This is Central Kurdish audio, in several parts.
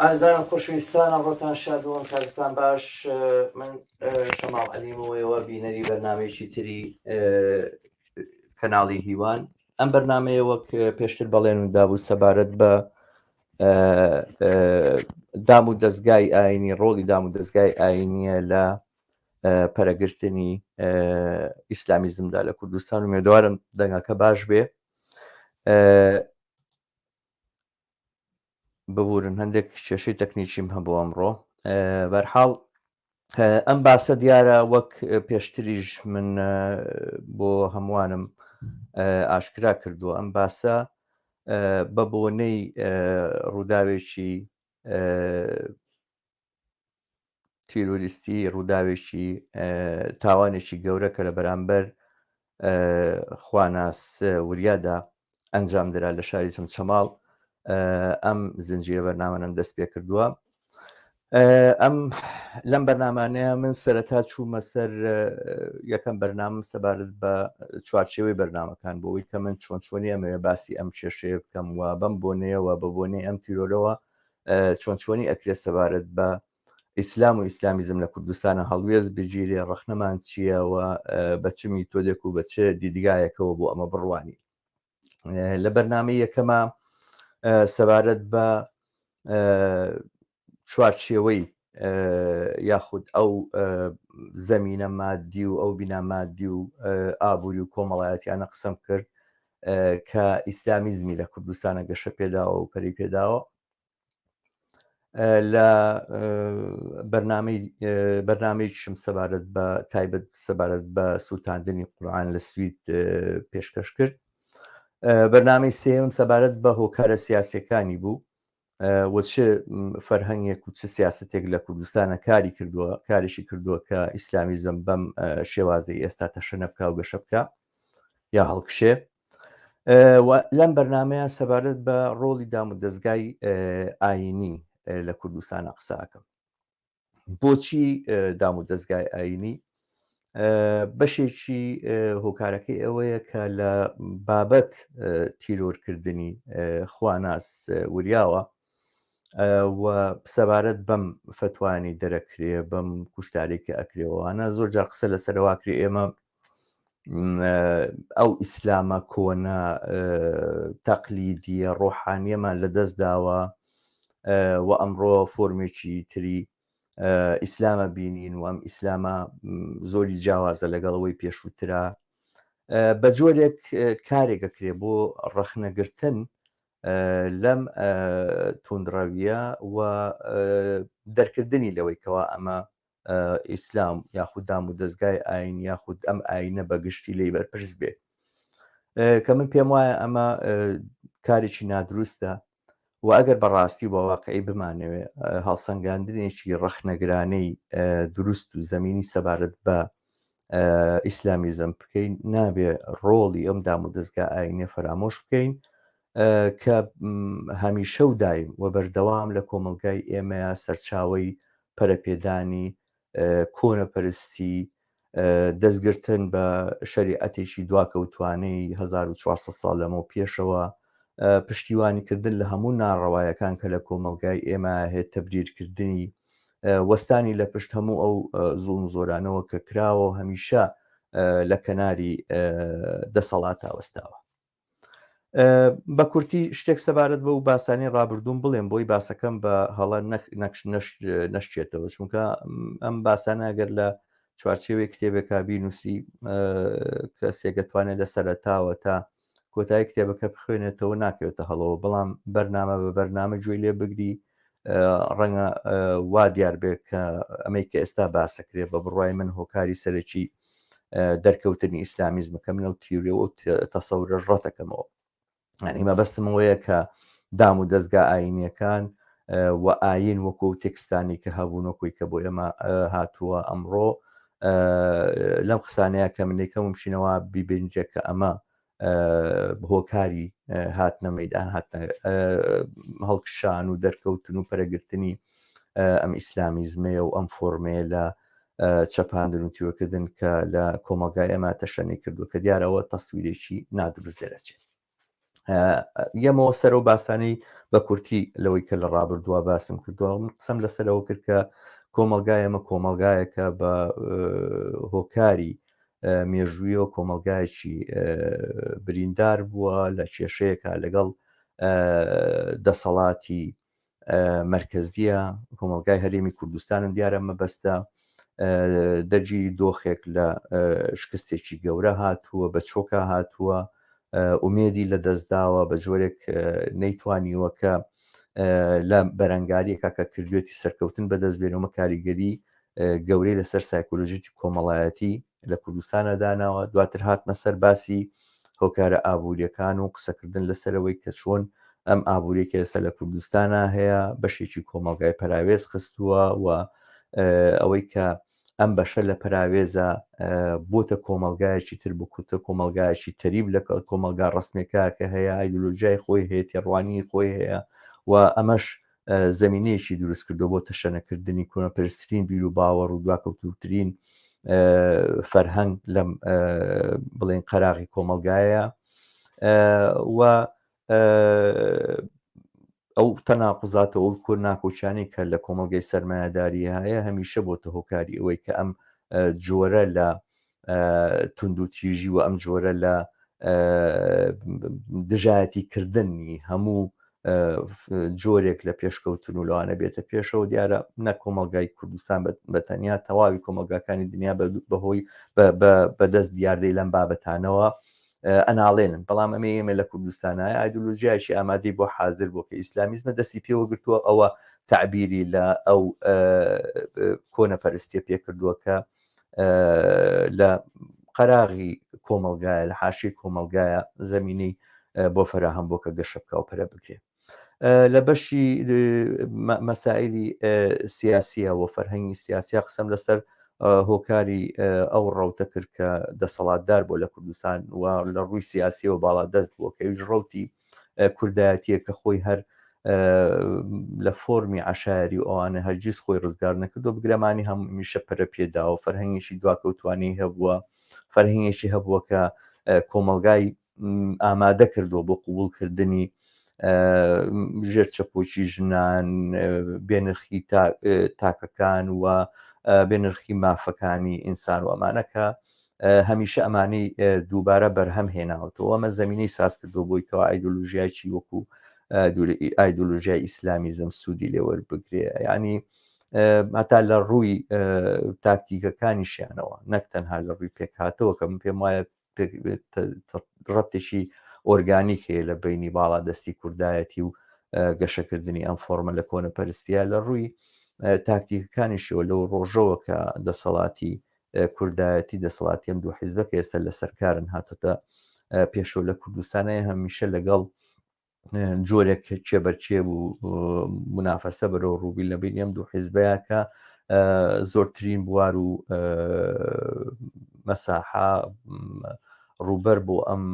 ئازان خۆشویستانە ڕۆتان شادووەم کاتتان باش. من شەماڵ ئەلیمەوەیەوە بینەری بەرنامەیەکی تری کەناڵی هیوان. ئەم بەرنمەیە وەک پێشتر بەڵێن و دابوو سەبارەت بە دام و دەستگای ئاینی ڕۆڵی دام و دەستگای ئاینیە لە پەرەگرتنی ئیسلامیزمدا لە کوردستان و مێدوارم دەنگەکە باش بێ. ببورن هەندێک کێشەی تەکنیکیم هەبوو ئەمڕۆ. بەرحاڵ ئەم باسە دیارە وەک پێشتریش من بۆ هەمووانم ئاشکرا کردووە. ئەم باسە بە بۆنەی ڕووداوێکی تیرۆریستی، ڕووداوێکی تاوانێکی گەورە کە لە بەرامبەر خواناس وریادا ئەنجام درا لە شاری چەمچەماڵ ئەم زنجیرە بەرنامەم دەست پێ کردووە. ئەم لەم بەرنامانەیە من سەرەتا چوومە سەر یەکەم بەرنامم سەبارەت بە چوارچێوەی بەرنامەکان بۆەوەی کە من چۆنچۆنی ئەمەوێ باسی ئەم کێشەیە بکەم و بەم بۆنەیەوە بە بۆنەی ئەم تیرۆرەوە چۆنچۆنی ئەکرێت سەبارەت بە ئیسلام و ئیسلامیزم لە کوردستانە هەڵوێز بگیرێ، ڕەخنەمان چییەوە، بە چ میتۆدێک و بە چه دیدگایەکەوە بۆ ئەمە بڕوانی. لە بەرنامەی یەکەمە سەبارەت بە چوارچێوەی یاخود ئەو زەمینە مادی و ئەو بینا مادی و ئابووری و کۆمەڵایەتیانە قسەم کرد کە ئیسلامیزمی لە کوردستانە گەشە پێداوە و پەری پێداوە. لە بەرنامەیەکیشم سەبارەت بە تایبەت سەبارەت بە سووتاندنی قورئان لە سوید پێشکەش کرد. بەرنامەی سێم سەبارەت بە هۆکارە سیاسیەکانی بوو و چ فەرهەنگێک و چ سیاستێک لە کوردستانە کاریشی کردووە کە ئیسلامیزم بەم شێوازەی ئێستا تەشەنە بکە و گەشە بکە یا هەڵکشێ. لەم بەرنامەیە سەبارەت بە ڕۆڵی دام و دەستگای ئاینی لە کوردستانە قساکەم. بۆچی دام و دەستگای ئاینی؟ بەشێکی هۆکارەکەی ئەوەیە کە لە بابەت تیرۆرکردنی خواناس وریاوە و سەبارەت بەم فتوانی دەرەکرێ بەم کوشتارێکی ئەکرێەوەوانە زۆر جار قسە لەسەرواکری ئێمە ئەو ئیسلامە کۆنە تەقلیدیە ڕۆحانیەمان لەدەست داوە و ئەمڕۆ فۆرمێکی تری ئیسلامە بینین و ئەم ئیسلامە زۆری جیاوازە لەگەڵەوەی پێشووترا بە جۆرێک کارێکەکرێ بۆ ڕەخنەگرتن لەم توندڕەویە و دەرکردنی لەوەی کەوا ئەمە ئیسلام یاخود دام و دەستگای ئاین یاخود ئەم ئاینە بەگشتی لی بەرپرس بێ کە من پێم وایە ئەمە کارێکی نادروستە و ئەگەر بەڕاستی بە واقعی بمانەوێ هەڵسەنگاندنێکی ڕەخنەگرانەی دروست و زەمینی سەبارەت بە ئیسلامیزم بکەین نابێ ڕۆڵی ئەم دام و دەستگا ئاینێ فەرامۆش بکەین کە هەمیشە و دایم و بەردەوام لە کۆمەلگای ئێمەیە سەرچاوەی پەرەپێدانی کۆنەپەرستی دەستگرتن بە شەریعەتێکی دواکەوتوانەی 1400 ساڵ لەمەوە پێشەوە پشتیوانیکردن لە هەموو ناڕەوایەکان کە لە کۆمەلگای ئێمە هەیە تەبریرکردنی وەستانی لە پشت هەموو ئەو زوڵم زۆرانەوە کە کراوە و هەمیشە لە کەناری دەسەڵات وەستاوە. بە کورتی شتێک سەبارەت بە و باسانی ڕابردوون بڵێم بۆی باسەکەم بە هەڵە نەشتێتەوە چونکە ئەم باسانە ئەگەر لە چوارچێوەی کتێبێکا بینوسی کەسێک دەتوانێت لە سەرەتاوە تا کۆتایی کتێبەکە بخوێنێتەوە ناکەوێتە هەڵەوە، بەڵام بەرنامە بە بەرنامە گوێی لێ بگری ڕەنگە وا دیار بێت کە ئەمەی کە ئێستا باسەکرێت بە بڕوای من هۆکاری سەرەکی دەرکەوتنی ئیسلامیزمەکە منە و تیورێ و تەسەورە ڕەتەکەمەوە. ینی مەبەستمەوەیە کە دام و دەستگا ئاینیەکان و ئاین وەکو تێکستانی کە هەبوونەکوی کە بۆ ئێمە هاتووە ئەمڕۆ لەم قسانەیە کە منێکەم شینەوە بیبینجێت کە ئەمە هۆکاری هاتنە مەیدان هاتنە هەڵکشان و دەرکەوتن و پەرەگرتنی ئەم ئیسلامیزمەیە و ئەم فۆرمەیە لە چەپاندن و تیرۆکردن کە لە کۆمەلگای ئەمە تەشەنی کردو کە دیارەوە تەسویرێکی نادروست دەرەچێت. یەمەوە سەر و باسانی بە کورتی لەوەی کە لە ڕابردووە باسم کردووە قسەم لەسەرەوە کرد کە کۆمەلگای ئەمە کۆمەلگایەکە بە هۆکاری مێژوویەوە کۆمەلگایەکی بریندار بووە لە کێشەیەکە لەگەڵ دەسەڵاتی مرکزیە کۆمەلگای هەرێمی کوردستانم دیارە مەبەستە دەرجی دۆخێک لە شکستێکی گەورە هاتووە بە چۆکە هاتووە ئومێدی لە دەستداوە بە جۆرێک نەیتوانیوە کە لە بەرەنگاریەکە کە کردوێتی سەرکەوتن بەدەستبێنەوە کاریگەری گەورەی لەسەر سایکۆلۆژیی کۆمەڵایەتی لە کوردستانە داناوە دواتر هاتنە سەر باسی هۆکارە ئابوووریەکان و قسەکردن لەسەرەوەی کە چۆن ئەم ئابوووریەکە ئێستا لە کوردستانە هەیە بەشێکی کۆمەلگای پەراوێز خستووە و ئەوەی کە ئەم بەشە لە پەراوێزە بۆتە کۆمەلگایەکی تر بکوتە کۆمەلگایەکی تەریب لە کۆمەلگا ڕستمێکە کە هەیە ئایدۆلۆژیای خۆی هەیە تێڕوانی خۆی هەیە و ئەمەش زەمینەیەکی دروست کردو بۆ تەشەنەکردنی کۆنەپەرستترین بیر و باوەڕ و دواکەوتوترین فەرهەنگ لەم بڵێن قەراغی کۆمەلگایە و ئەو تەناقزاتەوە کۆ ناکۆچانی کە لە کۆمەلگەی سەرمایهداری هەیە هەمیشە بۆتە هۆکاری ئەوەی کە ئەم جۆرە لە توندوتیژی و ئەم جۆرە لە دژایەتیکردنی هەموو جۆرێک لە پێشکەوتن و لەوانە بێتە پێشەوە دیارە نە کۆمەلگای کوردستان بە تەنیا تەواوی کۆمەلگاکانی دنیا بەهۆی بەدەست دیاردەی لەم بابەتانەوە ئەناڵێنن بەڵام ئەمە ئێمە لە کوردستانایە ئایدۆلۆژیایشی ئامادەی بۆ حاضر بۆ کە ئیسلامیزمە دەستی پێوە گرتووە ئەوە تعبیری لە ئەو کۆنەپەرستیە پێکردووە کە لە قەراغی کۆمەلگایە لە حاشیی کۆمەلگایە زەمینەی بۆ فەراهەم بۆ کە گەشە بکە و پەرە بکرێ لە بەشی مەسائلی سیاسیە و فەرهەنگی سیاسیا قسەم لەسەر هۆکاری ئەو ڕەوتە کرد کە دەسەڵاتدار بۆ لە کوردستان و لە ڕووی سیاسیەوە باڵا دەست بووە کەویش ڕەوتی کوردایەتیە کە خۆی هەر لە فۆرمی عشاری ئەوانە هەرگیز خۆی ڕزگار نەکردو بگرەمانی هەمیشە پەرە پێدا و فەرهەنگێکی دواکەوتوانی هەبووە فەرهەنگێکی هەبووە کە کۆمەلگای ئامادە کردووە بۆ قوبوڵکردنی ژێر چەپۆکی ژنان بێنرخی تاکەکان و بێنرخی مافەکانی ئینسان و ئەمانەکە هەمیشە ئەمانەی دووبارە بەرهەم هێناوەتەوە ئەمە زەمینەی ساز کردو بۆی کەەوە ئایدۆلۆژیایکی وەکو ئایدۆلۆژیای ئیسلامیزم سوودی لێوەربگرێ ینی هەتا لە ڕووی تاکتیکەکانیشیانەوە نەک تەنها لە ڕووی پێکهاتەوە کە من پێم وایە ڕەتێکی ئۆرگانیک هەیە لە بینی باڵا دەستی کوردایەتی و گەشەکردنی ئەم فۆرمە لە کۆنەپەرستیە لە ڕووی تاکتیکەکانیشەوە لەو ڕۆژەوە کە دەسەڵاتی کوردایەتی دەسەڵاتی ئەم دوو حیزبەکە ئێستا لە سەرکارن هاتوتە پێشەوە لە کوردستانەیە هەمیشە لەگەڵ جۆرێک چێبەرچێ و منافەسە بەرەو ڕووبی لە بینی ئەم دوو حیزبەیە کە زۆرترین بوار و مەساحە ڕوبەر بۆ ئەم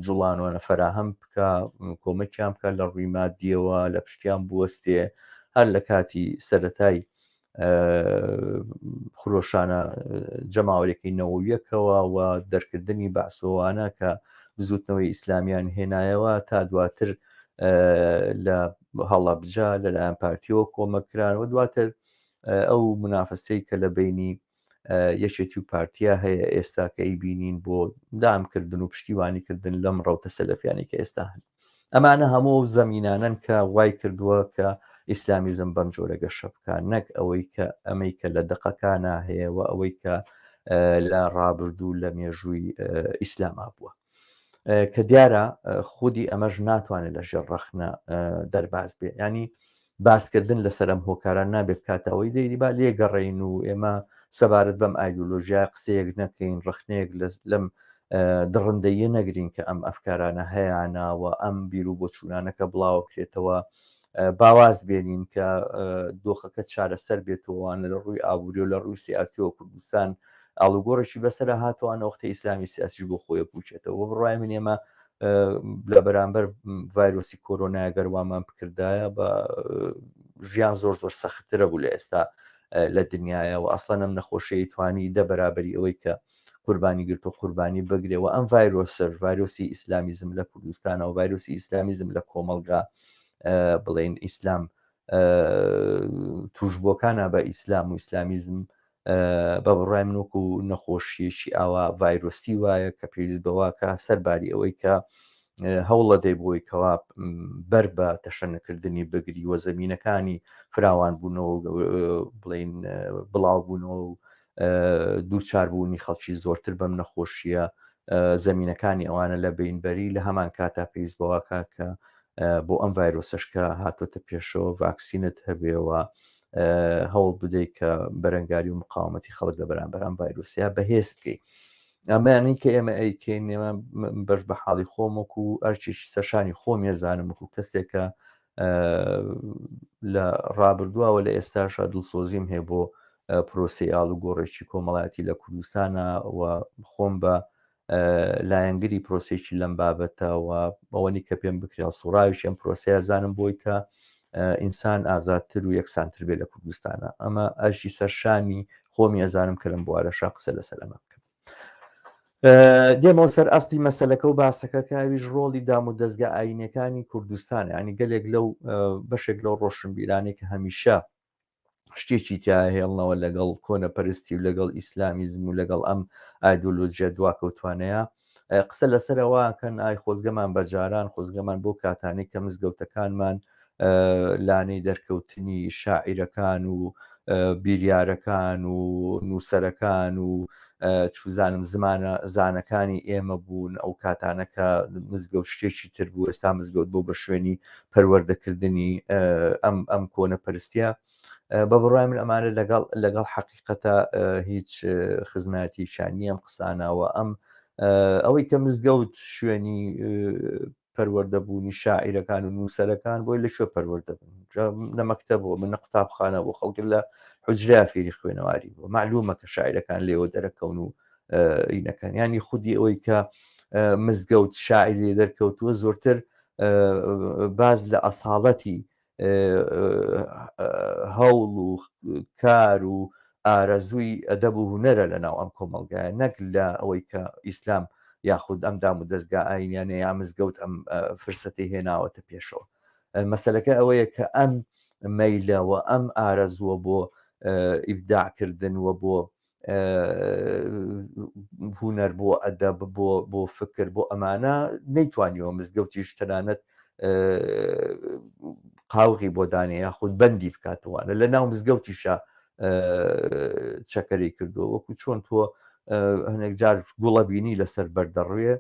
جوڵانوانە فەراهەم بکە کۆمەکیان بکە لە ڕووی مادیەوە لە پشتیان بوەستێ هەر لە کاتی سەرەتای خرۆشانە جەماوەرێکی نەوەیەکەوە و دەرکردنی باسۆوانە کە بزوتنەوەی ئیسلامیان هێنایەوە تا دواتر لە هەڵەبجا لەلایەن پارتیەوە کۆمەکران و دواتر ئەو منافەسەی کە لە بینی یەکێتی و پارتیا هەیە ئێستا کە ئەیبینین بۆ دامکردن و پشتیوانیکردن لەم ڕەوتە سەلەفیانی کە ئێستا هەن ئەمانە هەموو زەمینانن کە وای کردووە کە ئیسلامیزم بەم جۆرە گەشە بکات نەک ئەوەی کە ئەمەی کە لە دقەکانە هەیەەوە ئەوەی کە لە ڕابردوو لە مێژووی ئیسلاما بووە کە دیارە خودی ئەمەش ناتوانێت لە ژێر ڕەخنە دەرباز بێ ینی باسکردن لەسەر ئەم هۆکاران نابێ بکاتەوەی دەیری با لێگەڕین و ئێمە سەبارەت بەم ئایدۆلۆژیا قسەیەک نەکەین ڕخنەیەک لەم دڕندەیە نەگرین کە ئەم ئەفکارانە هەیەناوە ئەم بیر و بۆچوونانەکە بڵاو بکرێتەوە باواز بێنین کە دۆخەکە چارەسەر بێتەوەوانە لە ڕووی ئابووری و لە ڕووی سیاسیەوە کوردستان ئاڵوگۆڕێکی بەسەر هاتوانە وەختە ئیسلامی سیاسی بۆ خۆی بووچێتەوە بڕای من ئێمە لە بەرامبەر ڤایرۆسی کۆرۆنای گەروامان بکردایە بە ژیان زۆر زۆر سەختترە بوو لە ئێستا لە دنیاە و ئەسڵەن ئەم نەخۆشیی توانی دە بەرابەری ئەوەی کە قوربانی گرت و قوربانی بگرێەوە ئەم ڤایرۆسەش ڤایرۆسی ئیسلامیزم لە کوردستانە و ڤایرۆسی ئیسلامیزم لە کۆمەلگا بڵێن ئیسلام توشببووەکانە بە ئیسلام و ئیسلامیزم بە بڕای منوەکو نەخۆشیێکی ئاوا ڤایرۆسی وایە کە پێویست بەواکە سەرباری ئەوەی کە هەوڵە دەی بۆی کەوا بەر بە تەشەنەکردنی بگری وە زەمینەکانی فراوان بوونەوە بڵین بڵاو بوونەوە و دووچاربوونی خەڵکی زۆرتر بەم نەخۆشیە زەمینەکانی ئەوانە لە بینبەری لە هەمان کاتا پێویست بەواکە کە بۆ ئەم ڤایرۆسەشکە هاتۆتە پێشەوە ڤاکسینت هەبێەوە هەوڵ بدەیت کە بەرەنگاری و مقاومەتی خەڵک لە بەرامبەر ئەم ڤایرۆسیا بەهێز بکەیت. ئەمانی کە ئێمە ئەیکەین ئێمە بەش بە حاڵی خۆمەکو و ئەرچێکی سەرشانی خۆم ێزانم وەکو کەسێکە لە ڕابردووەوە لە ئێستاشە دڵسۆزیم هەیە بۆ پرۆسی ئاڵ و گۆڕێکی کۆمەڵایەتی لە کوردستانە و خۆم بە لایەنگری پرۆسێکی لەم بابەتەوە ئەوەنی کە پێم بکرێت سوڕاویش ئەم پرۆسەیە زانم بۆی کە ئینسان ئازادتر و یەکسانتر بێت لە کوردستانە ئەمە ئەشی سەرشانی خۆمی ئەزانم کە لەم بوارەشا قسە لەسەر ئەمە بکەم. دێمەوە سەر ئەستی مەسەلەکە و باسەکە کاویش ڕۆڵی دام و دەستگا ئاینەکانی کوردستانی ینی گەلێک لەو بەشێک لەو ڕۆشنبیرانی کە هەمیشە شتێکی تیا هێڵنەوە لەگەڵ کۆنەپەرستی و لەگەڵ ئیسلامیزم و لەگەڵ ئەم ئایدۆلۆژیە دواکەوتوانەیە قسە لەسەرەوەکەن ئای خۆزگەمان بەجاران خۆزگەمان بۆ کاتانی کە مزگەوتەکانمان لانەی دەرکەوتنی شاعیرەکان و بیریارەکان و نووسەرەکان و چوزانم زمانە زانەکانی ئێمە بوون ئەو کاتانەکە مزگەوت شتێکی تر بوو ئێستا مزگەوت بۆ بە شوێنی پەروەردەکردنی ئەم کۆنەپەرستیە بە بڕای من ئەمانە لەگەڵ حەقیقەتە هیچ خزمەتیشان نییە ئەم قسانەوە ئەوەی کە مزگەوت شوێنی پەروەردەبوونی شاعیرەکان و نووسەرەکان بۆی لە شوێ پەروەردەبوون لە مەکتەبەوە من قوتابخانە بۆ خەڵکی لە حجرا فێری خوێنەواری بوو معلومە کە شاعیرەکان لێوە دەرەکەون و ئینەکەن ینی خودی ئەوەی کە مزگەوت شاعری دەرکەوتووە زۆرتر باز لە ئەساڵەتی هەوڵ و کار و ئارەزووی ئەدەب و هونەرە لە ناو ئەم کۆمەلگایە نەک لە ئەوەی کە ئیسلام یاخود ئەم دام و دەستگا ئاینیانە یا مزگەوت ئەم فرسەتی هێناوەتە پێشەوە مەسەلەکە ئەوەیە کە ئەم مەیلەوە ئەم ئارەزووە بۆ ئیبداعکردن وە بۆ هونەر بۆ ئەدەب بۆ فکر بۆ ئەمانە نەیتوانیەوە مزگەوتیش تەنانەت قاوغی بۆ دانێ یاخود بەندی بکاتوانە لە ناو مزگەوتیشە چەکەری کردووە وەکو چۆن تۆ هەنێک جار گوڵە بینی لەسەر بەردەڕوێ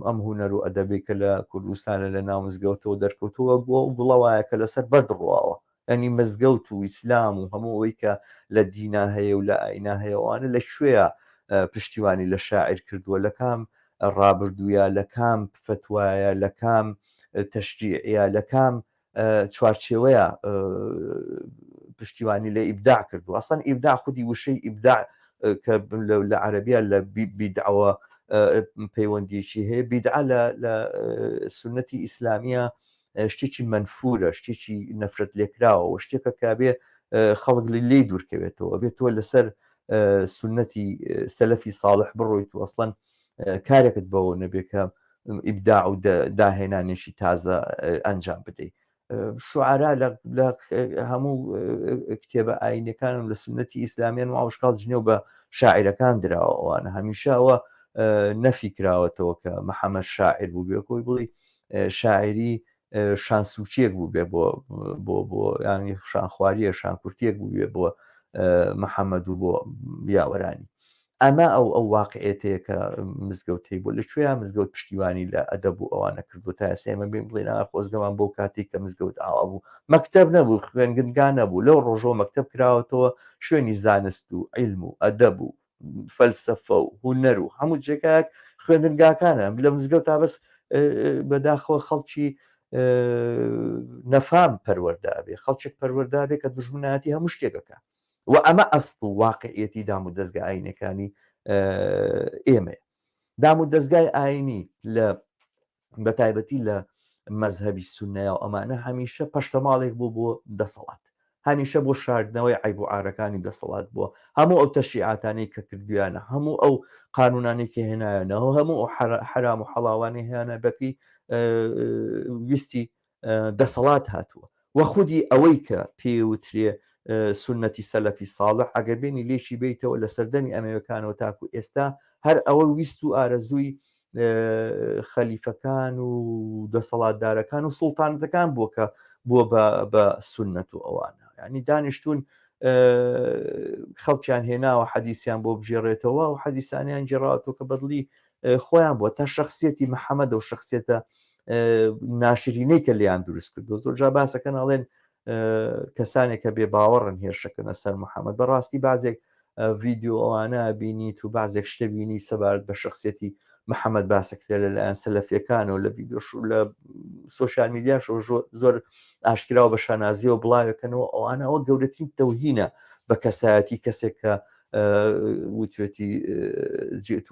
ئەم هونەر و ئەدەبێ کە لە کوردستانە لە ناو مزگەوتەوە دەرکەوتووە گوڵەوایە کە لەسەر بەردڕواوە ئەنی مزگەوت و ئیسلام و هەموو ئەوەی کە لە دینا هەیە و لە ئاینا هەیەوانە لە شوێیە پشتیوانی لە شاعر کردووە لە کام ڕابردوویە لە کام فتوایە لە کام تەشریعە لە کام چوارچێوەیە پشتیوانی لە ئیبداع کردو ئەسڵەن ئیبداع خودی وشەی ئیبداع کە لە عەرەبیە لە بیدعەوە پەیوەندیەکی هەیە بیدعە لە سونەتی ئیسلامیە شتێکی منفورە شتێکی نەفرەت لێکراوە شتێکە کابێ خەڵک لێی دوورکەوێتەوە بێتەوە لەسەر سونەتی سەلەفی ساڵح بڕۆیت و ئەسڵەن کارێکت بەوە نەبێکە ئیبداع و داهێنانێکی تازە ئەنجام بدەیت شوعرا لە هەموو کتێبە ئاینەکانم لە سنەتی ئیسلامیان و ئاوشقال جنێو بە شاعیرەکان دراوەوانە هەمیشەوە نەفی کراوەتەوە کە محەممەد شاعر بوو بێ کۆی بڵی شاعری شانسوچیەک بوو بێ بۆ ینی شانخواریە شانکورتیەک بوو بێ بۆ محەممەد و بۆ بیاوەرانی ئەمە ئەو واقعێتەیە کە مزگەوتی بۆ لەکوێیان مزگەوت پشتیوانی لە ئەدەب و ئەوانە کردو تا ئێستێمە بێن بڵێن خۆزگەمان بۆ کاتێک کە مزگەوت ئاوا بوو مەکتەب نەبوو خوێنگرگان نەبوو لەو ڕۆژەوە مەکتەب کراوەتەوە شوێنی زانست و عیلم و ئەدەب و فەلسەفە و هونەر و هەموو جێگایەک خوێندنگاکانە لە مزگەوت تا بەس بەداخەوە خەڵکی نەفام پەروەردابێ خەڵکێک پەروەردابێ کە دوژمنایەتی هەموو شتێکەکە و ئەمە ئەسڵ و واقعیەتی دام و دەستگا ئاینەکانی ئێمە دام و دەستگای ئاینی لە بەتایبەتی لە مەزهەبی سونەیە و ئەمانە هەمیشە پەشتەماڵێک بوو بۆ دەسەڵات هەمیشە بۆ شاردنەوەی عیب و عارەکانی دەسەڵات بووە. هەموو ئەو تەشریعاتانەی کە کردویانە، هەموو ئەو قانونانەی کە هێنایانەوە، هەموو ئەو حرام و حەڵاڵانی هێیانە بەپی ویستی دەسەڵات هاتووە. وە خودی ئەوەی کە پێوترێ سنەتی سەلەفی ساڵح ئەگەر بینی لێشی بیتەوە لە سەردەمی ئەمریکانەوە تاکو ئێستا هەر ئەوە ویست و ئارەزووی خەلیفەکان و دەسەڵاتدارەکان و سوڵتانەتەکان بووە کە بووە بە سنەت و ئەوانە، ینی دانیشتون خەڵکیان هێناوە حەدیسیان بۆ بژێڕێتەوە و حەدیسانیان جێڕاتەوە کە بەدڵی خۆیان بووە تا شخصیەتی محەممەد و شخصیەتە ناشرینەی کە لیان دروست کردو. زۆر جا باسەکەن ئەڵێن کەسانێک کە بێ باوەڕن هێرشەکەنە سەر محەممەد بەڕاستی بازێک ڤیددیو ئەوانە بینیت و بازێک شتە بینی سەبارەت بە شخصیەتی محەممەد باسەکرێ لەلایەن سەلەفیەکانەوە لە ڤیددیۆش و لە سوۆسیال میدیاش زۆر ئاشکرا و بە شانازیەوە بڵاوەکەنەوە ئەوانە ئەوە گەورەترین تەوهینە بە کەسایەتی کەسێک کە وتێتی جێت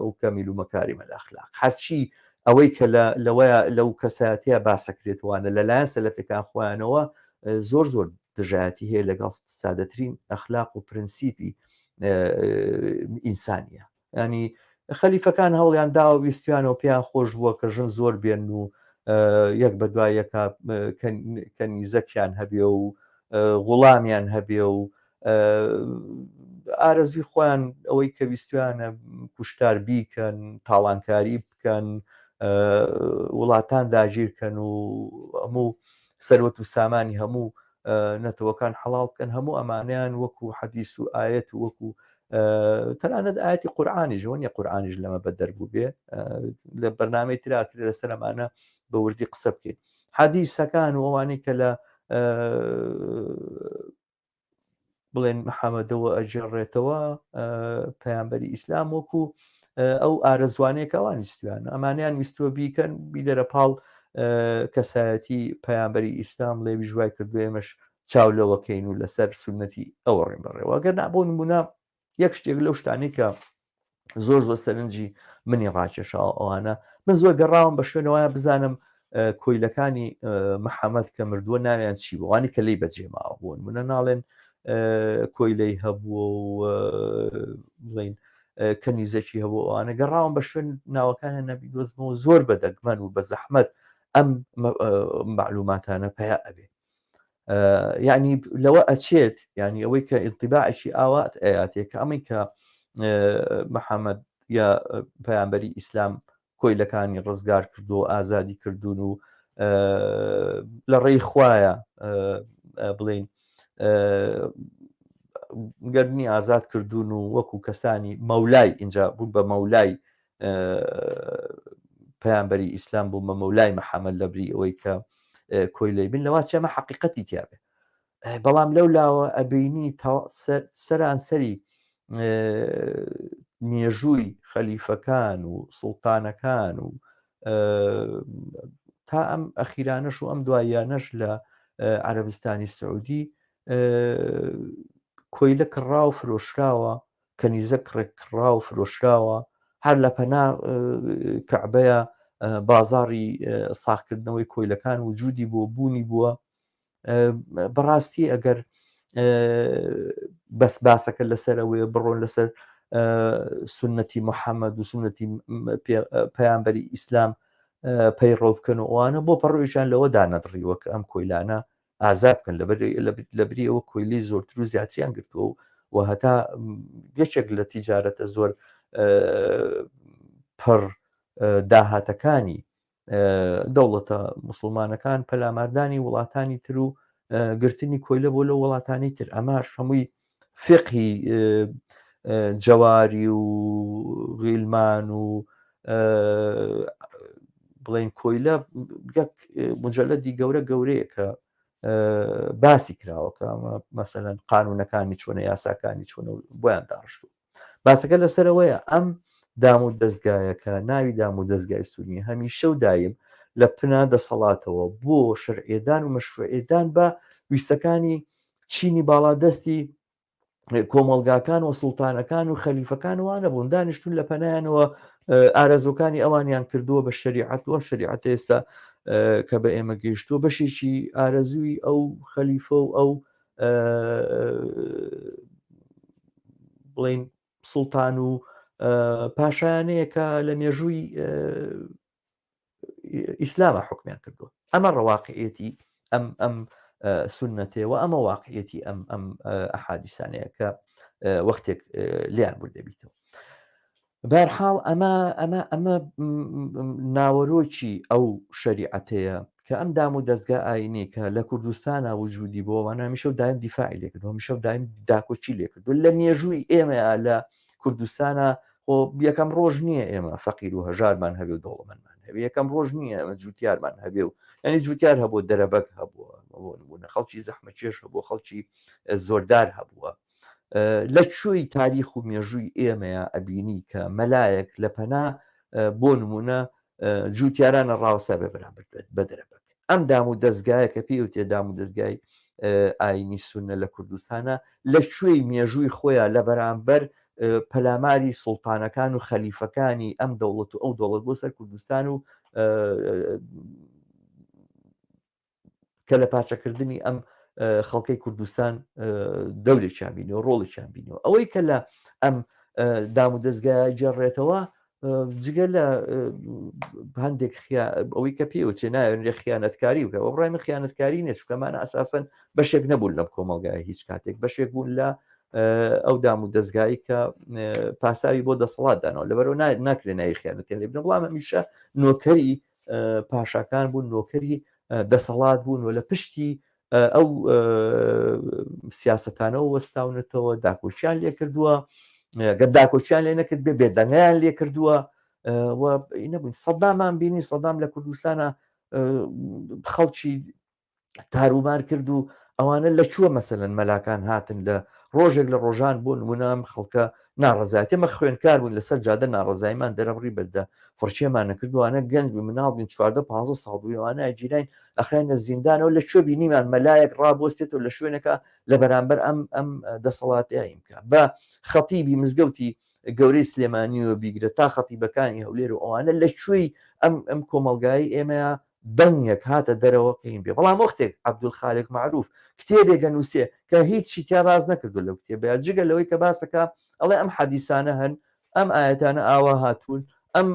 و کەمیل و مەکاریمە ئەخلاق هەرچی ئەوەی کە لەوەیە لەو کەسایەتەیە باسەکرێتوانە لەلایەن سەلەفەکان خۆیانەوە زۆر دژایەتی هەیە لەگەڵ سادەترین ئەخلاق و پرەنسیپی ئینسانیە. ینی خەلیفەکان هەوڵیان داوە ویستیانەوە پێیان خۆش بووە کە ژن زۆر بێن و یەک بە دوای یەکە کەنیزەکیان هەبێ و غوڵامیان هەبێ و ئارەزوی خۆیان ئەوەی کە ویستیانە کوشتار بیکەن، تاڵانکاری بکەن، وڵاتان داگیرکەن و هەموو سەروەت و سامانی هەموو نەتەوەکان حەڵاڵ بکەن. هەموو ئەمانیان وەکو حەدیث و ئاەت و وەکو تەنانەت ئاەتی قورئانیش وەنیە قورئانیش لەمە بە دەربوو بێ لە بەرنامەی تراکرێ لەسەر ئەمانە بە وردی قسە بکەیت. حەدیثەکان و ئەوانەی کە لە بڵێن محەممەدەوە ئەجێڕێتەوە پەیامبەری ئیسلام وەکو ئەو ئارەزوانەیەکە ئەوان ویستویان ئەمانیان ویستوە بیکەن بیدەرە پاڵ کەسایەتی پەیامبەری ئیسلام لێوی ژوای کردو ئێمەش چاو لەوەکەین و لەسەر سنەتی ئەوە ڕێن بەڕێوە. ئەگەر نابوو نمونە یەک شتێک لەو شتانی کە زۆر سەرنجی منی ڕاکێشا ئەوانە من زۆر گەڕاوم بە شوێنەوەیە بزانم کۆیلەکانی محەممەد کە مردووە ناویان چی بووانی کە لی بەجێماوە بوون منە ناڵێن کۆیلەی هەبووە و بڵین کەنیزەکی هەبوو ئەوانە گەڕاوم بە شوێن ناوەکانە نەبی دۆزمەوە زۆر بەدەگمەن و بە زەحمەت ئەم معلوماتانە پیا ئەبێ یعنی لەوە ئەچێت ینی ئەوەی کە ئینتیباعشی ئاوات ئەیاتێک کە ئەمەی کە محەممەد یا پەیامبەری ئیسلام کۆیلەکانی ڕزگار کردو و ئازادی کردوون و لە ڕێی خوایە بڵین گەرنی ئازاد کردوون و وەکو کەسانی مەولای اینجا بوون بە مەولای پەیامبەری ئیسلام بوو بە مەولای محەممەد لەبری ئەوەی کە کۆیلەی بن لەوات چێمە حەقیقەتی تیاابێ. بەڵام لەو لاوە ئەبینی سەرانسەری مێژووی خەلیفەکان و سوڵتانەکان و تا ئەم ئەخیرانەش و ئەم دواییانەش لە عەرەبستانی سعودی کۆیلە کڕا و فرۆشراوە کەنیزە کڕا و فرۆشراوە هەر لە پەنا کەعبەیە بازاڕی ساختکردنەوەی کۆیلەکان وجودی بۆ بوونی بووە. بەڕاستی ئەگەر بەس باسەکە لەسەرەوەی بڕۆن لەسەر سنەتی محەممەد و سنەتی پەیامبەری ئیسلام پەیڕۆ بکەن و ئەوانە بۆ پەڕۆیشان لەوەدا نەدڕیوە کە ئەم کۆیلانە ئازاد بکەن لەبری ئەوە کۆیلی زۆرتر و زیاتریان گرتووە و هەتا یەکێک لە تیجارەتە زۆر پڕ داهاتەکانی دەوڵەتە موسڵمانەکان پەلاماردانی وڵاتانی تر و گرتنی کۆیلە بۆ لە وڵاتانی تر ئەماش هەمووی فقی جەواری و غیلمان و بڵین کۆیلە یەک مجەلەدی گەورەیە کە باسی کراوەکە مەسەلەن قانونەکانی چۆنە یاساکانی چۆنە بۆیان داڕشتو باسەکە لەسەرەوەیە ئەم دام و دەستگایەکە ناوی دام و دەستگای سوورنی هەمیشە و دایم لە پنا دەسەڵاتەوە بۆ شەرعێدان و مەشروعێدان بە ویستەکانی چینی باڵادەستی کۆمەڵگاکان و سوڵتانەکان و خەلیفەکان وانە بوون دانیشتون لە پەنایانەوە ئارەزوەکانی ئەوانیان کردووە بە شریعەت و شریعەت ئێستا کە بە ئێمە گەیشتووە بەشێکی ئارەزووی ئەو خەلیفە و ئەو بڵین سوڵتان و پاشایانەیە کە لە مێژووی ئیسلامە حکمیان کردووە. ئەمە ڕەواقعەتی ئەم سنەتەوە، ئەمە واقعەتی ئەم ئەحادیسانەیە کە وەختێک لیان بردەبییتەوە. بەرحاڵ ئەمە ناوەرۆکی ئەو شەریعەتەیە کە ئەم دام و دەستگا ئاینی کە لە کوردستانە وجودی بۆوانە میشە و دایم دیفاعی لێکردەوە، میشە و دایم داکۆچی لێکردو لە مێژووی ئێمە لە کوردستانە یەکەم ڕۆژ نییە ئێمە فەقیر و هەژارمان هەبێ و دەوڵەمەندمان هەبێ، یەکەم ڕۆژ نییە ئەمە جوتیارمان هەبێ و ینی جوتیار هەبوو دەرەبەک هەبووە بوون خەڵکی زەحمە چێش هەبوو، خەڵکی زۆردار هەبووە. لە کوێی تاریخ و مێژووی ئێمەیە ئەبینی کە مەلایەک لە پەنا بۆ نمونە جوتیارانە ڕاوەستا بە بەرامبەر بە دەرەبەک. ئەم دام و دەستگایە کە پێی وتێ دام و دەستگای ئاینی سونە لە کوردستانە لە کوێی مێژووی خۆیان لە بەرامبەر پەلاماری سوڵتانەکان و خەلیفەکانی ئەم دەوڵەت و ئەو دەوڵەت بۆ سەر کوردستان و کە لە پاچەکردنی ئەم خەڵکەی کوردستان دەورێکیان بینەوە، ڕۆڵێکیان بینەوە. ئەوەی کە لە ئەم دام و دەستگای جێڕێتەوە جگە لە هەندێک ئەوەی کە پێوتێ ناوێنێ خیانەتکاری بکە، ئەو ڕای من خیانەتکاری نێت، چکەمانە ئەساسەن بەشێک نەبوون لەم کۆمەڵگای هیچ کاتێک، بەشێک بوون لە ئەو دام و دەستگایی کە پاساوی بۆ دەسەڵاتدانەوە، لەبەرەوە ناکرێت ناوی خیانەتیان لێ بنە، بەڵام هەمیشە نۆکەری پاشاکان بوون، نۆکەری دەسەڵات بوون و لە پشتی ئەو سیاسەتانەوە وەستاونێتەوە، داکۆچیان لێ کردووە، گەر داکۆچیان لێ نەکرد بێ بێدەنگیان لێ کردووە. نەبووین سەدامان بینی سەدام لە کوردستانە خەڵکی تارومار کرد و ئەوانە لە چووە مەسەلەن مەلاکان هاتن لە ڕۆژێک لە ڕۆژان بۆ نمونام خەڵکە ناڕزایەتی ئەمە خوێنکار بوون لەسەر جادە ناڕزاییمان دەرەبڕی بەردە فڕچێمان نەکردوانە گەنج بوو مناڵ بین 14-15 ساڵ بوویوانە ئەجیرین ئەخرانە زیندانەوە لە کوێ بینیمان مەلایەک ڕابۆستێتەوە لە شوێنەکە لە بەرامبەر ئەم دەسەڵاتیایی بکە بە خەتیبی مزگەوتی گەورەی سلێمانی و بیگرە تا خەتیبەکانی هەولێر و ئەوانە لە کوێی ئەم کۆمەلگایی ئێمە دەنگێک هاتە دەرەوە کەین بێ. بەڵام وەختێک عەبدولخالق معروف کتێبێک گەنووسێ کە هیچی تیا باز نەکردو لەو کتێبە جگە لەوەی کە باسەکە ئەڵێ ئەم حەدیسانە هەن، ئەم ئاەتانە ئاوا هاتوون، ئەم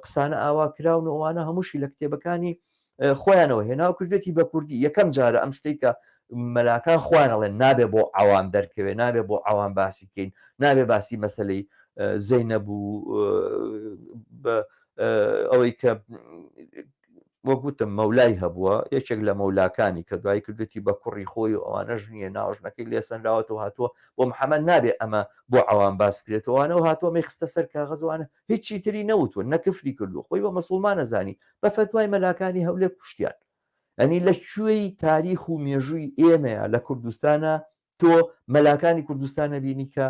قسانە ئاوا کراون و ئەوانە هەمووشی لە کتێبەکانی خۆیانەوە هێناو کردێتی بە کوردی. یەکەم جارە ئەم شتەی کە مەلاکان خۆیانەڵێن نابێ بۆ ئەوان دەرکەوێ، نابێ بۆ ئەوان باسی بکەین، نابێ باسی مەسەلەی زەینەب و ئەوەی کە وەگوتم مەولای هەبووە، یەکێک لە مەولاکانی کە دوای کردوێتی بە کوڕی خۆی و ئەوانە ژنیە ناوژنەکەی لێسەنراوەتەوە هاتووە بۆ محەممەد نابێ ئەمە بۆ ئەوان باس بکرێتەوەوانە و هاتووە مەی خستە سەر کاغەزوانە هیچی تری نەوتوە نەکفری کردو خۆی بە مەسڵمانە زانی بە فتوای مەلاکانی هەولێر کوشتیان. ئەنی لە کوێی تاریخ و مێژووی ئێمەیە لە کوردستانە تۆ مەلاکانی کوردستانە بینی کە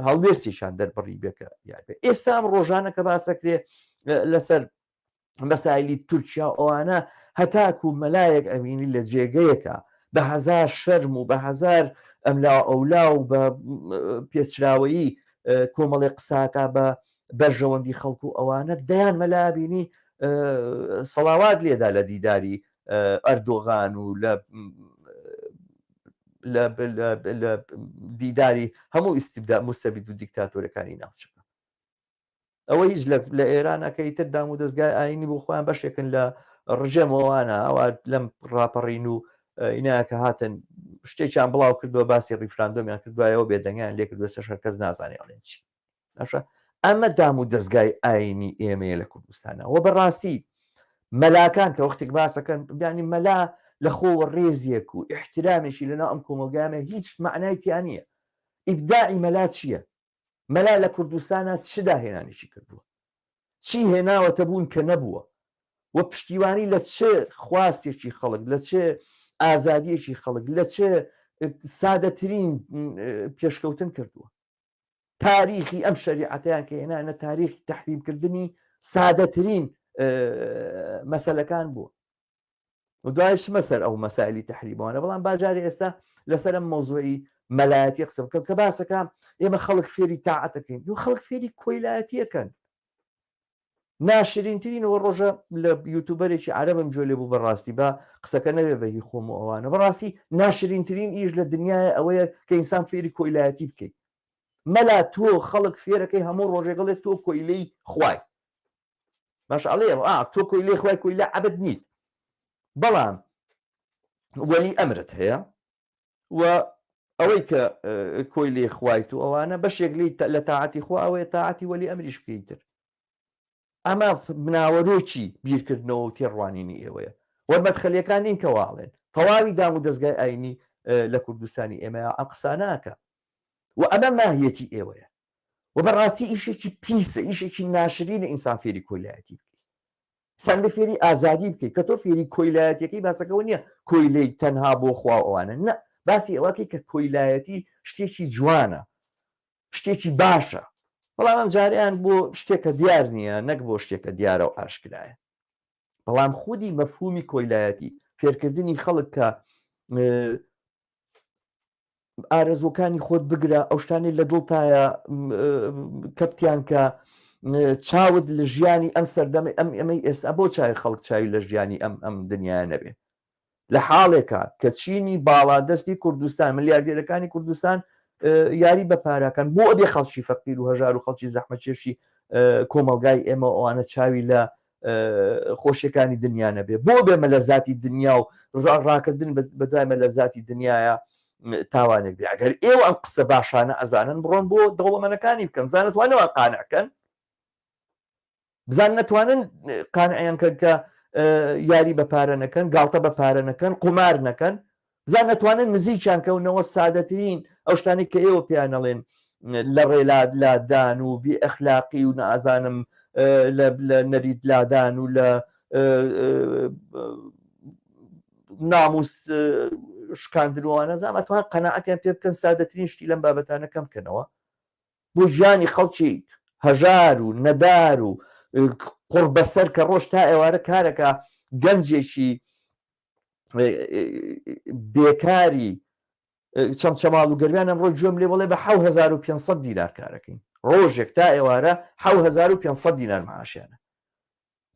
هەڵوێستیشان دەربڕی بێکە یاێ ئێستا ئەم ڕۆژانە کە باسەکرێ لەسەر مەسایلی تورکیا ئەوانە هەتاکو مەلایەک ئەمینی لە جێگەیەکە بە هەزار شەرم و بە هەزار ئەملا ئەولا و بە پێچراوەیی کۆمەڵی قساکە بە بەرژەوەندی خەڵکو و ئەوانە دەیان مەلابینی سەڵاوات لێدا لە دیداری ئەردۆغان و لە دیداری هەموو ئیستیبدا مستەبید و دیکتاتۆرەکانی ناوچەکە. ئەوە هیچ لە ئێرانەکەی تر دام و دەستگای ئاینی بۆ خۆیان بەشێکن لە ڕژێمەوەوانە ئەوە لەم ڕاپەڕین و ئینایە کە هاتن شتێکیان بڵاو کردووە باسی ڕیفراندۆمیان کردوایەوە بێدەنگیان لێ کردووە سەر کەس نازانێ ئەڵێن چی. ئەمە دام و دەستگای ئاینی ئێمەیە لە کوردستانە و بەڕاستی مەلاکان کە وەختێک باسەکەن بیانی مەلا لە خۆوە ڕێزیەک و احترامێکی لەناو ئەم کۆمەلگامە هیچ معنای تیان نییە. ئیبداعی مەلا چییە؟ مەلا لە کوردستانە چدا هێنانێکی کردووە، چی هێناوەتە بوون کە نەبووە و پشتیوانی لە چه خواستێکی خەڵک، لە چه ئازادیەکی خەڵک، لە چه سادەترین پێشکەوتن کردووە. تاریخی ئەم شەریعەتیان کە هێنانە تاریخی تەحریمکردنی سادەترین مەسەلەکان بووە و دوایش مەسەر ئەو مەسائلی تەحریمەوانە. بەڵام باجاری ئێستا لەسەر ئەم مۆزوعی مەلایەتی قسە بکەم کە باسەکەم ئێمە خەڵک فێری تاعەتەکەین و خەڵک فێری کۆیلایەتیەکەن. ناشرینترینەوە ڕۆژە لە یوتوبەرێکی عەرەبم گوێ لێ بوو بەڕاستی بە قسەکە نەبێ بە هی خۆم و ئەوانە بەڕاستی ناشرینترین ئیش لە دنیاە ئەوەیە کە ئینسان فێری کۆیلایەتی بکەیت مەلا تۆ خەڵک فێرەکەی هەموو ڕۆژێگەڵێت تۆ کۆیلەی خوای باش ئەڵێ تۆ کۆیلەی خوای کۆیلە عەبد نیت بەڵام وەلی ئەمرت هەیە و ئەوەی کە کۆیلێ خوایت و ئەوانە بەشێک لە تاعەتی خوا ئەوەیە تاعەتی وەلی ئەمریش بکەیتر ئەمە بناوەرۆکی بیرکردنەوە و تێڕوانینی ئێوەیە وەرمەدخەلیەکان نین کە واڵێن تەواوی دام و دەستگای ئاینی لە کوردستانی ئێمە ئەم قساناکە و ئەمە ماهیەتی ئێوەیە و بەڕاستی ئیشێکی پیسە ئیشێکی ناشرینە ئینسان فێری کۆیلایەتی بکەیت سان بە فێری ئازادی بکەیت کە تۆ فێری کۆیلایەتەکەی باسەکەەوە نییە کۆیلەی تەنها بۆ خوا ئەوانە نە باسی ئەوەکەی کە کۆیلایەتی شتێکی جوانە شتێکی باشە بەڵام ئەم جاریان بۆ شتێکە دیار نییە نەک بۆ شتێکە دیارە و ئاشکرایە بەڵام خودی مەفهومی کۆیلایەتی فێرکردنی خەڵک کە ئارەزوەکانی خۆت بگرە ئەو شتانی لە دڵتایە کەپتیان کە چاوت لە ژیانی ئەم سەردەمە ئەمەی ئێستا بۆ چای خەڵک چاوی لە ژیانی ئەم دنیاە نەبێ لە حاڵێکە کە چینی باڵادەستی کوردستان ملیاردێرەکانی کوردستان یاری بە پاراکەن بۆ ئەبێ خەڵکی فەقیر و هەژار و خەڵکی زەحمەتکێشی کۆمەلگای ئێمە ئەوانە چاوی لە خۆشیەکانی دنیا نەبێ بۆ بێ مەلەزاتی دنیا و ڕاکردن بەدوای مەلەزاتی دنیاە تاوانێک بێ ئەگەر ئێوە ئەم قسە باشانە ئەزانن بڕۆن بۆ دەوڵەمەنەکانی بکەن بزان نتوانەوە قانعکەن بزان نەتوانن قانعیان کە یاری بە پارە نەکەن گاڵتە بە پارە نەکەن قومار نەکەن بزان نەتوانن نزیکیان کەونەوە سادەترین ئەو شتانی کە ئێوە پێیانەڵێن لە ڕێلاد لادان و بێ ئەخلاقی و نازانم لە نەرید لادان و لە ناموس شکاندنوانە زانام ئەتوان قەناعەتیان پێ بکەن سادەترین شتی لەم بابەتانە کەم بکەنەوە بۆ ژیانی خەڵکی هەژار و نەدار و قڕبەسەر کە ڕۆژ تا ئێوارە کارەکە گەنجێکی بێکاری چەمچەماڵ و گەرویان ئەمڕۆ گوێم لێ بڵێ بە 1500 دینار کارەکەین ڕۆژێک تا ئێوارە 1500 دینار معاشیانە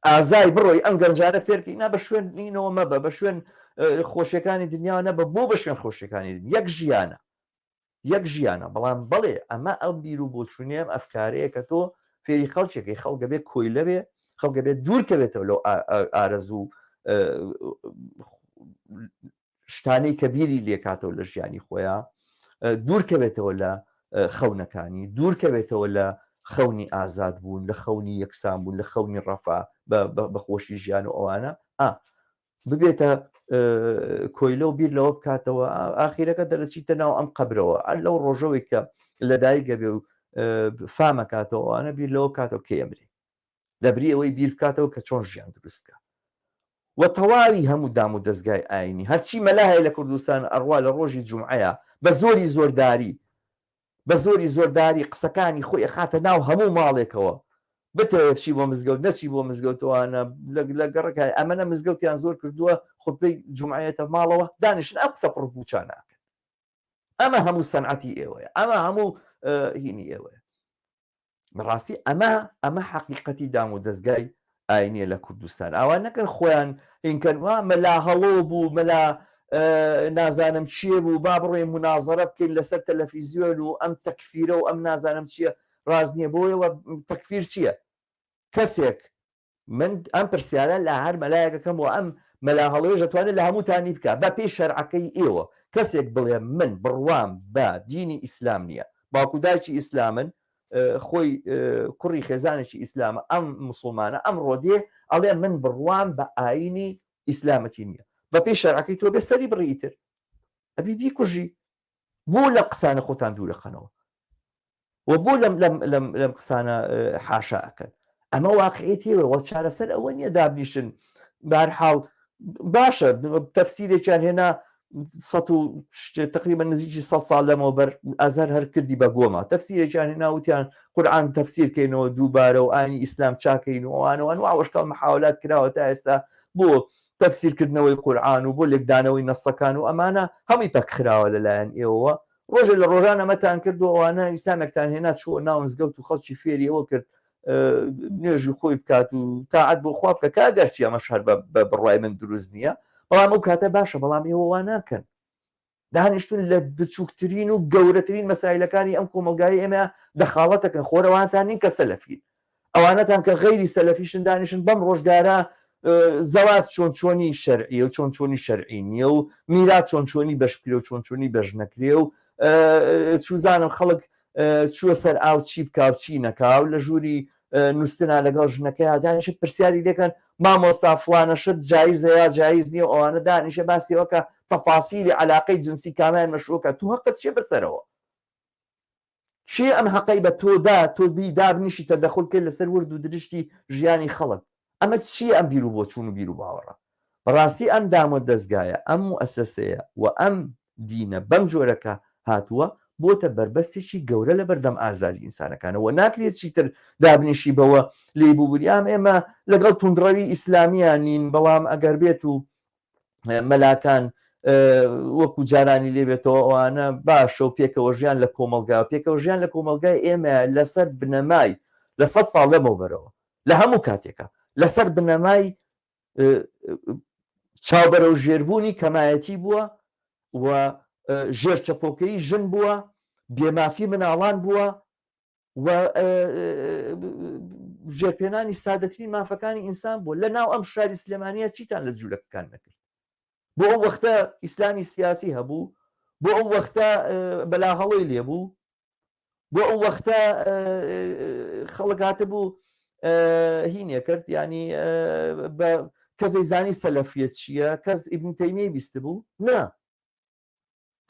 ئازای بڕۆی ئەم گەنجانە فێرکەینا بە شوێن نینەوە مەبە بە شوێن خۆشیەکانی دنیا نەبە بۆ بە شوێن خۆشیەکانی یەک ژیانە بەڵام بڵێ ئەمە ئەو بیر و بۆچوونێ ئەم ئەفکارەیە کە تۆ فێری خەڵکێکی خەڵگە بێ کۆیلە بێ خەڵگە بێت دوورکەوێتەوە لەو ئارەزوو شتانەی کە بیری لێکاتەوە لە ژیانی خۆیان دوورکەوێتەوە لە خەونەکانی دوورکەوێتەوە لە خەونی ئازاد بوون لە خەونی یەکسان بوون لە خەونی ڕەفا بەخۆشی ژیان و ئەوانە ببێتە کۆیلە و بیر لەوە بکاتەوە ئاخیرەکە دەرەچیتە ناو ئەم قەبرەوە لەو ڕۆژەوەی کە لەدایکە بێ و فامەکاتەوە ئەوانە بیر لەوە کاتەوە کێمرێ لەبری ئەوەی بیر بکاتەوە کە چۆن ژیان دروستکە و تەواوی هەموو دام و دەستگای ئاینی هەرچی مەلا هەیە لە کوردستان ئەڕوا لە ڕۆژی جومعەیە بە زۆری زۆرداری قسەکانی خۆی خاتە ناو هەموو ماڵێکەوە بتەوێت چی بۆ مزگەوت نەچی بۆ مزگەوتوانە لە گەڕەکە ئەمەە مزگەوتیان زۆر کردووە خوتبەی جومعەتە ماڵەوە دانیشن ئەم قسە پڕبووچان ناکەن ئەمە هەموو سەنعەتی ئێوەیە ئەمە هەموو هینی ئێوەیە بەڕاستی ئەمە حەقیقەتی دام و دەستگای ئاینیە لە کوردستان ئاوان نەکەن خۆیان هینکەنوا مەلا هەڵۆ بوو مەلا نازانم چیە بوو با بڕێ منازەرە بکەین لەسەر تەلەڤیزیۆن و ئەم تەکفیرە و ئەم نازانم چییە ڕاست نییە بۆیەوە تەکفیر چییە کەسێک من ئەم پرسیارە لە هەر مەلایەکەکەم و ئەم مەلا هەڵۆیش دەتوانێت لە هەمووتانی بکە بە پێی شەرعەکەی ئێوە کەسێک بڵێ من بڕوام بە دینی ئیسلام نییە باوکودایکی ئیسلامن خۆی کوڕی خێزانێکی ئیسلامە ئەم مسلمانە ئەم ڕۆدێ ئەڵێ من بڕوام بە ئاینی ئیسلامەتی نییە بە پێی شەرعەکەی تۆ بێ سەری بڕیتر ئەبی بیکوژی بۆ لە قسانە خۆتان دوورەخەنەوە و بۆ لەم قسانە حاشاکەن ئەمە واقعیەتیەوە وە چارەسەر ئەوە نییە دابنیشن بەهەرحاڵ باشە تەفسیرێکیان هێنا تقریبا نزیکی 100 ساڵ لەمەوە بەر ئەزهەر هەر کردی بە گۆما تەفسیرێکیان هێنا وتیان قورئان تەفسیرکەینەوە دووبارە و ئاینی ئیسلام چاکەین و ئەوانەوە ئەوەشکەڵ محاولات کراوە تا ئێستا بۆ تەفسیرکردنەوەی قورئان و بۆ لێکدانەوەی نەسەکان و ئەمانە هەمووی پەکخراوە لەلایەن ئێوە ڕۆژێ لە ڕۆژانە مەتان کرد و ئەوانە ئیسلامێکتان هێنا چوە ناو مزگەوت و خەڵکی فێری ئەوە کرد نوێژی خۆی بکات و تاعەت بۆ خوا بکە کاگەرچی ئەمە شار بە بڕای من دروست نییە بەڵام ئەو کاتە باشە بەڵام ئێوە وا ناکەن دانیشتون لە بچووکترین و گەورەترین مەسایلەکانی ئەم کۆمەلگای ئێمە دەخاڵەتەکەن خۆرەوانتان نین کە سەلەفین ئەوانەتان کە غەیری سەلەفیشن دانیشن بەم ڕۆژگارە زەواج چۆن چۆنی شەرعیە و چۆن چۆنی شەرعی نییە و میرات چۆن چۆنی بەشکرێ و چۆن چۆنی بەش نەکرێ و چوزانم خەڵک چووە سەر ئاو چی بکاو چی نەکاو لە ژووری نووسنا لەگەڵ ژنەکەی دانیشە پرسیاری لێکەن مامۆستا فلانەشت جایزە یا جایز نییە ئەوانە دانیشە باسیەوەکە تەفاسیلی علاقەی جنسی کامیان مەشروعکە تو هەقت چێ بەسەرەوە چێ ئەم حەقەی بە تۆدا تۆ دابنیشی تەدەخل کرد لەسەر ورد و درشتی ژیانی خەڵک ئەمە چی ئەم بیر و بۆ چوون و بیر و باوەڕە بەڕاستی ئەم دامۆ دەستگایە ئەم موئەسەسەیە و ئەم دینە بەم جۆرەکە هاتووە بۆتە بربەستێکی گەورە لە بەردەم ئازادی ئینسانەکانەوە ناکرێت چیتر دابنیشی بەوە لێبووبریام ئێمە لەگەڵ توندڕەوی ئیسلامیان نین بەڵام ئەگەر بێت و مەلاکان وەکو جارانی لێبێتەوە ئەوانە باشە و پێکەوە ژیان لە کۆمەلگا پێکەوە ژیان لە کۆمەلگای ئێمە لەسەر بنەمای لە 100 ساڵ لەمەوبەرەوە لە هەموو کاتێکە لەسەر بنەمای چاوبەرە و ژێربوونی کەمایەتی بووە و ژێرچەپۆکەی ژن بووە بێمافی مناڵان بووە و ژێرپێنانی سادەترین مافەکانی ئینسان بوو لە ناو ئەم شاری سلێمانیە چیتان لە جوولەکەکان نەکرد بۆ ئەو وەختە ئیسلامی سیاسی هەبوو بۆ ئەو وەختە بەلاهەڵی لێبوو بۆ ئەو وەختە خەڵکاتە بوو هینێ کرد ینی کەسەی زانی سەلەفیەت چییە کەس ئیبن تەیمیە بیست بوو نا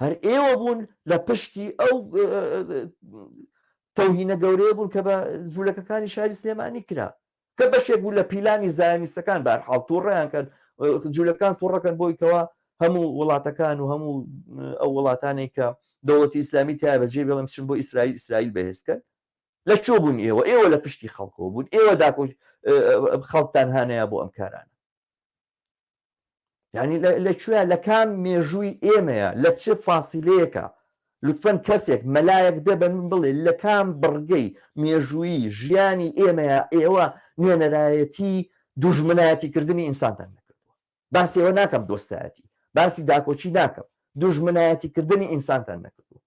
هەر ئێوە بوون لە پشتی ئەو تەوهینە گەورەیە بوون کە بە جوولەکەکانی شاری سلێمانی کرا کە بەشێک بوو لە پیلانی زایانیستەکان بەرحاڵ تووڕیان کرد جوولەکان تووڕەکەن بۆی کەەوە هەموو وڵاتەکان و هەموو ئەو وڵاتانێک کە دەوڵەتی ئیسلامی تیا بەجێ بێڵم چن بۆ ئیسرائیل بەهێزکەن لە چۆ بوون ئێوە لە پشتی خەڵکەوە بوون ئێوە داکۆ خەڵکتان هانەیە بۆ ئەم کارانە یعنی لەکوێ لە کام مێژووی ئێمەیە لە چه فاسیلەیەکە لوتفەن کەسێک مەلایەک بێ بە من بڵێ لە کام بڕگەی مێژووی ژیانی ئێمەیە ئێوە نوێنەرایەتی دوژمنایەتیکردنی ئینسانتان نەکردووە باسی ئەوە ناکەم دۆستایەتی باسی داکۆچی ناکەم دوژمنایەتیکردنی ئینسانتان نەکردووە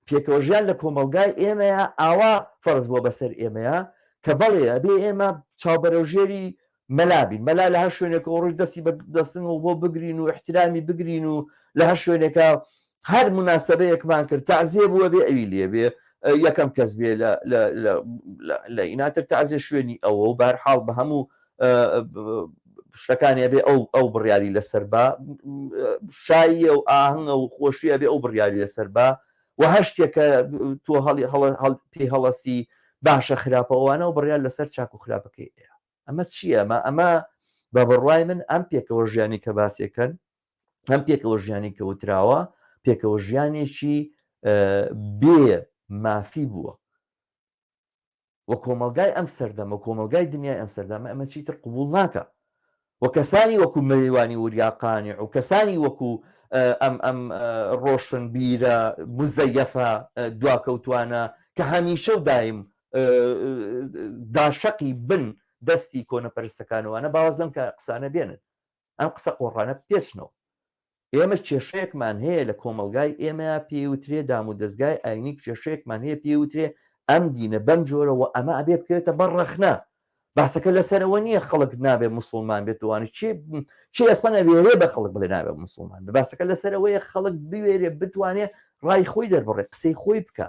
پێکەوە ژیان لە کۆمەلگای ئێمەیە ئاوا فەرز بۆ بەسەر ئێمەیە کە بەڵێ ئەبێ ئێمە چاوبەرەوژێری مەلابین مەلا لە هەر شوێنێکە ڕۆژ دەستی بەدەستنەوە بۆ بگرین و احترامی بگرین و لە هەر شوێنێکە هەر مناسبەیەکمان کرد تەعزیە بووە بێ ئەوی لێ بێ یەکەم کەس بێ لە ئیناتر تەعزیە شوێنی ئەوە و بەرحاڵ بە هەموو شتەکانێ بێ ئەو بڕیاری لەسەر بە شاییە و ئاهەنگە و خۆشیە بێ ئەو بڕیاری لەسەر بە و هەر شتێکە تۆ پێی هەڵەسی باشە خراپەوانە و بڕیار لەسەر چاک و خراپەکەی ئەیە ئەمە چییە ئەمە بە بڕوای من ئەم پێکەوە ژیانی کە باسێکەن ئەم پێکەوە ژیانی کەوتراوە پێکەوە ژیانێکی بێ مافی بووە وە کۆمەلگای ئەم سەردەمە کۆمەلگای دنیای ئەم سەردەمە ئەمە چیتر قبول ناکە و کەسانی وەکو مەریوانی وریاقانی و کەسانی وەکو ئەم ڕۆشن بیرە مزەیەفە دواکەوتوانە کە هەمیشە و دایم داشەقی بن دەستی کۆنەپەرستەکانەوانە باواز لەم کە قسانە بێنن ئەم قسە قۆڕانە پێچنەوە ئێمە کێشەیەکمان هەیە لە کۆمەلگای ئێمە پێوترێ دام و دەستگای ئاینی کێشەیەکمان هەیە پێوترێ ئەم دینە بەم جۆرەوە ئەمە ئەبێ بکرێتە بەڕەخنە باسەکە لەسەرەوە نییە خەڵک نابێت مسلمان بێتوانێت چێ ئەستا نەبێرێ بە خەڵک بڵێ نابێت مسلمان باسەکە لەسەرەوەیە خەڵک بوێرێ بتوانێت ڕای خۆی دەربڕێ قسەی خۆی بکە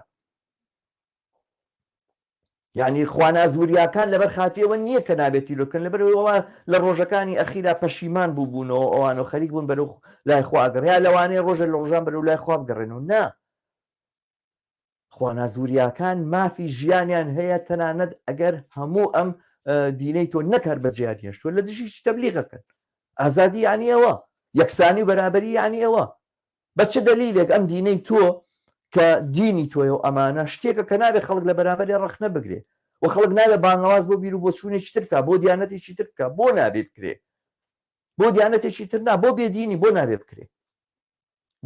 یعنی خوانازوریاکان لەبەر خاتریەوە نییە کە نابێتی لۆکن لەبەرەوە لە ڕۆژەکانی ئەخیرا پەشیمان بووبوونەوە ئەوان و خەریک بوون بەرەو لای خواگەڕیا لەوانەیە ڕۆژە لە ڕۆژان بەرەو لای خوا بگەڕێنەوە نا خوانازوریاکان مافی ژیانیان هەیە تەنانەت ئەگەر هەموو ئەم دینەی تۆ نەکار بەجیار هێشتووە لە دژی تەبلیغەکەن ئازادی یعنی ئەوە یەکسانی و بەرابەری یعنی ئەوە بە چه دلیلێک ئەم دینەی تۆ کە دینی تۆیە و ئەمانە شتێکە کە نابێت خەڵک لە بەرامبەری ڕەخنە بگرێ و خەڵک نابێت بانگەواز بۆ بیر و بۆ چوونێکی تر بکە بۆ دیانەتێکی تر بکە بۆ نابێت بکرێ بۆ دیانەتێکی تر نا بۆ بێدینی بۆ نابێت بکرێ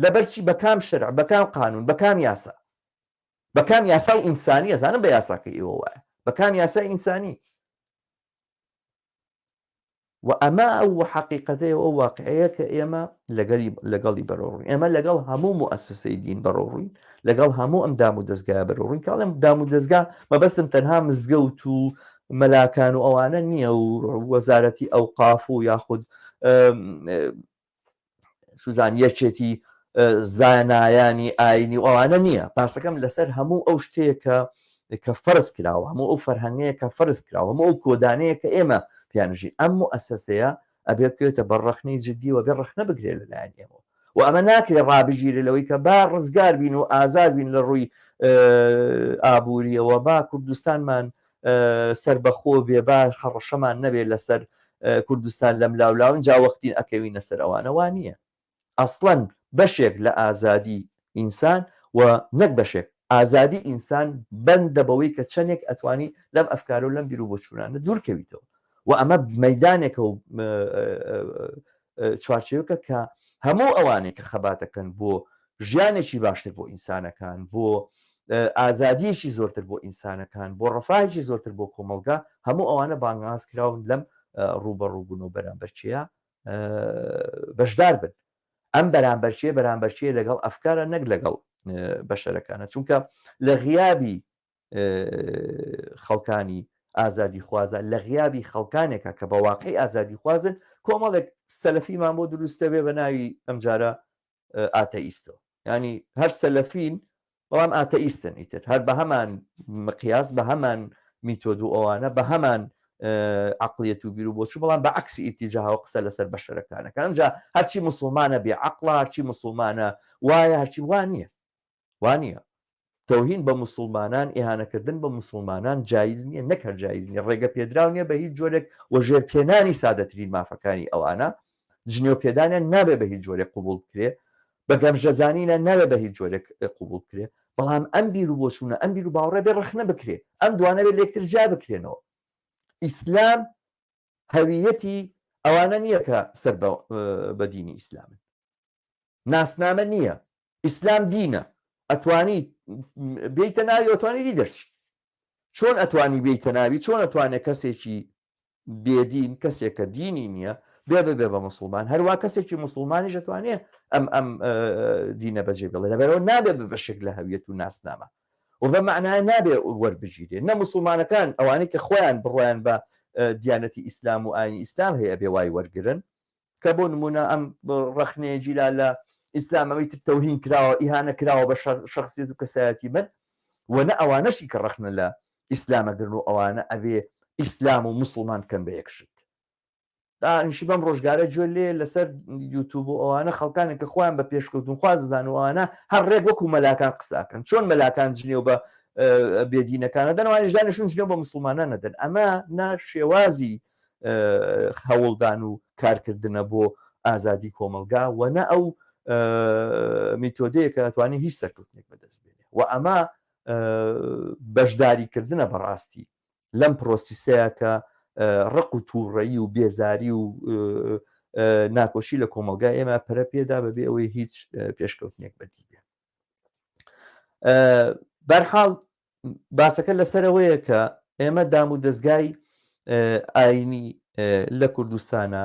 لەبەرچی بە کام شەرع بە کام قانون بە کام یاسا بە کام یاسای ئینسانی ئەزانم بە یاساکە ئێوە وایە بەکان یاسای ئینسانی و ئەمە ئەو حقیقەتەیە ئەو واقعەیە کە ئێمە لەگەڵی بەرەوڕین ئێمە لەگەڵ هەموو مؤسسەی دین بەرەوڕین لەگەڵ هەموو ئەم دام و دەستگای بەرەوڕین کاڵێم دام و دەستگا مەبەستم تەنها مزگەوت و مەلاکان و ئەوانە نییە و وەزارەتی ئەوقاف و یاخود سوزان یەکێتی زانایانی ئاینی و ئەوانە نییە پاسەکەم لەسەر هەموو ئەو شتێکە کە فەرز کراوە هەموو ئەو فەرهەنگەیە کە فەرز کراوە هەموو ئەو کۆدانەیە کە ئێمە پیانژین ئەم مؤسسەیە ئەبێ بکرێتە بەڕەخنەی جددی و بێ ڕەخنە بگرێت لەلایەن ئێمەوە و ئەمە ناکرێت ڕابژیرە لەوەی کە با ڕزگار بین و ئازاد بین لە ڕووی ئابوووریەوە با کوردستانمان سربەخۆ بێ با هەڕەشەمان نەبێت لەسەر کوردستان لەم لاولاون جاوەختین ئەکەوینە سەر ئەوانەوە نییە ئەسڵەن بەشێک لە ئازادی ئینسان و نەک بەشێک ئازادی ئینسان بەندە بەوەی کە چەندێک ئەتوانی لەم ئەفکارە و لەم بیر و بۆچوونانە دوورکەویتەوە و ئەمە مەدانێکە و چوارچێوەکە کە هەموو ئەوانێک کە خەباتەکەن بۆ ژیانێکی باشتر بۆ ئینسانەکان بۆ ئازادیەکی زۆرتر بۆ ئینسانەکان بۆ ڕەفاهێکی زۆرتر بۆ کۆمەلگا هەموو ئەوانە بانگاز کراون لەم ڕوبەڕووبوون و بەرامبەرچیە بەشدار بن ئەم بەرامبەرچیە لەگەڵ ئەفکارە نەک لەگەڵ بەشەرەکانە چونکە لە غیابی خەڵکانی ئازادی خوازە لە غیابی خەڵکانێکە کە بە واقعی ئازادی خوازن کۆمەڵێک سەلەفیمان بۆ دروستە بێ بە ناوی ئەمجارە ئاتەئیستەوە ینی هەر سەلەفین بەڵام ئاتەئیستن ئیتر هەر بە هەمان مقیاس بە هەمان میتۆد و ئەوانە بە هەمان عقلیەت و بیر و بۆچوو بەڵام بە عکسی ئیتیجاهەوە قسە لەسەر بەشەرەکانەکە ئەمجا هەرچی مسلمانە بێ عقڵە هەرچی مسلمانە وایە هەرچی وانە تەوهین بە مسلمانان ئیهانەکردن بە مسلمانان جایز نییە نەک هەر جایز نییە ڕێگە پێدراو نییە بە هیچ جۆرێک و ژێرپێنانی سادەترین مافەکانی ئەوانە جنێوپێدانیان نابێ بە هیچ جۆرێک قوبول بکرێ بە گەمژەزانینە نابێ بە هیچ جۆرێک قوبول بکرێ بەڵام ئەم بیر و بۆچوونە ئەم بیر و باوەڕێ بێ ڕخنە بکرێ ئەم دوانە بێ لێکتر جا بکرێنەوە ئیسلام هەویەتی ئەوانە نییە کە سەر بە دینی ئیسلامن ناسنامە نییە ئیسلام دینە ئەتوانی بێتە ناوی ئەتوانی دەرچی چۆن ئەتوانی بێتە ناوی چۆن ئەتوانێت کەسێکی بێدین کەسێکە دینی نییە بێ بە مسلمان هەروە کەسێکی مسلمانیش ئەتوانێت ئەم دینە بەجێ بڵێ لەبەرەوە نابێت بەشێک لە هەویەت و ناسنامە و بە معنای نابێ وەربگیرێ نە مسلمانەکان ئەوانەی کە خۆیان بڕۆیان بە دیانەتی ئیسلام و ئاینی ئیسلام هەیە بێ وای وەرگرن کە بۆ نمونە ئەم ڕەخنەیەجیلا لە ئیسلامەوەی تر تەوهین کراوە ئیهانە کراوە بە شخصیت و کەسایەتی من وەنە ئەوانەشی کە ڕەخنە لە ئیسلامەگرن و ئەوانە ئەبێ ئیسلام و مسلمان کەن بە یەکشت دانیشی بەم ڕۆژگارە گوێ لێ لەسەر یوتیوب و ئەوانە خەڵکانێک کە خۆیان بە پێشکەوتن خوازدان و ئەوانە هەر ڕێک وەکو مەلاکان قساکەن چۆن مەلاکان جنێو بە بێدینەکانە دەنەوانیش دانیشتون جنێو بە مسلمانان نەدەن ئەمە شێوازی هەوڵدان و کارکردنە بۆ ئازادی کۆمەلگا وەنە ئەو میتۆدەیە کە ئەتوانێت هیچ سەرکەوتنێک بەدەست بێنێ و ئەمە بەشداریکردنە بەڕاستی لەم پرۆسیسەیە کە ڕق و تووڕەیی و بێزاری و ناکۆشی لە کۆمەلگای ئێمە پەرە پێدا بەبێ ئەوەی هیچ پێشکەوتنێک بەدی بێ بەرحاڵ باسەکە لەسەرەوەیە کە ئێمە دام و دەستگای ئاینی لە کوردستانە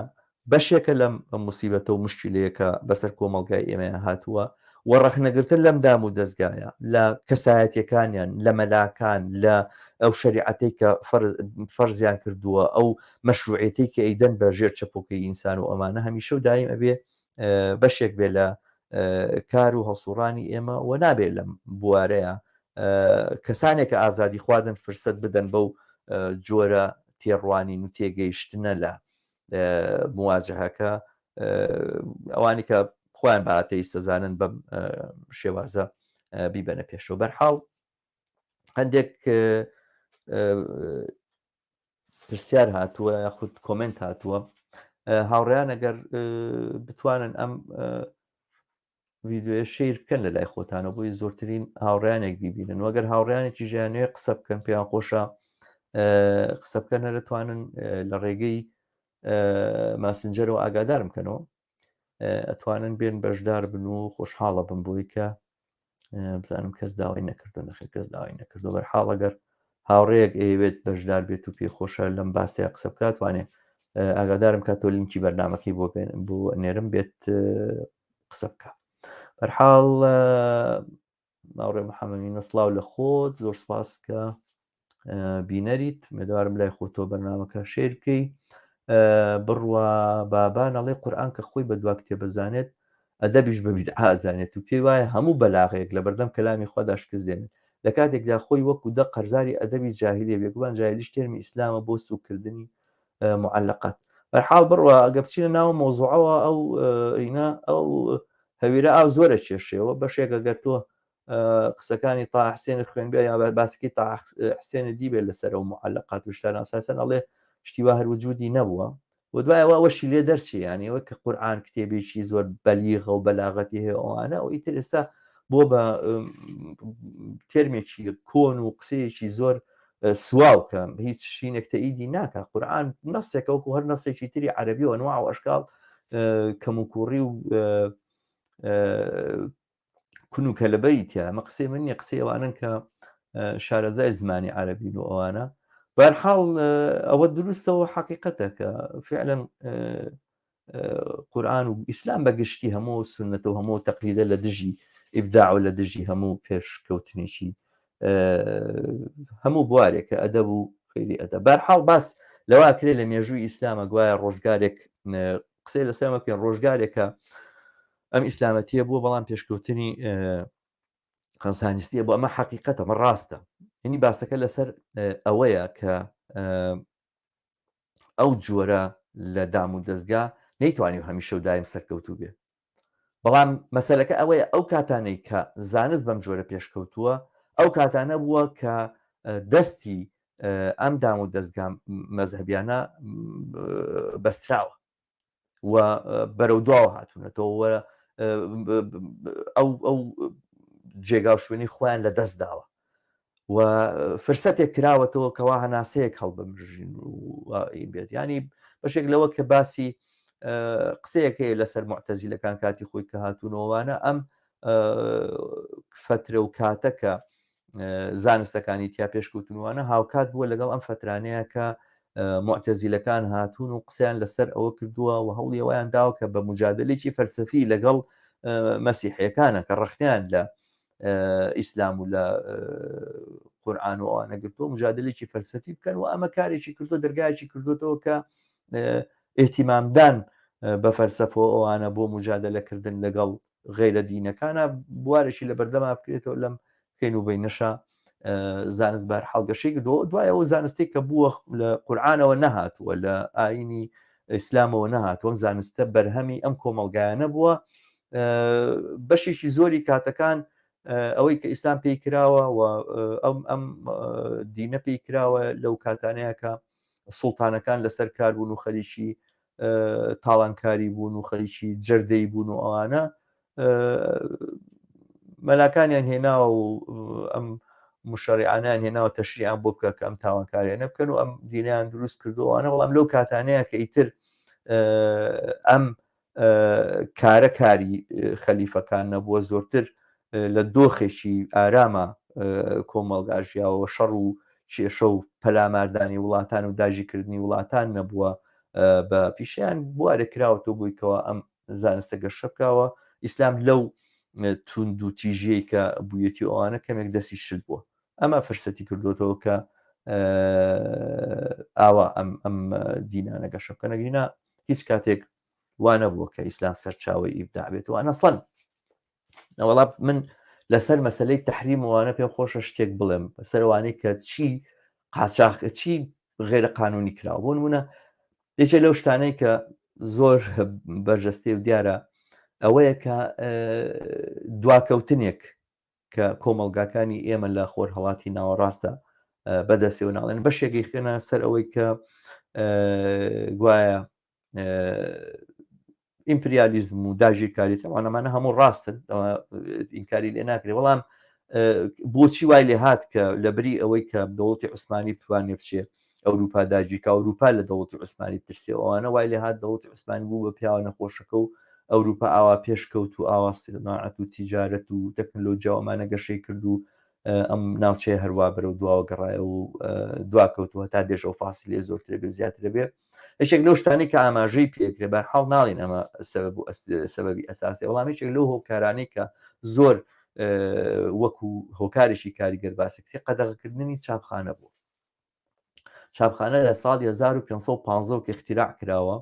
بەشێکە لەم موسیبەتە و مشکلەیەکە بەسەر کۆمەلگای ئێمە هاتووە و ڕەخنەگرتن لەم دام و دەستگایە لە کەسایەتیەکانیان لە مەلاکان لە ئەو شریعەتەی کە فەرزیان کردووە ئەو مەشروعەتەی کە ئەیدەن بە ژێر چەپۆکەی ئینسان و ئەمانە هەمیشە و دایم ئەبێ بەشێک بێ لە کار و هەڵسوڕانی ئێمە و نابێت لەم بوارەیە کەسانێک کە ئازادی خوادن فرسەت بدەن بەو جۆرە تێڕوانین و تێگەیشتنە لە مواجهەکە ئەوانی کە خۆیان بە ئاتەئیست دەزانن بەم شێوازە بیبەنە پێشەوە بەرحاڵ هەندێک پرسیار هاتووە یاخود کۆمنت هاتووە هاوڕێیان ئەگەر بتوانن ئەم ڤیددیۆیە شیر بکەن لە لای خۆتانەوە بۆی زۆرترین هاوڕێیانێک بیبینن وەگەر هاوڕێیانێکی ژیانوێ قسە بکەن پێیان خۆشە قسە بکەن نەرەتوانن لە ڕێگەی ماسنجەرەوە ئاگادار بکەنەوە ئەتوانن بێن بەشدار بن و خۆشحاڵە بن بۆی کە بزانم کەس داوای نەکردو نەخێ کەس داوای نەکردو بەرحاڵ ئەگەر هاوڕێیەک ئەیەوێت بەشدار بێت و پێی خۆشە لەم باسەیە قسە بکات وانێ ئاگادارم کە تۆ لینکی بەرنمەکەی بۆ نێرم بێت قسە بکە. بەرحاڵ ماوڕێ محەممەدی سڵاو لە خۆت، زۆر سپاس کە بینەریت، مێدوارم لای خۆ تۆ بەرنمەکە شێر بکەی. بڕوە بابان ئەڵێ قورئان کە خۆی بە دوا کتێبەزانێت ئەدەبیش بە بیدعا ئەزانێت و پێی وایە هەموو بەلاغەیەک لە بەردەم کەلامی خوا داشکست دێنێت. لە کاتێکدا خۆی وەکو دە قەرزاری ئەدەبی جاهلیە بێگومان جاهلیش تێرمی ئیسلامە بۆ سوکردنی معلقات. بەرحاڵ بڕوە ئەگە بچینە ناو مۆزوعەوە ئەو ئینا ئەو هەویرە ئاو زۆرە کێشەوە بەشێک ئەگەر تۆ قسەکانی تا حسێن خوێنبێ یا باسکی تا حسێنە دیبێت لەسەر ئەو معلقات و شتان ئاساسەن ئەڵێ شتیوا هەروجودی نەبووە و دوایەوە وەشی لێ دەرچی ینی ئەوە کە قورئان کتێبێکی زۆر بەلیغە و بەلاغەتی هەیە ئەوانە و ئیتر ئێستا بۆ بە تێرمێکی کۆن و قسەیەکی زۆر سواو کە هیچ شینێک تەئیدی ناکە. قورئان نەسێکە وەکو هەر نەسێکی تری عەرەبی و ئەنواع و ئەشکال کەموکوڕی و کونوکە لەبەری تیا ئەمە قسەی من نیە، قسەی ئەوانن کە شارەزای زمانی عەرەبین و ئەوانە. بەرحاڵ ئەوە دروستەوە حقیقەتە کە فعلا قورئان و ئیسلام بەگشتی هەموو سنەتە و هەموو تەقلیدە لە دژی ئیبداع و لە دژی هەموو پێشکەوتنێکی هەموو بوارێکە ئەدەب و خەیری ئەدەب. بەرحاڵ باس لەوا کرێ لە مێژووی ئیسلامە گوایە ڕۆژگارێک قسەی لەسەرمە پێ ڕۆژگارێکە ئەم ئیسلامەتیە بووە بەڵام پێشکەوتنی خەنسانیستیە بۆ ئەمە حقیقەتە ئەمە ڕاستە. هینی باسەکە لەسەر ئەوەیە کە ئەو جۆرە لە دام و دەستگا نەیتوانی هەمیشە و دایم سەرکەوتوو بێ، بەڵام مەسەلەکە ئەوەیە ئەو کاتانەی کە زانست بەم جۆرە پێشکەوتووە ئەو کاتانە بووە کە دەستی ئەم دام و دەستگا مەزهەبیانە بەستراوە و بەرەو دواوە هاتوونەتەوە ئەو جێگا شوێنی خۆیان لە دەست داوە و فرسەتێک کراوەتەوە کەوا هەناسەیەک هەڵبمژین و بێت. ینی بەشێک لەوە کە باسی قسەیەک هەیە لەسەر معتەزیلەکان کاتی خۆی کە هاتوونەوەوانە ئەم فترە و کاتەکە زانستەکانی تیا پێشکەوتنوانە هاوکات بووە لەگەڵ ئەم فترانەیە کە معتەزیلەکان هاتوون و قسەیان لەسەر ئەوە کردووە و هەوڵی ئەویان داوە کە بە مجادلێکی فەلسەفی لەگەڵ مەسیحیەکانە کە ڕەخنیان لە ئیسلام و لە قورئان و ئەوانە گرتووە مجادلێکی فەلسەفی بکەن و ئەمە کارێکی کردو دەرگایکی کردوێتەوە کە ئێتیمامدان بە فەلسەفەوە ئەوانە بۆ مجادلەکردن لەگەڵ غەیرە دینەکانە بوارێکی لە بەردەما بکرێتەوە لەم کەین و بەینەشە زانست بار هەڵگەشەی کردەوە. دوایە ئەو زانستی کە بووە لە قورئانەوە نەهاتووە لە ئاینی ئیسلامەوە نەهاتووە زانستە بەرهەمی ئەم کۆمەلگایانە بووە. بەشێکی زۆری کاتەکان ئەوەی کە ئیسلام پێی کراوە و ئەم دینە پێی کراوە لەو کاتانەیە کە سوڵتانەکان لەسەر کار بوون و خەریکی تاڵانکاری بوون و خەریکی جەردەی بوون و ئەوانە مەلاکانیان هێناوە و ئەم مشەڕیعانیان هێناوە تەشریعیان بۆ بکە کە ئەم تاوانکاریانە بکەن و ئەم دینیان دروست کردووانە. بەڵام لەو کاتانەیە کە ئیتر ئەم کارە کاری خەلیفەکان نەبووە زۆرتر لە دۆخێکی ئارامە کۆمەڵگاژیاوە شەڕ و کێشە و پەلاماردانی وڵاتان و داژیکردنی وڵاتان نەبووە بە پیشیان بوارە کراوەتەوە بوویکەوە ئەم زانستە گەشە بکاوە. ئیسلام لەو توند و تیژەیە کە بوویەتی ئەوانە کەمێک دەستی شت بووە ئەمە فرسەتی کردوێتەوە کە ئاوا ئەم دینانە گەشە بکە. نەگرینە هیچ کاتێک وانە بووە کە ئیسلام سەرچاوی ئیبداع بێتەوە. ئەسڵەن وەڵام من لەسەر مەسلەی تەحریم وانە پێم خۆشە شتێک بڵێم بەسەرەوانەی کە چی قاچاق چی غێرە قانونی کراوە. بۆ نمونە یەکێک لەو شتانەی کە زۆر بەرجەستەی و دیارە ئەوەیە کە دواکەوتنێک کە کۆمەڵگاکانی ئێمە لە خۆر هەڵاتی ناوەڕاستە بەدەستێ و ناڵێن بەشێکی خێنە سەر ئەوەی کە گوایە ئیمپریالیزم و داژیرکاری تەوانەمانە هەموو ڕاستن ئینکاری لێ ناکرێت. بەڵام بۆچی وای لێ هات کە لەبری ئەوەی کە دەوڵەتی عوسمانی بتوانێ بچێ ئەوروپا داژیکا ئەوروپا لە دەوڵەتی عوسمانی ترسێ ئەوانە وای لێ هات دەوڵەتی عوسمانی بوو بە پیاوە نەخۆشەکە و ئەوروپا ئاوا پێشکەوت و ئاوا سیناعەت و تیجارەت و تەکنۆلۆژیا ئەمانە گەشەی کرد و ئەم ناوچەیە هەروە بەرەو دواوە گەڕایە و دواکەوتووە تا دێژە و فاسیلێ زۆرترە بێ زیاترە بێ. یەکێک لەو شتانی کە ئاماژەی پێکرێ بەرحاڵ ناڵێن ئەمە سەبەبی ئەساسی، بەڵام یەکێک لەو هۆکارانەی کە زۆر وەکو هۆکارێکی کاریگەر باسیکرێ قەدەغەکردنی چاپخانە بوو. چاپخانە لە ساڵی 1550 کە اختیراع کراوە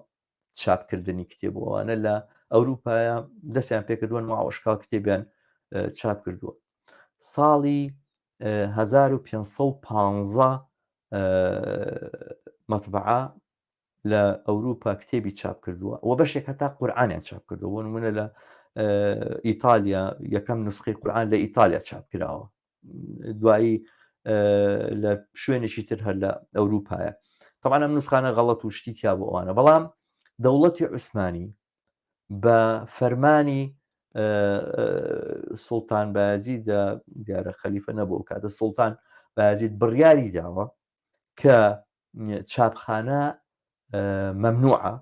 چاپکردنی کتێبەوەوانە لە ئەوروپایە دەستیان پێکردووە ماوەشکاو کتێبیان چاپ کردووە. ساڵی 1550 مەطبعە لە ئەوروپا کتێبی چاپ کردووە و بەشێک هەتا قورئانیان چاپ کردووە. بۆ نمونە لە ئیتالیا یەکەم نوسخەی قورئان لە ئیتالیا چاپ کراوە، دوایی لە شوێنێکی تر هەر لە ئەوروپایە. طبعاً ئەم نوسخانە غەڵەت و شتی تیا بۆ ئەوانە، بەڵام دەوڵەتی عوسمانی بە فەرمانی سوڵتان بایەزیدە، دیارە خەلیفە نەبوو کاتە سوڵتان بایەزید بڕیاری داوە کە چاپخانە مەمنوعە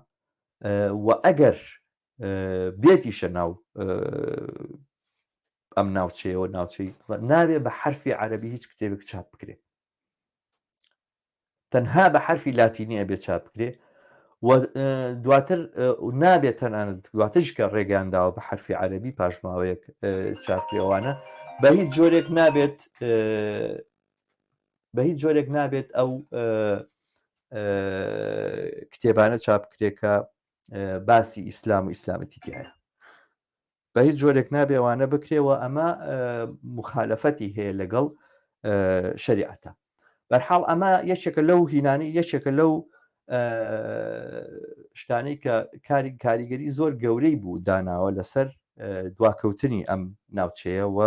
و ئەگەر بێتیشە ناو ئەم ناوچەیەوە ناوچەی نابێ بە حرفی عەرەبی هیچ کتێبێک چاپ بکرێ، تەنها بە حرفی لاتینی ئەبێ چاپ بکرێ و دواتر نابێت تەنانەت دواترش کە ڕێگەیان داوە بە حرفی عەرەبی پاشماوەیەک چاپکرێوانە بە هیچ جۆرێک نابێت ئەو کتێبانە چاپ بکرێکە باسی ئیسلام و ئیسلامەتی تایە، بە هیچ جۆرێک نابێ ئەوانە بکرێەوە. ئەمە مخالەفەتی هەیە لەگەڵ شەریعەتە. بەرحاڵ ئەمە یەکێکە لەو هینانی، یەکێکە لەو شتانەی کە کاریگەری زۆر گەورەی بوو داناوە لەسەر دواکەوتنی ئەم ناوچەیە و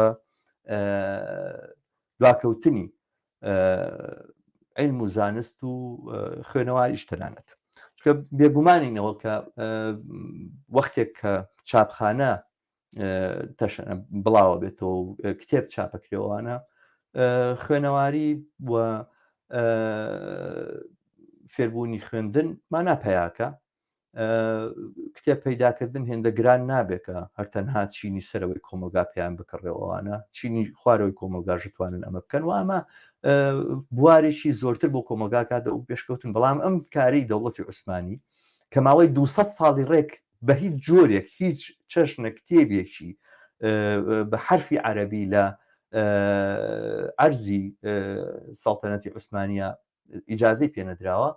دواکەوتنی علم و زانست و خوێنەواریش تەنانەت. چونکە بێگومانینەوە کە وەختێک کە چاپخانە بڵاوە بێتەوە و کتێب چاپەکرێوانە خوێنەواری و فێربوونی خوێندن مانا پەیاکە، کتێب پەیداکردن هێندە گران نابێتە هەر تەنها چینی سەرەوەی کۆمەلگا پێیان بکڕێەوەوانە، چینی خوارەوەی کۆمەلگاژ توانن ئەمە بکەن و ئەمە بوارێکی زۆرتر بۆ کۆمەلگا کاتە و پێشکەوتن. بەڵام ئەم کاری دەوڵەتی عوسمانی کە ماوەی 200 ساڵی ڕێک بە هیچ جۆرێک هیچ چەشنە کتێبێکی بە حرفی عەرەبی لە ئەرزی سەڵتەنەتی عوسمانیە ئیجازەی پێ نەدراوە،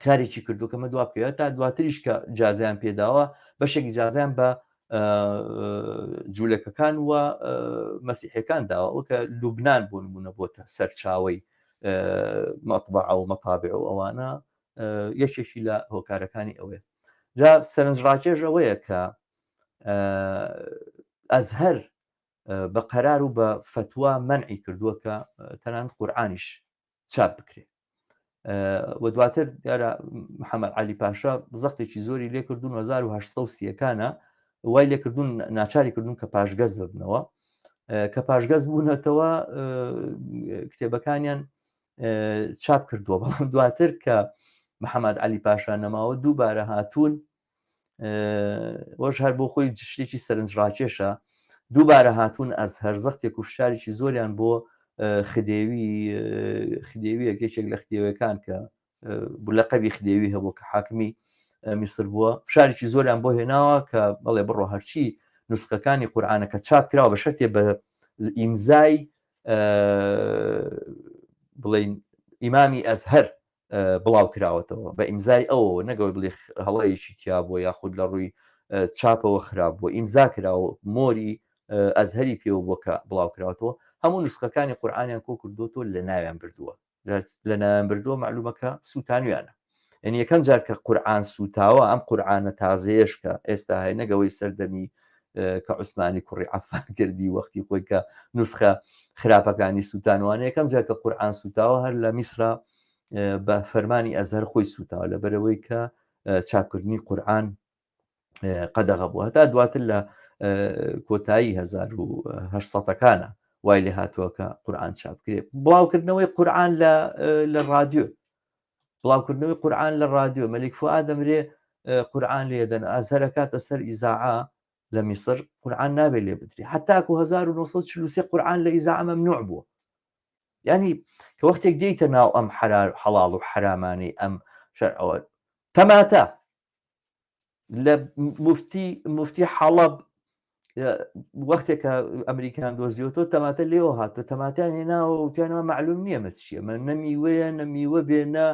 کارێکی کردو کەمە دوا بکەوێت تا دواتریش کە ئیجازەیان پێداوە بەشێک ئیجازیان بە جوولەکەکان و مەسیحیەکان داوە، وەکە لوبنان بۆ نمونە بۆتە سەرچاوەی مەطبعە و مەطابع و ئەوانە یەکێکی لە هۆکارەکانی ئەوەیە. جا سەرنجڕاکێش ئەوەیە کە ئەزهەر بە قەرار و بە فتووە مەنعی کردووە کە تەنانەت قورئانیش چاپ بکرێ و دواتر دیارە محەممەد عەلی پاشا زەختێکی زۆری لێ کردوون 1830ەکانە وای لێکردوون ناچاری کردوون کە پاشگەز ببنەوە، کە پاشگەز بوونەتەوە کتێبەکانیان چاپ کردووە. بەڵام دواتر کە محەممەد عەلی پاشا نەماوە دووبارە هاتوون، وەش هەر بۆ خۆی شتێکی سەرنجڕاکێشە، دووبارە هاتوون ئەزهەر زەختێک و فشارێکی زۆریان بۆ خدێویەک یەکێک لە خدێوەکان کە لەقەبی خدێوی هەبوو کە حاکمی میسر بووە، فشارێکی زۆریان بۆ هێناوە کە بەڵێ بڕۆ هەرچی نوسخەکانی قورئانەکە چاپ کراوە بە شەرتێ بە ئیمزای بڵێن ئیمامی ئەزهەر بڵاو کراوەتەوە، بە ئیمزای ئەوەوە، نەگەوەی بڵێ هەڵەیەکی تیا بووە یاخود لە ڕووی چاپەوە خراپ بووە، ئیمزا کراوە، مۆری ئەزهەری پێوە بووە کە بڵاو کراوەتەوە. هەموو نوسخەکانی قورئانیان کۆ کردووەوە لە ناویان بردووە، لە ناویان بردووە معلومەکە سووتانویانە. یعنی یەکەم جار کە قورئان سووتاوە ئەم قورئانە تازەیەش کە ئێستا هەیە، نەگەوەی سەردەمی کە عوسمانی کوڕی عەفان کردی وەختی خۆی کە نوسخە خراپەکانی سووتانوانە، یەکەم جار کە قورئان سووتاوە هەر لە میسرە بە فەرمانی ئەزهەر خۆی سووتاوە لەبەرەوەی کە چاپکردنی قورئان قەدەغە بووە. هەتا دواتر لە کۆتایی 1800ەکانە وای لێ هاتووە کە قورئان چاپکرێ. بڵاوکردنەوەی قورئان لە ڕادیۆ، بڵاوکردنەوەی قورئان لە ڕادیۆ، مەلیک فواد دەمرێ قورئان لێدەن، ئەزهەر ئەکاتە سەر ئیزاعە لە میسر قورعان نابێت لێ بدرێ هەتاکو 1940 قورعان لە ئیزاع مەمنوع بووە ینی کە وەختێک دێیتە ناو ئەم حەڵاڵ و حرامانەی ئەم شەرعەوە تەماتە لە مفتی حەڵەب وەختێکە ئەمریکان دۆزیەوە تەماتە لێەوە هاتووە تەماتیان هێناوە وتیانەوە معلوم نییە مەس چییە من نەمیوەیە نەمیوە بێ نە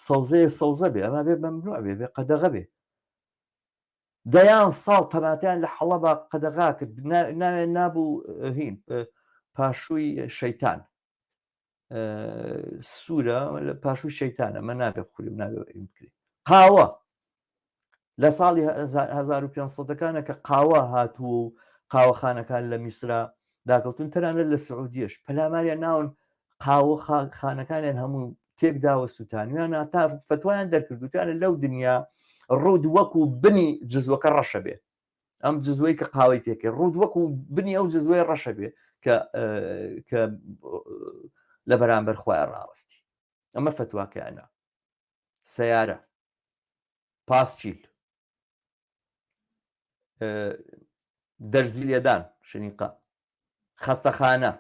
سەوزەیە سەوزە بێ ئەمە بێ مەمنوع بێ قەدەغە بێ دەیان ساڵ تەماتیان لە حەڵەبە قەدەغا کرد ناوێن نابوو هین پاشووی شەیتان سوورە لە پاشووی شەیتانە مە نابێ خوری نابێ قاوە لە ساڵی 1500ەکانە کە قاوە هاتووە و قاوەخانەکان لە میسرا داکەوتون تەنانە لە سعودیەش پەلاماریان ناون قاوە خانەکانیان هەموو تێکداوە سووتانیانە تا فتوایان دەرکردوتیانە لەو دنیا ڕوود وەکو بنی جزوەکە ڕەشە بێ ئەم جزوەی کە قاوەی پێکرد ڕوود وەکو بنی ئەو جزوەی ڕەشە بێ کە لە بەرامبەر خوای ڕاوەستی ئەمە فتواکەیانە سەیارە پاسچیل دەرزی لێدان شنیقا خەستەخانە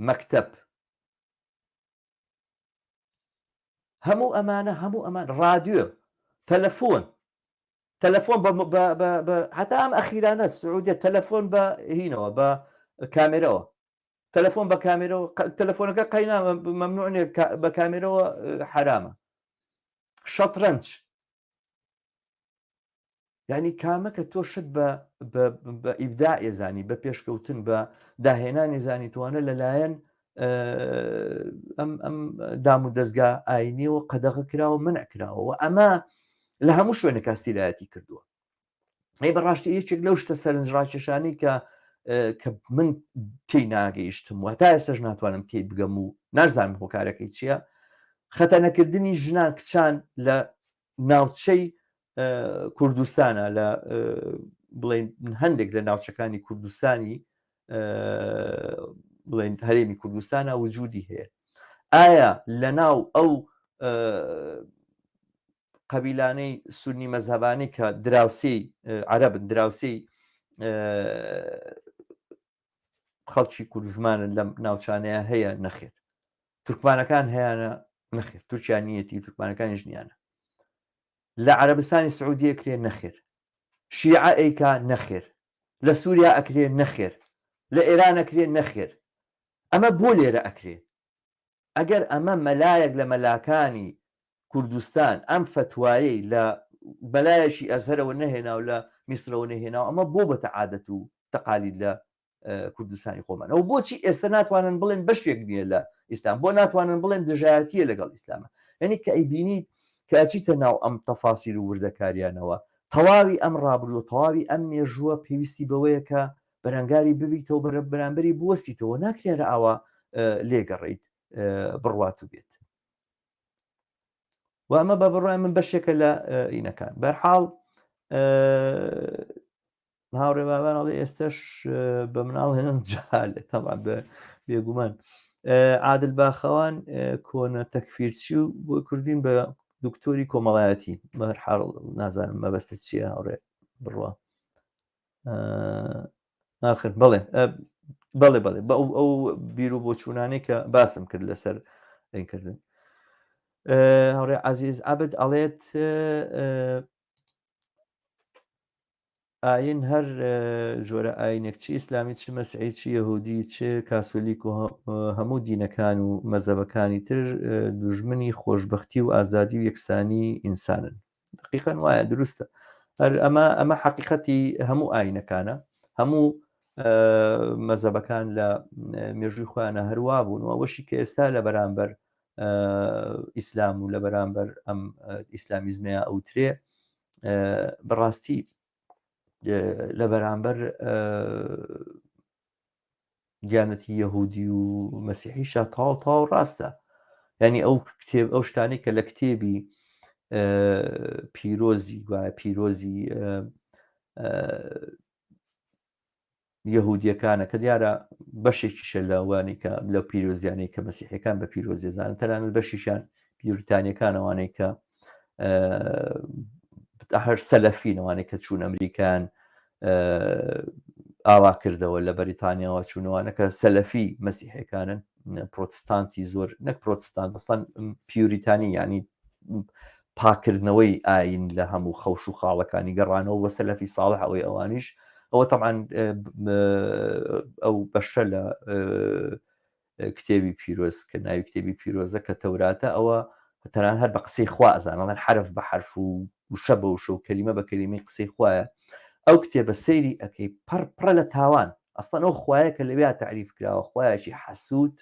مەکتەب هەموو ئەمان رادیۆ تەلەفۆن هەتا ئەم ئەخیرانە سعودیە تەلەفۆن بە هینەوە بە کامێرەوە تەلەفۆن بە کامێرەوە تەلەفۆنەکە قەینا مەمنوع بە کامێرەوە حرامە شەترەنج یعنی کامەکە تۆ شت بە ئیبداع ێزانی بە پێشکەوتن بە داهێنان ێزانی توانە لەلایەن ئەم دام و دەستگا ئاینیەوە قەدەغە کراوە منع کراوە ئەمە لە هەموو شوێنە کاستیلایەتی کردووە ئەی بەڕاستی یەکێک لەو شتە سەرنجڕاکێشانی کە من تێی ناگەیشتم و هەتا ئێستاش ناتوانم تێی بگەم و نازانم هۆکارەکەی چییە خەتەنەکردنی ژنان کچان لە ناوچەی کوردستانە لە بڵێن هەندێک لە ناوچەکانی کوردستانی بڵێن هەرێمی کوردستانە وجودی هەیە ئایا لە ناو ئەو قەبیلانەی سونی مەزهەبانی کە دراوسەی عەرەبن دراوسەی خەڵکی کوردزمانن لەم ناوچانەیە هەیە نەخێر تورکمانەکان هەیەە نەخێر تورکیانیەتی تورکمانەکانی ژنیانە لە عەرەبستانی سعودی ئەکرێ نەخێر شیعە ئەیکا نەخێر لە سووریا ئەکرێ نەخێر لە ئێران ئەکرێ نەخێر ئەمە بۆ لێرە ئەکرێ ئەگەر ئەمە مەلایەک لە مەلاکانی کوردستان ئەم فتوایی لە بەلایەشی ئەزهرەوە نەهێنا و لە میسرەوە نەهێناوە ئەمە بۆ بەتە عادەت و تەقالید لە کوردستانی خۆمانەوە بۆچی ئێستا ناتوانن بڵێن بەشێک نییە لە ئیسلام بۆ ناتوانن بڵێن دژایەتیە لەگەڵ ئیسلامە یعنی کە ئەیبینیت کە ئەچیتە ناو ئەم تەفاسیل و وردەکاریانەوە تەواوی ئەم ڕابردووە تەواوی ئەم مێژووە پێویستی بەوەیە کە بەرەنگاری ببیتەوە بەرامبەری بوەستیتەوە ناکرێنە ئاوا لێگەڕیت بڕوات و بێت و ئەمە بە بڕای من بەشێکە لە ئینەکان بەرحاڵ هاوڕێ بابانەڵێ ئێستش بە مناڵ هێنن جالێت تەوا بێگومان عادل باخەوان کۆنە تەکفیرچی و بۆ کوردین بە دکتۆری کۆمەڵایەتی بەرحاڵ نازانم مەبەستت چییە هاوڕێ بڕوە ناخر بەڵێ بە ئەو بیر و بۆچوونانەی کە باسم کرد لەسەر ئەینکردن هاوڕێ عەزیز عەبد ئەڵێت ئاین هەر جۆرە ئاینێک چی ئیسلامی چ مەسیحی چ یەهودی چ کاسۆلیک و هەموو دینەکان و مەزەبەکانی تر دوژمنی خۆشببختی و ئازادی و یەکسانی ئینسانن دقیقەن وایە دروستە هەر ئەمە حەقیقەتی هەموو ئاینەکانە هەموو مەزەبەکان لە مێژووی خۆیانە هەروە بوون و ئەوەشی کە ئێستا لە بەرامبەر ئیسلام و لە بەرامبەر ئەم ئیسلامیزمەیە ئەوترێ بەڕاستی لە بەرامبەر دیانەتی یەهودی و مەسیحیشە تاو ڕاستە ینی ئەو شتانی کە لە کتێبی پیرۆزی گوایە پیرۆزی یەهودیەکانە کە دیارە بەشێکیشە لەوانی کە لە پیرۆزیانەی کە مەسیحەکان بە پیرۆزیێزانن تەنانەت بەشیشان پیروتانیەکانەوانەی کە هەر سەلەفینەوانێک کە چوون ئەمریکان ئاوا کردەوە لە بەریتانیاوە چوونەوانە کە سەلەفی مەسیحەکانن پرۆتستانتی زۆر نەک پرۆتستان دەستان پیوریتانی ینی پاکردنەوەی ئاین لە هەموو خەوش و خاڵەکانی گەڕانەوە بە سەلەفی ساڵح ئەوەی ئەوانیش ئەوە تەمان ئەو بەشە لە کتێبی پیرۆز کە ناوی کتێبی پیرۆزە کە تەوراتە ئەوە تەنان هەر بە قسەی خوا ئەزانەڵەن حرف بە حرف و شە بە وشە و کەلیمە بە کەلیمەی قسەی خوایە ئەو کتێبە سەیری ئەەکەی پڕە لە تاوان ئەستان ئەو خوایە کە لەوێ تعریف کراوە خوایەکی حەسوود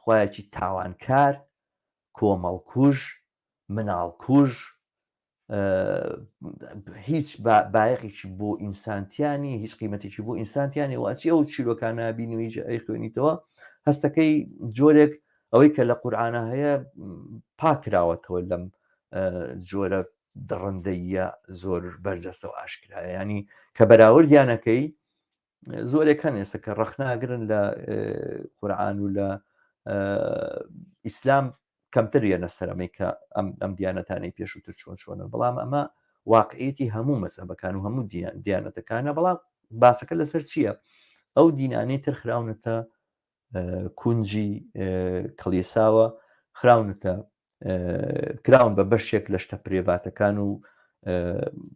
خوایەکی تاوانکار کۆمەڵکوژ مناڵکوژ هیچ بایەقێکی بۆ ئینسانتیانی هیچ قیمەتێکی بۆ ئینسانتیانی واچی ئەو چیرۆکانە بینیویج ئەی خوێنیتەوە هەستەکەی جۆرێک ئەوەی کە لە قورئانە هەیە پاکراوەتەوە لەم جۆرە دڕندەیە زۆر بەرجەستەوە ئاشکرایە ینی کە بەراوردیانەکەی زۆرێک هەنێسە کە ڕەخناگرن لە قورئان و لە ئیسلام کەمتریە نەسەرەمەی کە ئەم دیانەتانەی پێشووتر چۆنە بەڵام ئەمە واقعیەتی هەموو مەزهەبەکان و هەموو دیانەتەکانە بەڵام باسەکە لەسەر چییە ئەو دینانەی تر خراونەتە کونجی کڵیساوە خراونەتە کراون بە بەشێک لە شتە پرێباتەکان و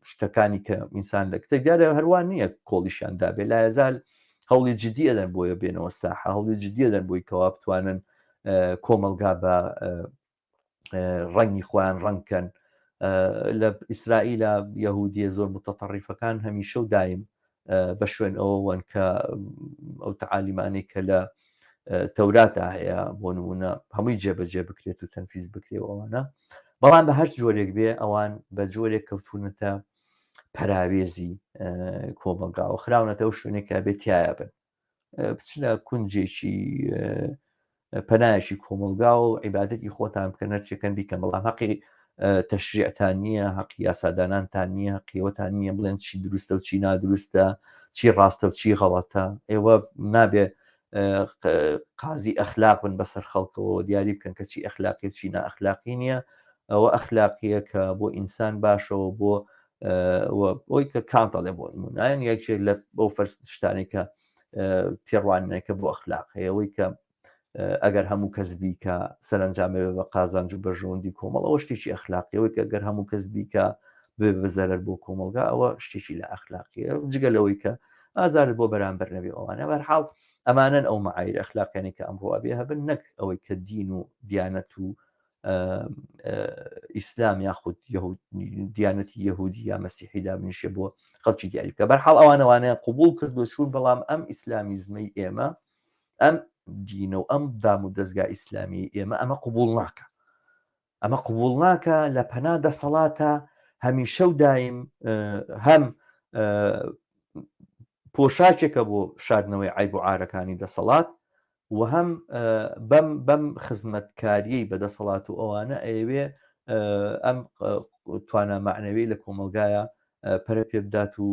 شتەکانی کە ئینسان لە کتێک دیارە هەروان نییە کۆڵیشیان دابێ لا یەزال هەوڵی جددی ئەدەن بۆیە بێنەوە ساحە هەوڵی جددی ئەدەن بۆی کەوا بتوانن کۆمەلگا بە ڕەنگی خۆیان ڕەنگکەن لە ئیسرائیلە یەهودیە زۆر متەتەڕیفەکان هەمیشە و دایم بە شوێن ئەوەوەن کە ئەو تەعالیمانەی کە لە تەوراتە هەیە بۆ نمونە هەمووی جێبەجێ بکرێت و تەنفیز بکرێەوەوانە بەڵام بە هەر جۆرێک بێ ئەوان بە جۆرێک کەوتونەتە پەراوێزی کۆمەلگاوە خراونەتە و شوێنێکە بێت تایە بن بچنە کونجێکی پەنایشی کۆمەلگا و عیبادەتی خۆتان بکە نەرچەکەن بیکەن بەڵام حەقی تەشریعتان نییە حەقی یاسادانانتان نییە قیوەتان نییە بڵێن چی دروستە و چی نادروستە چی ڕاستە و چی غەڵەتە ئێوە نابێ قازی ئەخلاق بن بەسەر خەڵکەوە دیاری بکەن کە چی ئەخلاقی چی نائەخلاقی نییە ئەوە ئەخلاقیە کە بۆ ئینسان باشەوە بۆ ئەوی کە کانتەڵێ بۆ نمونایەن یەکێک لە بەو فەرز شتانی کە تێڕوانینەکە بۆ ئەخلاق هەیەەوەی کە ئەگەر هەموو کەس بیکە سەرنجامەوێ بە قازانج و بەژەوەندی کۆمەڵ ئەوە شتێکی ئەخلاقیەوەی کە ئەگەر هەموو کەس بیکە بێ بزەرەر بۆ کۆمەلگا ئەوە شتێکی لە ئەخلاقیە جگەلەوەی کە ئازارت بۆ بەرامبەر نەبێ ئەوانە بەرحاڵ ئەمانن ئەو مەعایر ئەخلاقیانی کە ئەمڕۆ ئەبێ هەبن نەک ئەوەی کە دین و دیانەت و ئیسلام یاخود دیانەتی یەهودی یا مەسیحی دابنیشێ بۆ خەڵکی دیاری بکە بەرحاڵ ئەوانەوانەیە قبول کردو چوون بەڵام ئەم ئیسلامیزمەی ئێمە ئەم دینە و ئەم دام و دەستگا ئیسلامی ئێمە ئەمە قبول ناکە لە پەنا دەسەڵاتە هەمیشە و دایم هەم پۆشاکێکە بۆ شاردنەوەی عیب و عارەکانی دەسەڵات و هەم بەم خزمەتکاریەی بەدەسەڵات و ئەوانە ئەوێ ئەم توانە معنەوەی لە کۆمەلگایە پەرە پێ بدات و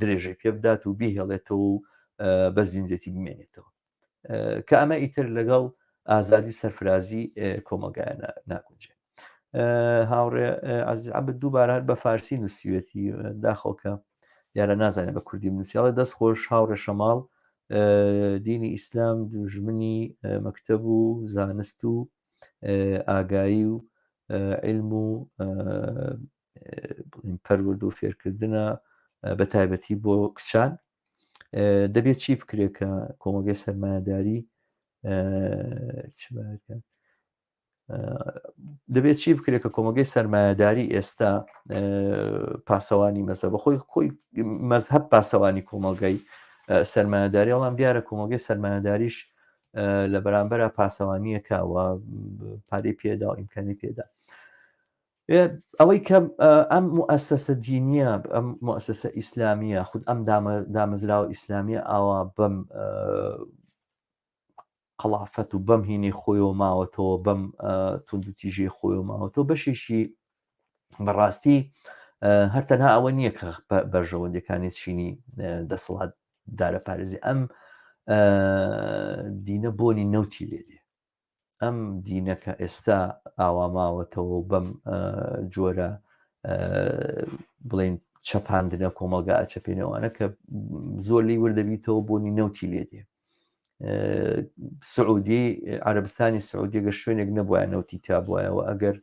درێژەی پێ بدات و بیهێڵێتەوە و بە زیندەتی بمێنێتەوە کە ئەمە ئیتر لەگەڵ ئازادی سەرفرازی کۆمەلگایە ناکونجێ هاوڕێ عەزیز عەبد دووبارە هەر بە فارسی نووسیوێتی داخۆکە یارە نازانێت بە کوردی بنووسیاڵە دەست خۆش هاوڕێ شەماڵ دینی ئیسلام دوژمنی مەکتەب و زانست و ئاگایی و علم و پەروەرد و فێرکردنە بە تایبەتی بۆ کچان دەبێت چی بکرێت کە کۆمەلگەی سەرمایەداری دەبێت چی بکرێت کە کۆمەلگەی سەرمایەداری ئێستا پاسەوانی مەزهەب خۆی مەزهەب پاسەوانی کۆمەلگەی سەرمایەداری وەڵام دیارە کۆمەلگەی سەرمایەداریش لە بەرامبەرە پاسەوانیەکەوە پارەی پێدا و ئیمکانی پێدا ئەوەی کە ئەم موئەسسەسە دینیە ئەم موئەسسەسە ئیسلامیە خود ئەم دامەزراوە ئیسلامیە ئاوا بەم قەڵافەت و بەم هینەی خۆیەوە ماوەتەوە بەم توندوتیژەی خۆیەوە ماوەتەوە بەشێکی بەڕاستی هەر تەنها ئەوە نییە کە بەرژەوەندەکانی چینی دەسەڵات دارە پارێزی ئەم دینە بۆنی نەوتی لێدێ ئەم دینەکە ئێستا ئاوا ماوەتەوە بەم جۆرە بڵێن چەپاندنە کۆمەلگا ئەچەپێنەوەوانە کە زۆر لی وەردەبیتەوە بۆنی نەوتی لێ دێ سعودی عەرەبستانی سعودی گە شوێنێک نەبووە نەوتی تا بووایەوە ئەگەر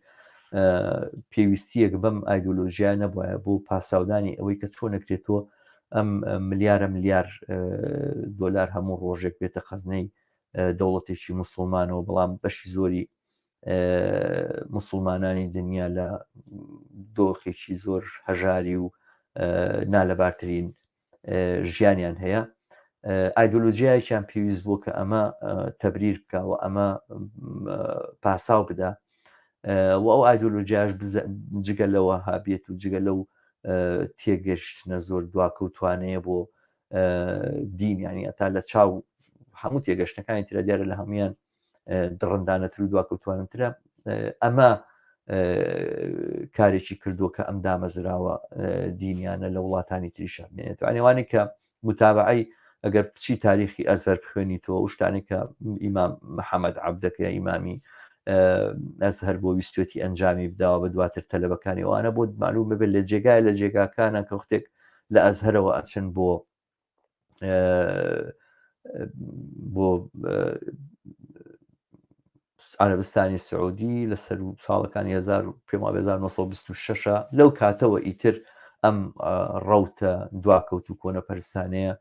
پێویستیەک بەم ئایدۆلۆژیا نەبووە بۆ پاساودانی ئەوەی کە چۆنەکرێتەوە ئەم ملیار دۆلار هەموو ڕۆژێک بێتە خەزنەی دەوڵەتێکی موسڵمانەوە بەڵام بەشی زۆری موسڵمانانی دنیا لە دۆخێکی زۆر هەژاری و نالەبارترین ژیانیان هەیە ئایدۆلۆژیایان پێویست بوو کە ئەمە تەبریر بکەوە ئەمە پاساو بدە و ئەو ئایدۆلۆژیاش جگە لەوە هابێت و جگە لەو تێگەشتنە زۆر دواکەوتوانەیە بۆ دینیانی ئەتا لە چاو هەموو تێگەشتەکانی ترە دیارە لە هەمویان دڕندانەتر و دواکەوتوانترە ئەمە کارێکی کردووە کە ئەم دامەزراوە دینیانە لە وڵاتانی تریشە بێنێت ئەوانەی کە متابعی ئەگەر بچی تاریخی ئەزەر بخوێنیتەوە و شتانی کە ئیمام محەممەد عەبدەکە ئیمامی ئەزهەر بۆ ویستێتی ئەنجامی بداوە بە دواتر تەلەبەکانی ئەوانە بۆ معلوم ببێت لە جێگای لە جێگاکانە کە وختێک لە ئەزهەرەوە ئەچن بۆ عەرەبستانی سعودی لەسەر ساڵەکانی 1926 لەو کاتەوە ئیتر ئەم ڕەوتە دواکەوت و کۆنەپەرستانەیە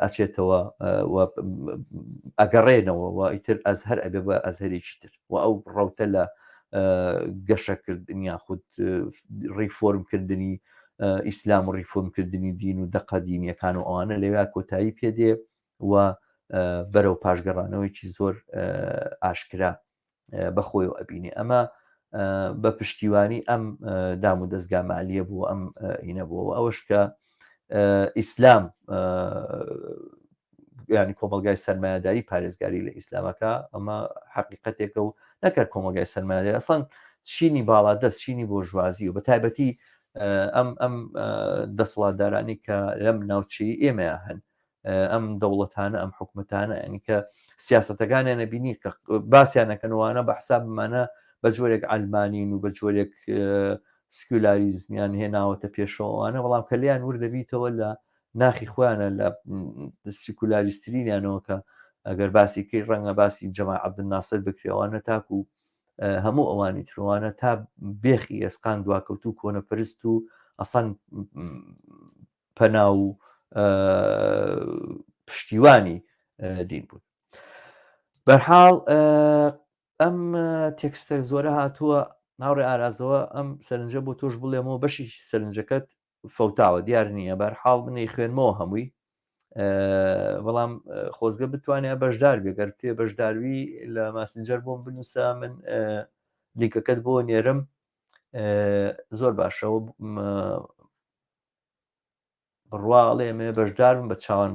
ئەچێتەوە ئەگەڕێنەوە و ئیتر ئەزهەر ئەبێ بە ئەزهەرێکی تر و ئەو ڕەوتە لە گەشەکردنی خود ڕیفۆرمکردنی ئیسلام و ڕیفۆرمکردنی دین و دەقە دینیەکان و ئەوانە لەوێ کۆتایی پێدێ و بەرەو پاشگەڕانەوەیکی زۆر ئاشکرا بەخۆی و ئەبینێ ئەمە بە پشتیوانی ئەم دام و دەستگا مالیە بوو ئەم هینە بووەوە ئەوەش کە ئیسلام ینی کۆمەلگای سەرمایهداری پارێزگاری لە ئیسلامەکە ئەمە حقیقەتێکە و نەکرد کۆمەلگای سەرمایهداری ئەسڵان چینی باڵا دەست چینی بۆ ژوازی و بە تایبەتی ئەم دەسەڵاتدارانی کە لەم ناوچەی ئێمە هەن ئەم دەوڵەتانە ئەم حکومەتانە ینی کە سیاسەتەکانیان نەبینی کە باسییانەکەنوانە بە حسابمانە بە جۆرێک ئەلمانین و بە جۆرێک سکولاریزمیان هێناوەتە پێشەوەوانە بەڵام کە لیان وردەبیتەوە لە ناخی خۆیانە لە سیکولاریسترینیانەوە کە ئەگەر باسیکەی ڕەنگە باسی جەماعەت عەبدولناسر بکرێوانە تاکو و هەموو ئەوانی تروانە تا بێخی ئێسقان دواکەوت و کۆنەپەرست و ئەسان پەنا و پشتیوانی دین بوون. بەرحاڵ ئەم تێکستە زۆرە هاتووە ناوڕێ ئارازەوە ئەم سەرنجە بۆ تۆش بڵێمەوە بەشی سەرنجەکەت فەوتاوە دیار نییە بەرحاڵ منی خوێنمەوە هەمووی بەڵام خۆزگە بتوانێت بەشدار بێگەر تێ بەشداروی لە ماسنجەر بۆم بنووسە من لیکەکەت بۆ نێرم زۆر باشەوە بڕواڵێ ئەمێ بەشدارم بە چاوان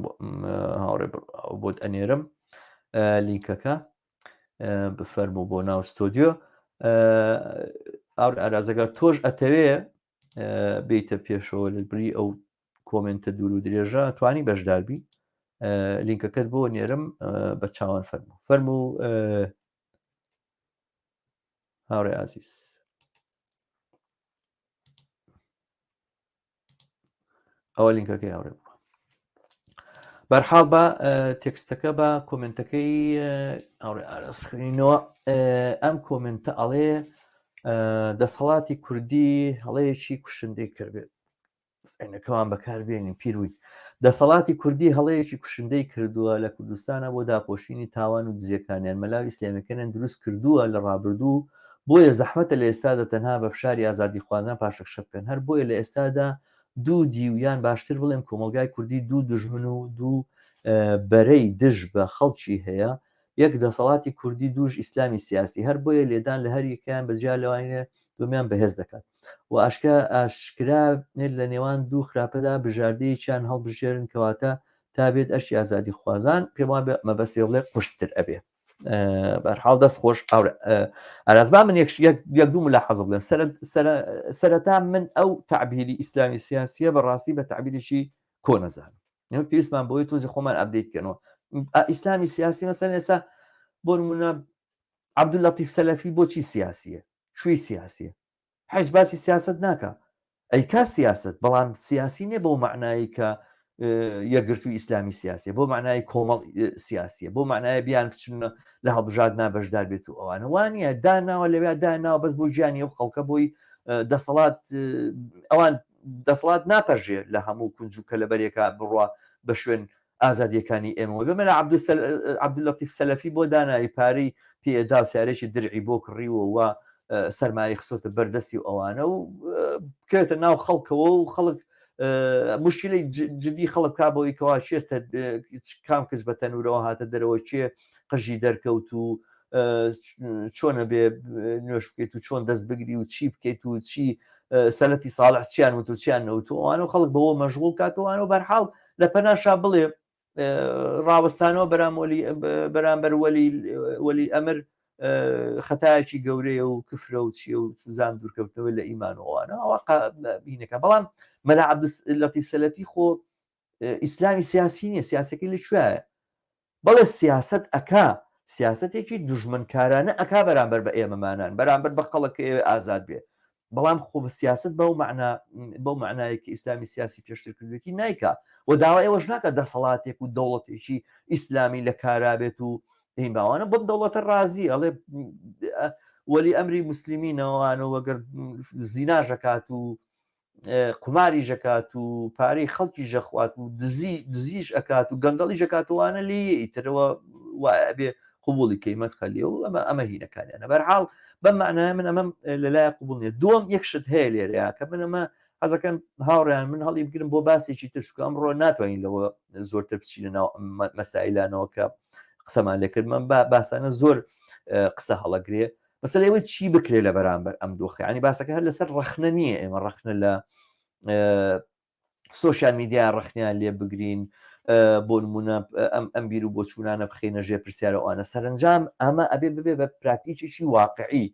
هاوڕێ بۆت ئەنێرم لینکەکە بفەرموو بۆ ناو ستۆدیۆ ئارازەگەر تۆش ئەتەوێ بیتە پێشەوە لە بری ئەو کۆمنتە دوور و درێژە توانی بەشداربی لینکەکەت بۆ نێرم بە چاوان فەرموو هاوڕێ عزیز ئەوە لینکەکەی هاوڕێ بووە بەرحاڵ بە تێکستەکە بە کۆمنتەکەی ئاوڕێ ئاراز خوێنینەوە ئەم کۆمنتە ئەڵێ دەسەڵاتی کوردی هەڵەیەکی کوشندەی کردێت عینەکەوان بەکاربێنین پیررووی دەسەڵاتی کوردی هەڵەیەکی کوشندەی کردووە لە کوردستانە بۆ داپۆشینی تاوان و دزیەکانیان مەلاوی ئیسلامیەکانیان دروست کردووە لە ڕابردوو بۆیە زەحمەتە لە ئێستادا تەنها بە فشاری ئازادی خوازان پاشەکشە بکەن هەر بۆیە لە ئێستادا دوو دیویان باشتر بڵێم کۆمەلگای کوردی دوو دژمن و دوو بەرەی دژ بە خەڵکی هەیە یەک دەسەڵاتی کوردی دووش ئیسلامی سیاسی هەر بۆیە لێدان لە هەر یەکیان بەجیا لەوانە دۆمیان بەهێز دەکات و ئاشکرا لە نێوان دوو خراپەدا بژاردەیەکیان هەڵبژێرن کەواتە تا بێت ئەرشی ئازادی خوازان پێم وان مەبەسێ بڵێ قورستر ئەبێ بەرحاڵ دەست خۆش ئارازبا من یەک دوو ملاحەزە بڵێم سەرەتا من ئەو تعبیری ئیسلامی سیاسیە بەڕاستی بە تعبیرێکی کۆنەزانم پێویستمان بۆی تۆزی خۆمان ئەبدەیتکەنەوە ئیسلامی سیاسی مەسەن ئێستا بۆ نمونە عەبدولەتیف سەلەفی بۆچی سیاسیە شووی سیاسیە هیچ باسی سیاست ناکە ئەیکا سیاست، بەڵام سیاسی نیە بەو معنایی کە یەکگرتووی ئیسلامی سیاسیە، بۆ معنای کۆمەڵ سیاسیە، بۆ معنایە بیان بچنە لە هەڵبژاردنا بەشدار بێت و ئەوانە وانە داناوە لەوێ داناوە بەس بۆ ژیانی و خەڵکە بۆی دەسەڵات ئەوان دەسەڵات ناپەژێ لە هەموو کونج و کەلەبەرێکە بڕوا بە شوێن ئازادیەکانی ئێمەوە بمە لە عەبدولەتیف سەلەفی بۆ داناوی پارەی پێدا سیارێکی درعی بۆ کڕیوە و سەرمایە خسۆتە بەردەستی و ئەوانە و بکەوێتە ناو خەڵکەوە و خەڵک مشکلەی جدی خەڵک کا بۆی کەوا چێستە کام کەس بە تەنورەوە هاتە دەرەوە چێ قژی دەرکەوت و چۆنە بێ نوێش بکەیت و چۆن دەست بگری و چی بکەیت و چی سەلەفی ساڵح چیان وت و چیان نەوت و ئەوانە و خەڵک بەوە مەشغوڵ کاتەوەوانە و بەرحاڵ لە پەناشا بڵێ ڕاوەستانەوە بەرامبەر وەلی ئەمر خەتایەکی گەورەیە و کفرە و چیە و سوزان دوورکەوتەوە لە ئیمانەوەوانە ئەوە بینەکە بەڵام مەلا عەبدولەتیف سەلەفی خۆ ئیسلامی سیاسی نییە سیاسەکەی لەکوێیە بەڵێ سیاست ئەکا سیاستێکی دوژمنکارانە ئەکا بەرامبەر بە ئێمەمانان بەرامبەر بە خەڵک ئازاد بێ بەڵام خۆ بە سیاست بەو معنایەکی ئیسلامی سیاسی پێشتر کردوێتی نایکا و داوای ئەوەش ناکە دەسەڵاتێک و دەوڵەتێکی ئیسلامی لە کارابێت و هین باوانە بەم دەوڵەتە ڕازی ئەڵێ وەلی ئەمری موسلیمینەوەوانە وەگەر زیناژەکات و قماری ژەکات و پارەی خەڵکی ژەخوات و دزیش ئەکات و گەندەڵی ژەکاتوانە لێ ئیترەوە وایە بێ قوبوڵی کەیمەت خەلیە و ئەمە هینەکانیانە بەرحاڵ بەم معنایە من ئەمەم لەلایە قوبوڵ نیە دووەم یەکشت هەیە لێرەیە کە من ئەمە حەزەکەم هاوڕیان من هەڵی بگرم بۆ باسێکی ترشکە ئەمڕۆ ناتوانین لەوە زۆرتر بچینە ناو مەسائلانەوە کە قسەمان لێکرد من باسانە زۆر قسە هەڵەگرێ مەسەلەی ئەوەی چی بکرێ لە بەرامبەر ئەم دۆخی ینی باسەکە هەر لەسەر ڕەخنە نییە ئێمە ڕەخنە لە سۆشیال میدیا ڕەخنیان لێ بگرین بۆ نمونە ئەم بیر و بۆچوونانە بخینە ژێر پرسیارەوەوانە سەرنجام ئەمە ئەبێ ببێ بە پراکتیکێکی واقعی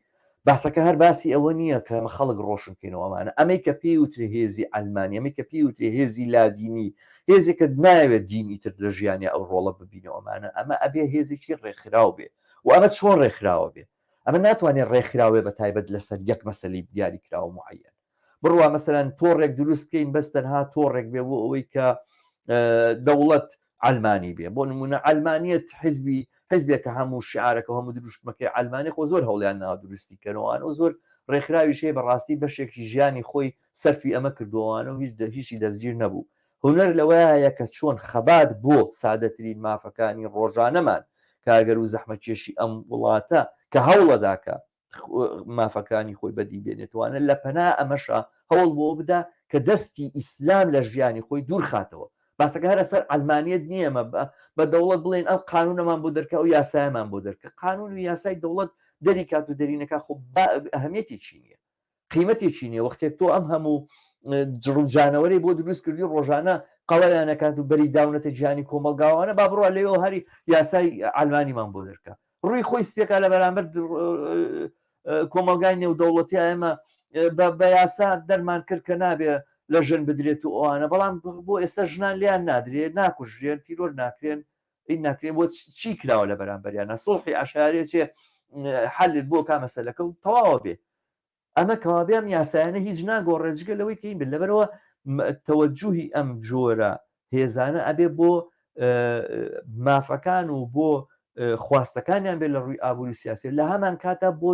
باسەکە هەر باسی ئەوە نییە کە خەڵک ڕۆشنکەینەوەمانە ئەمەی کە پێی وترێ هێزی ئەلمانی ئەمەی کە پێی وترێ هێزی لادینی هێزێکە ناوێت دینی تر لە ژیانی ئەو ڕۆڵە ببینەوەمانە ئەمە ئەبێ هێزێکی ڕێکخراو بێ و ئەمە چۆن ڕێکخراوە بێ ئەمە ناتوانێت ڕێکخراوێ بە تایبەت لەسەر یەک مەسەلەی دیاری کراوە معەن بڕوا مەسەرەن تۆڕێک دروست بکەین بەس تەنها تۆڕێک بێ بۆ ئەوەی کە دەوڵەت ئەلمانی بێ بۆ نمونە ئەلمانیەت حیزبێکە هەموو شعارەکە هەموو دروشتمەکەی ئەلمانی خۆ زۆر هەوڵیان ناوە دروستی کردنەوەوان و زۆر ڕێکخراویش هەیە بەڕاستی بەشێکی ژیانی خۆی سەرفی ئەمە کردووانە و هیچی دەستگیر نەبوو هونەر لەوەیە کە چۆن خەبات بۆ سادەترین مافەکانی ڕۆژانەمان کاگەر و زەحمەتکێشی ئەم وڵاتە کە هەوڵەداکە مافەکانی خۆی بەدی بێنێتوانە لە پەنا ئەمەشە هەوڵ بۆ بدا کە دەستی ئیسلام لە ژیانی خۆی دوور خاتەوە باسەکە هەرە سەر ئەلمانیت نییەمە بە دەوڵەت بڵێن ئەو قانونەمان بۆ دەرکە و یاسایمان بۆ دەرکە قانون و یاسای دەوڵەت دەری کات و دەرینەکە خۆ ئەهەمیەتێکی نییە قیمەتێکی نییە وەختێک تۆ ئەم هەموو جڕوجانەوەری بۆ دروست کردی ڕۆژانە قەڵەیانەکات و بەری داونەتە گیانی کۆمەلگاوانە با بڕوا لێەوە هەری یاسای ئەلمانیمان بۆ دەرکە ڕووی خۆی سپێکا لە بەرامبەر کۆمەلگای نێودەوڵەتی ئێمە بە یاسا دەرمان کرد کە نابێ لە ژن بدرێت و ئەوانە بەڵام بۆ ئێستا ژنان لیان نادرێت ناکوژێن تیرۆر ناکرێن ناکرێن بۆ چی کراوە لە بەرامبەریانە سڵحی عشارێکێ حلت بۆ کامەسەلەکە و تەواوە بێ ئەمە کەوابێم یاسایانە هیچ ناگۆڕێجگە لەوەی کەین بێت لەبەرەوە تەوەجوهی ئەم جۆرە هێزانە ئەبێ بۆ مافەکان و بۆ خواستەکانیان بێت لە ڕووی ئابووری سیاسی لە هەمان کاتە بۆ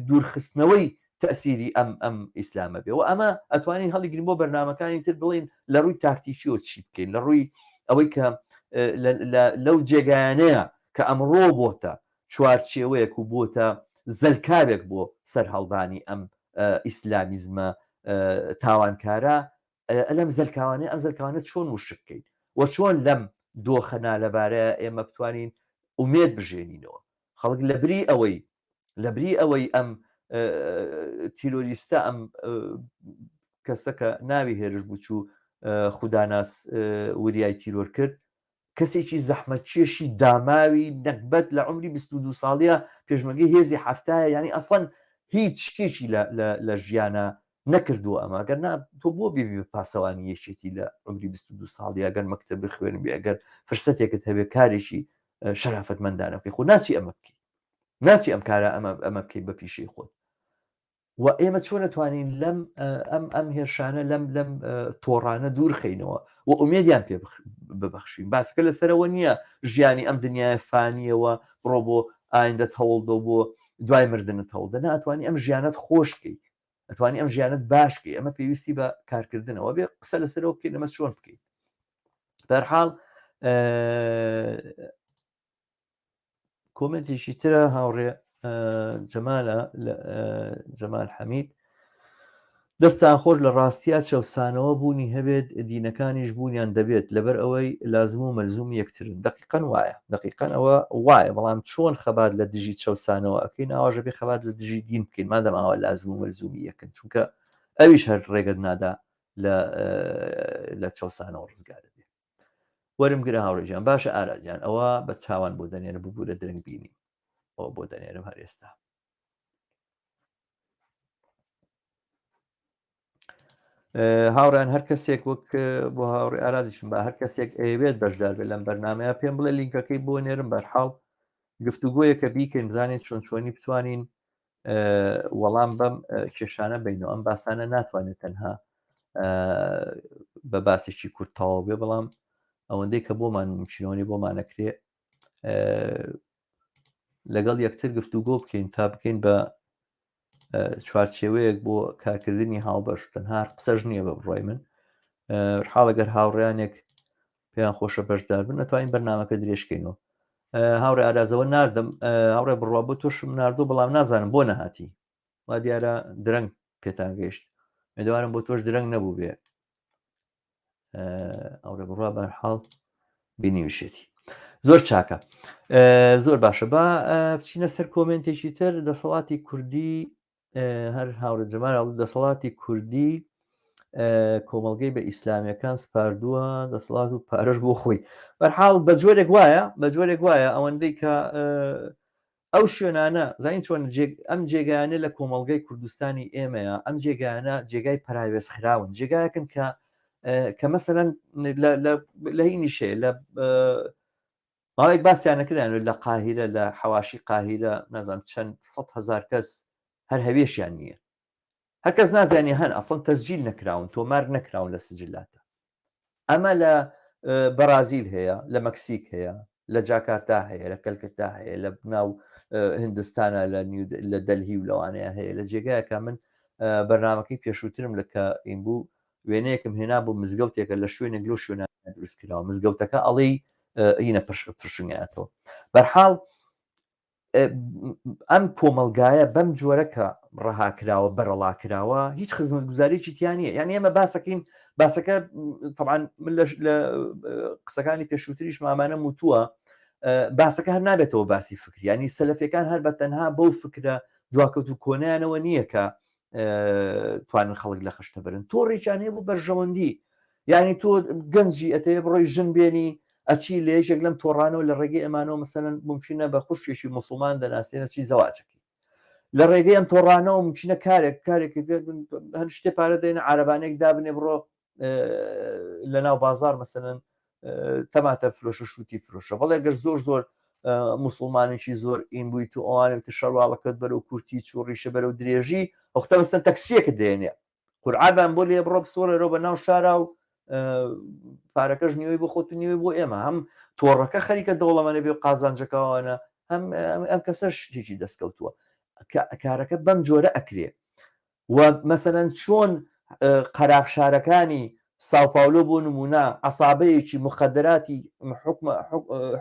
دوورخستنەوەی تەسیری ئەم ئیسلامە بێ و ئەمە ئەتوانین هەڵیگرین بۆ بەرنامەکانی تر بڵین لە ڕووی تاکتیکیەوە چی بکەین لە ڕووی ئەوەی کە لەو جێگایانەیە کە ئەمڕۆ بۆتە چوارچێوەیەک و بۆتە زەلکاوێک بۆ سەر هەڵدانی ئەم ئیسلامیزمە تاوانکارە ئەلەم زەلکاوانەیە ئەم زەلکاوانە چۆن وشکەین و چۆن لەم دۆخەنا لەبارەیە ئێمە بتوانین ئومێد بژێنینەوە خەڵک لەبری ئەوەی ئەم تیرۆریستە ئەم کەسە کە ناوی هێرش بچوو خوداناس وریای تیرۆر کرد کەسێکی زەحمەتکێشی داماوی نەکبەت لە عمری 22 ساڵیە پێشمەرگەی هێزی هەفتایە ینی ئەسڵەن هیچ شتێکی لە ژیانە نەکردووە ئەمە ئەگەر تۆ بۆ بێبی پاسەوانی یەکێتی لە عمری 22 ساڵی ئەگەر مەکتەب بخوێن بێ ئەگەر فرسەتێکت هەبێ کارێکی شەرافەتمەندانە بکەی خۆ ناچی ئەمە بکەی ناچی ئەم کارە ئەمە بکەی بە پیشەی خۆت و ئێمە چۆن نتوانین لەم ئەم هێرشانە لەم تۆڕانە دوورخینەوە و ئومێدیان پێ ببەخشین. باسکە لەسەرەوە نییە ژیانی ئەم دنیای فانیەوە بڕۆ بۆ ئایندەت هەوڵدە بۆ دوای مردنت هەوڵدە، ناتوانانی ئەم ژیانەت خۆشکەی، ئەتوانی ئەم ژیانەت باشکەی، ئەمە پێویستی بە کارکردنەوە بێ قسە لەسەرەوە بکەین ئەمە چۆن بکەین. بە هەر حاڵ کۆمنتێکی ترە هاوڕێ جەمالە جەمال حەمید، دەستان خۆش لە ڕاستیە چەوسانەوە بوونی هەبێت دینەکانیش بوونیان دەبێت لەبەر ئەوەی لازم و مەلزوم یەکترن. دقیقەن وایە، دقیقەن ئەوە وایە، بەڵام چۆن خەبات لە دژی چەوسانەوە ئەەکەین ئاواژە بێ خەبات لە دژی دین بکەین مادەم ئاوا لازم و مەلزومی یەکن، چونکە ئەویش هەر ڕێگەت نادا لە چەوسانەوە ڕزگارە بێ. وەرم گرە هاوڕێجیان، باشە ئاراجیان، ئەوە بە چاوان بۆ دەنێرە ببوو لە درنگ بینی ئەوە بۆ دەنێرم هەر ئێستا. هاوڕیان هەر کەسێک وەک بۆ هاوڕێ ئارادیشم بە هەر کەسێک ئەوێت بەشدار بێت لەم بەرنمەیە پێم بڵێ لینکەکەی بۆ نێرم بەرحاڵ گفتوگۆیەکە بیکەین بزانین چۆنی بتوانین وەڵام بەم کێشانە بینەوە. ئەم باسانە ناتوانێت تەنها بە باسێکی کورتتاوە بێ، بەڵام ئەوەندەی کە بۆمان مچینەوەی بۆمانەکرێ لەگەڵ یەکتر گفتوگۆ بکەین تا بکەین بە چوارچێوەیەک بۆ کارکردنی هاوبەش، تەنها قسەش نییە بە بڕای من. حاڵەگەر هاوڕیانێک پێیان خۆشە بەشدار بن نەتوانین بەرنامەکە درێژکەینەوە. هاوڕێ ئارازەوە ناردم، هاوڕێ بڕوا بۆ تۆشم نردوو، بەڵام نازانم بۆ نەهاتی، وا دیارە درەنگ پێتان گەیشت، مێدەوارم بۆ تۆش درەنگ نەبوو بێ. ئەوڕێ بڕوا بەرحاڵ بینیوشێتی زۆر چاکە، زۆر باشە. با بچینە سەر کۆمنتێکی تر. دەسەڵاتی کوردی، هەر هاوڕێ جەمال دەسەڵاتی کوردی کۆمەڵگەی بە ئیسلامیەکان سپاردووە دەسەڵات و پارەش بۆ خۆی. بەرحاڵ بە جۆرێک وایە، بە جۆرێک وایە ئەوەندەی کە ئەو شوێنانە زانین چۆن ئەم جێگایانە لە کۆمەڵگەی کوردستانی ئێمەیە، ئەم جێگایانە جێگای پراوێزخراون، جێگایەکن کە مەسەرەن لە هینی شێ لە ماوەیەک باسییانەکردیان لە قاهیرە، لە حەواشی قاهیرە نازانم چەند 100,000 کەس هەر هەوێشیان نییە، هەر کەس نازانێ هەن ئەسڵەن تەسجیل نەکراون، تۆمار نەکراون لە سجلاتە. ئەمە لە بەرازیل هەیە، لە مەکسیک هەیە، لە جاکارتا هەیە، لە کەلکتا هەیە، لە ناو هندستانە لە دەلهی و لەوانەیە هەیە. لە جێگایەکە من بەرنامەکەی پێشووترم لە کە ئین بوو وێنەیەکم هێنا بۆ مزگەوتێکە لە شوێنێک لەو شوێنە دروستکراوە، مزگەوتەکە ئەڵێی هینە پرشنگایەتەوە. بەرحاڵ ئەم کۆمەلگایە بەم جۆرەکە ڕەهاکراوە بەرەڵاکراوە هیچ خزمەتگوزاریی تیانە. یعنی ئێمە باسەکەین، باسەکە طبعاً من لە قسەکانی پێشووتریش مامانە وتووە باسەکە هەر نابێتەوە باسی فکری، ینی سەلەفیەکان هەر بە تەنها بەو فکرە دواکەوت و کۆنیانەوە نییە کە توانن خەڵک لە خشتە برن. تۆ ڕێکیانەیە بۆ بەرژەوەندی، یعنی تۆ گەنجی ئەتەیە بڕۆی ژن بێنی ئەچی لە یەکێک لەم تۆڕانەوە لە ڕێگەی ئەمانەوە مەسەلەن ممکنە بە خوشکێکی موسڵمان دەناسێنە چی زەواجەکەی لە ڕێگەی ئەم تۆڕانەوە ممکنە کارێک هەر شتێ پارە دێنە عارەبانێک دابنێ بڕۆ لە ناو بازار مەسەلەن تەماتە فرۆشە شووتی فرۆشە. بەڵێ گەر زۆر موسڵمانێکی زۆر ئین بوویت و ئەوانێت شەڕواڵەکەت بەرەو کورتی چۆڕیشە بەرەو درێژی ئەوختە بەستە تەکسیەکە دێنێ قورعابان بۆ لێ بڕۆ بسۆڕێرەوە بە ناو شارا و پارەکەش نیوەی بۆ خۆت و نیوەی بۆ ئێمە. هەم تۆڕەکە خەریکە دەوڵەمەە بێ قازانجەکەوانە، هەم ئەم کەسەش شتێکی دەستکەوتووە. کارەکە بەم جۆرە ئەکرێ. و مەسەلەن چۆن قەراغشارەکانی ساوپاولۆ بۆ نمونە عەسابەیەکی مخەدەراتی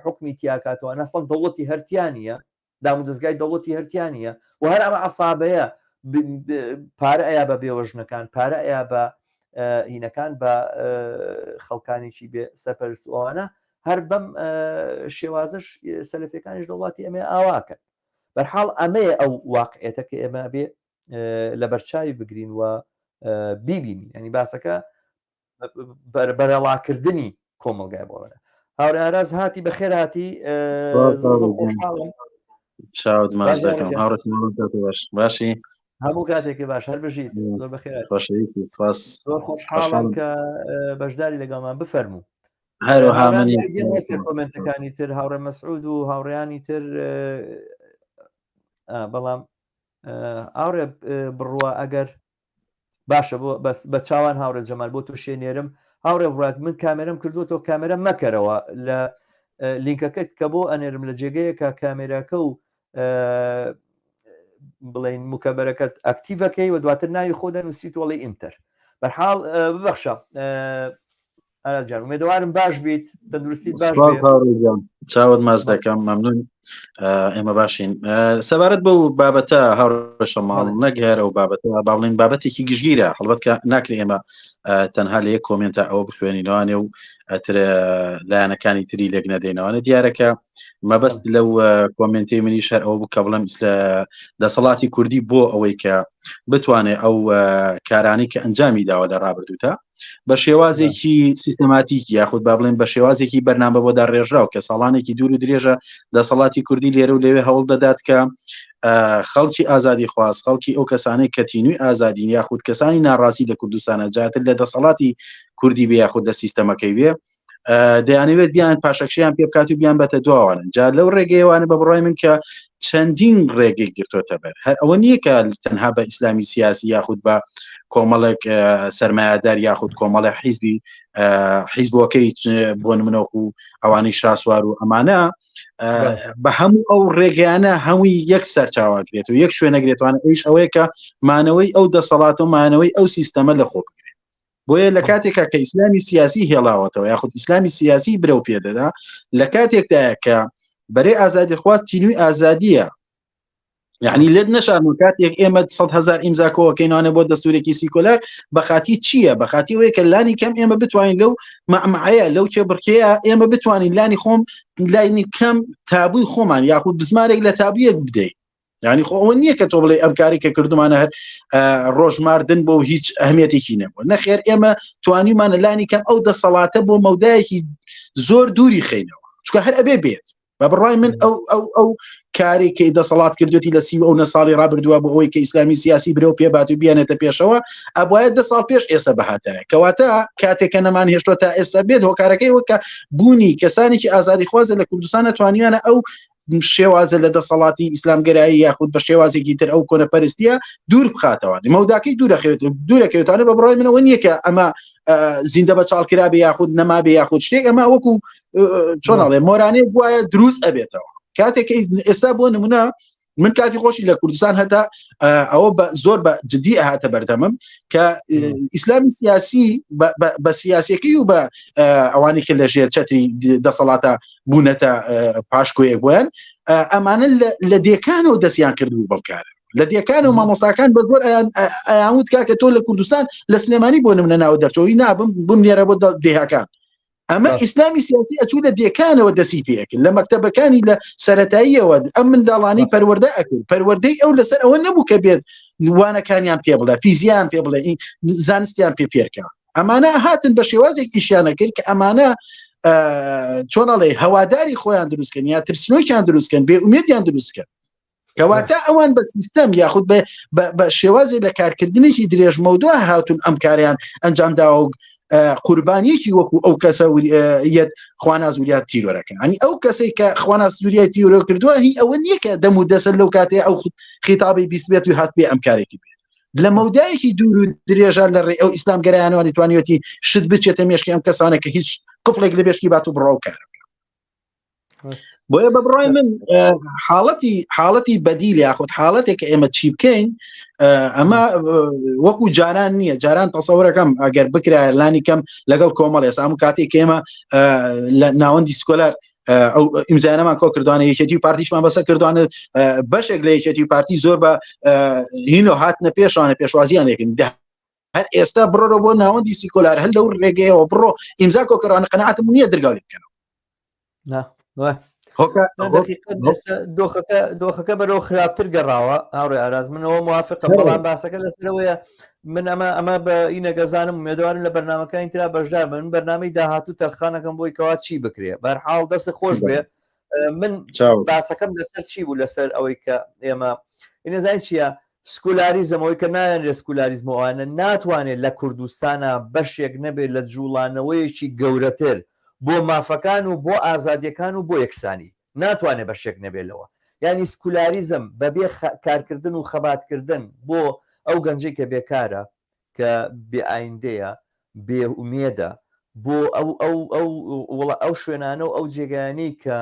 حکمی تیاکاتەوە، ئەسڵەن دەوڵەتی هەرتیانە، دام و دەستگای دەوڵەتی هەرتیانە و هەر ئەمە عەسابەیە پارە ئەیا بە بێوەژنەکان، پارە ئەیا بە هینەکان، بە خەڵکانێکی بێ سەرپەرستوانە، هەر بەم شێوازش سەلەفیەکانیش دەوڵاتی ئەمێ ئاواکەن. بەرحاڵ ئەمەیە ئەو واقعێتە کە ئێمە بێ لە بەرچاوی بگرین و بیبینین. ینی باسەکە بەرەڵاکردنی کۆمەلگای بۆڵە. هاوڕێ ئاراز هاتی بەخێر هاتی، چاوت ماش دەکەم هاوڕێت باشی هەموو کاتێکی باش هەر بژیت زۆر بەخێر خۆشەویستی سپاس زۆر خۆشحاڵم کە بەشداری لەگەڵمان بفەرموو. هەروەها من کۆمنتەکانی تر هاوڕێ مەسعود و هاوڕێیانی تر بەڵام ئاورێ بڕوە ئەگەر باشە بە چاوان هاورە جەمال بۆ تۆ شوێنێرم هاورێ بڕاک من کامێرەم کردو تۆ کامێرە مەکەرەوە لە لینکەکەت کە بۆ ئەنێرم لە جێگەیەکە کامێراکە و بڵین مکەبەرەکەت ئەکتیڤەکەی و دواتر ناوی خۆ دەنووسیت وەڵی ئینتەر بەرحاڵ ببەخشە ئاراجان ومێدەوارم باش بیت تەندروستیت باش چاوت ماز دەکەم مەمنون ئێمە باشین سەبارەت بەو بابەتە هاوڕێشەماڵ نەگەر ئەو بابەتە باڵین بابەتێکی گشتگیرە هەڵبەت کە ناکرێ ئێمە تەنها لە یەک کۆمنتە ئەوە بخوێنینەوەنێ و لایەنەکانی تری لێک نەدەینەوەنە دیارەکە مەبەست لەو کۆمنتی منی شەر ئەوە بوو کە بڵم لە دەسەڵاتی کوردی بۆ ئەوەی کە بتوانێت ئەو کارانی کە ئەنجامی داوە لە ڕابردووتە بە شێوازێکی سیستەماتیکی یاخود با بڵێن بە شێوازێکی بەرنامە بۆ داڕێژراو کە ساڵانێکی دوور و درێژە دەسەڵاتی کوردی لێرە و لەوێ هەوڵ دەدات کە خەڵکی ئازادی خواست خەڵکی ئەو کەسانەی کە تینووی ئازادین یاخود کەسانی ناڕاستی لە کوردستانە جاتر لە دەسەڵاتی کوردی بێ یاخود لە سیستەمەکەی بێ دەیانەوێت بیان پاشەکشیان پێ بکات و بیان بەتە دواوانن جا لەو ڕێگەیەوانە بە بڕای من کە چەندین ڕێگەی گرتوۆتە بەر هەر ئەوە نییە کە تەنها بە ئیسلامی سیاسی یاخود بە کۆمەڵێک سەرمایه‌دار یاخود کۆمەڵە حیزبەکەی بۆ نمونەوەکو ئەوانەی شاسوار و ئەمانە بە هەموو ئەو ڕێگەیانە هەمووی یەک سەرچاواگرێت و یەک شوێنەگرێتوانە ئەویش ئەوەیە کە مانەوەی ئەو دەسەڵات و مانەوەی ئەو سیستەمە لە خۆ بگرێت بۆیە لە کاتێکە کە ئیسلامی سیاسی هێڵاوەتەوە یاخود ئیسلامی سیاسی برەو پێدەدا لە کاتێکدایە کە بەرێ ئازادی خواست تینووی ئازادیە یعنی لێت نەشارن کاتێک ئێمە 100,000 ئیمزاکۆکەینانە بۆ دەستورێکی سیکۆلار بەخاتی چییە بەخاتی وەیە کە لانی کەم ئێمە بتوانین لەو مەعمەعەیە لەو کێبڕکەیە ئێمە بتوانین لانی خۆم لانی کەم تابووی خۆمان یاخود بزمارێک لە تابویەک بدەین یعنی خۆ ئەوە نییە کە تۆ بڵێ ئەم کاری کە کردمانە هەر ڕۆژماردن بۆ هیچ ئەهمیەتێکی نەبووە نەخێر ئێمە توانیمانە لانی کەم ئەو دەسەڵاتە بۆ مەودایەکی زۆر دووری خینەوە چونکە هەر ئەبێ بێت بە بڕای من ئەو کارێکی دەسەڵات کردوێتی لە 30 ساڵی ڕابردووە بۆ ئەوەی کە ئیسلامی سیاسی برەو پێبات و بیانێتە پێشەوە ئەبایە 10 ساڵ پێش ئێستا بەهاتایە کەواتە کاتێکە نەمان هێشتۆ تا ئێستا بێت هۆکارەکەی وەکە بوونی کەسانێکی ئازادی خوازە لە کوردستانە توانیانە ئەو شێوازە لە دەسەڵاتی ئیسلامگەرایی یاخود بە شێوازێکی تر ئەو کۆنەپەرستیە دوور بخاتەوە مەوداکەی دوورەکەوێتانە بە بڕای منەوە نییە کە ئەمە زیندە بە چاڵکرا بێ یاخود نەما بێ یاخود شتێک ئەمە وەکو چۆناڵێ مۆرانەیە وایە دروست ئەبێتەوە کاتێک ئێستا بۆ نمونە من کاتی خۆشی لە کوردستان هەتا ئەوە زۆر بە جدی ئەهاتە بەردەمم کە ئیسلامی سیاسی بە سیاسەکەی و بە ئەوانی کە لە ژێر چەتری دەسەڵاتە بوونەتە پاشکۆیەک بوویان ئەمانە لە دێکانەوە دەستیان کردبوو بەم کارە لە دێکان و مامۆستاکان بە زۆر ئەیانوت کاکە تۆ لە کوردستان لە سلێمانی بۆ نمونە ناوە دەرچەوەی نابم بم لێرە بۆ دێهاکان ئەمە ئیسلامی سیاسی ئەچوو لە دێکانەوە دەسی پێکرد لە مەکتەبەکانی لە سەرەتاییەوە ئەم منداڵانی پەروەردە ئەکرد پەروەردەی ئەو لەسەر ئەوە نەبوو کە بێت وانەکانیان پێ بڵێ فیزیان پێ بڵێ زانستیان پێکە ئەمانە هاتن بە شێوازێک ئیشیانە کرد کە ئەمانە چۆنەڵێ هەواداری خۆیان دروستکەن یا ترسنۆکیان دروستکەن بێ ئومێدیان دروستکەن کەواتە ئەوان بە سیستەم یاخود بە شێوازێک لە کارکردنێکی درێژمەودووە هاتون ئەم کاریان ئەنجامداوە و قوربانیەکی وەکو ئەو کەسە یەت خوانازوریات تیرۆرەکە ئەنی ئەو کەسێک کە خوانازوریای تیرۆ کردووە هی ئەوە نییە کە دەم و دەسەر لەو کاتێ ئەو خیتابی بیست بێت و هات بێ ئەم کارێکی بێت لە مەودایەکی دوور و درێژە لە ڕێ ئەو ئیسلام گەرایانەوەی توانیوەتی شت بچێتە مێشکی ئەم کەسانە کە هیچ قفڵێک لە بێشکی بات و بڕاو کارەکە بۆیە بە بڕای من حاڵەتی بەدیل یاخود حاڵەتێک کە ئێمە چی بکەین ئەمە وەکو جاران نییە جاران تەسەورەکەم ئەگەر بکرایە لانی کەم لەگەڵ کۆمەڵێ سام کاتێک ئێمە لە ناوەندی سکۆلار ئەو ئیمزانەمان کۆ کردوانە یەکێتی و پارتیشمان بەسە کردوانە بەشێک لە یەکێتی و پارتی زۆر بە هینۆ هاتنە پێشوانە پێشوازیانێکن هەر ئێستا بڕۆ بۆ ناوەندی سیکۆلار هەل لەو ڕێگەیەوە بڕۆ ئیمزا کۆکردوانە قەنەعەتم نییە دەرگاڵی بکەنەوە دۆخەکە بەرەو خراپتر گەڕاوە هاوڕێ ئاراز منەوە موافقم بەڵام باسەکە لەسەرەوەیە من ئەمە بە ئینەگەزانم مێدوارن لە بەرنامەکانی ترا بەشدار بن من بەرنامەی داهاتوو تەرخانەکەم بۆی کەوا چی بکرێ بەرحاڵ دەست خۆش بێ من باسەکەم لەسەر چی بوو لەسەر ئەوەی کە ئێمە ئینەزای چییە سکولاریزمەوەی کە نایەن لە سکولاریزمەوەوانە ناتوانێت لە کوردستانە بەشێک نەبێت لە جوڵانەوەیەکی گەورەتر بۆ مافەکان و بۆ ئازادیەکان و بۆ یەکسانی ناتوانێت بەشێک نەبێتەوە ینی سکولاریزم بەبێ کارکردن و خەباتکردن بۆ ئەو گەنجەی کە بێکارە کە بێئایندەیە بێئومێدە بۆ ئەو شوێنانە و ئەو جێگایانەی کە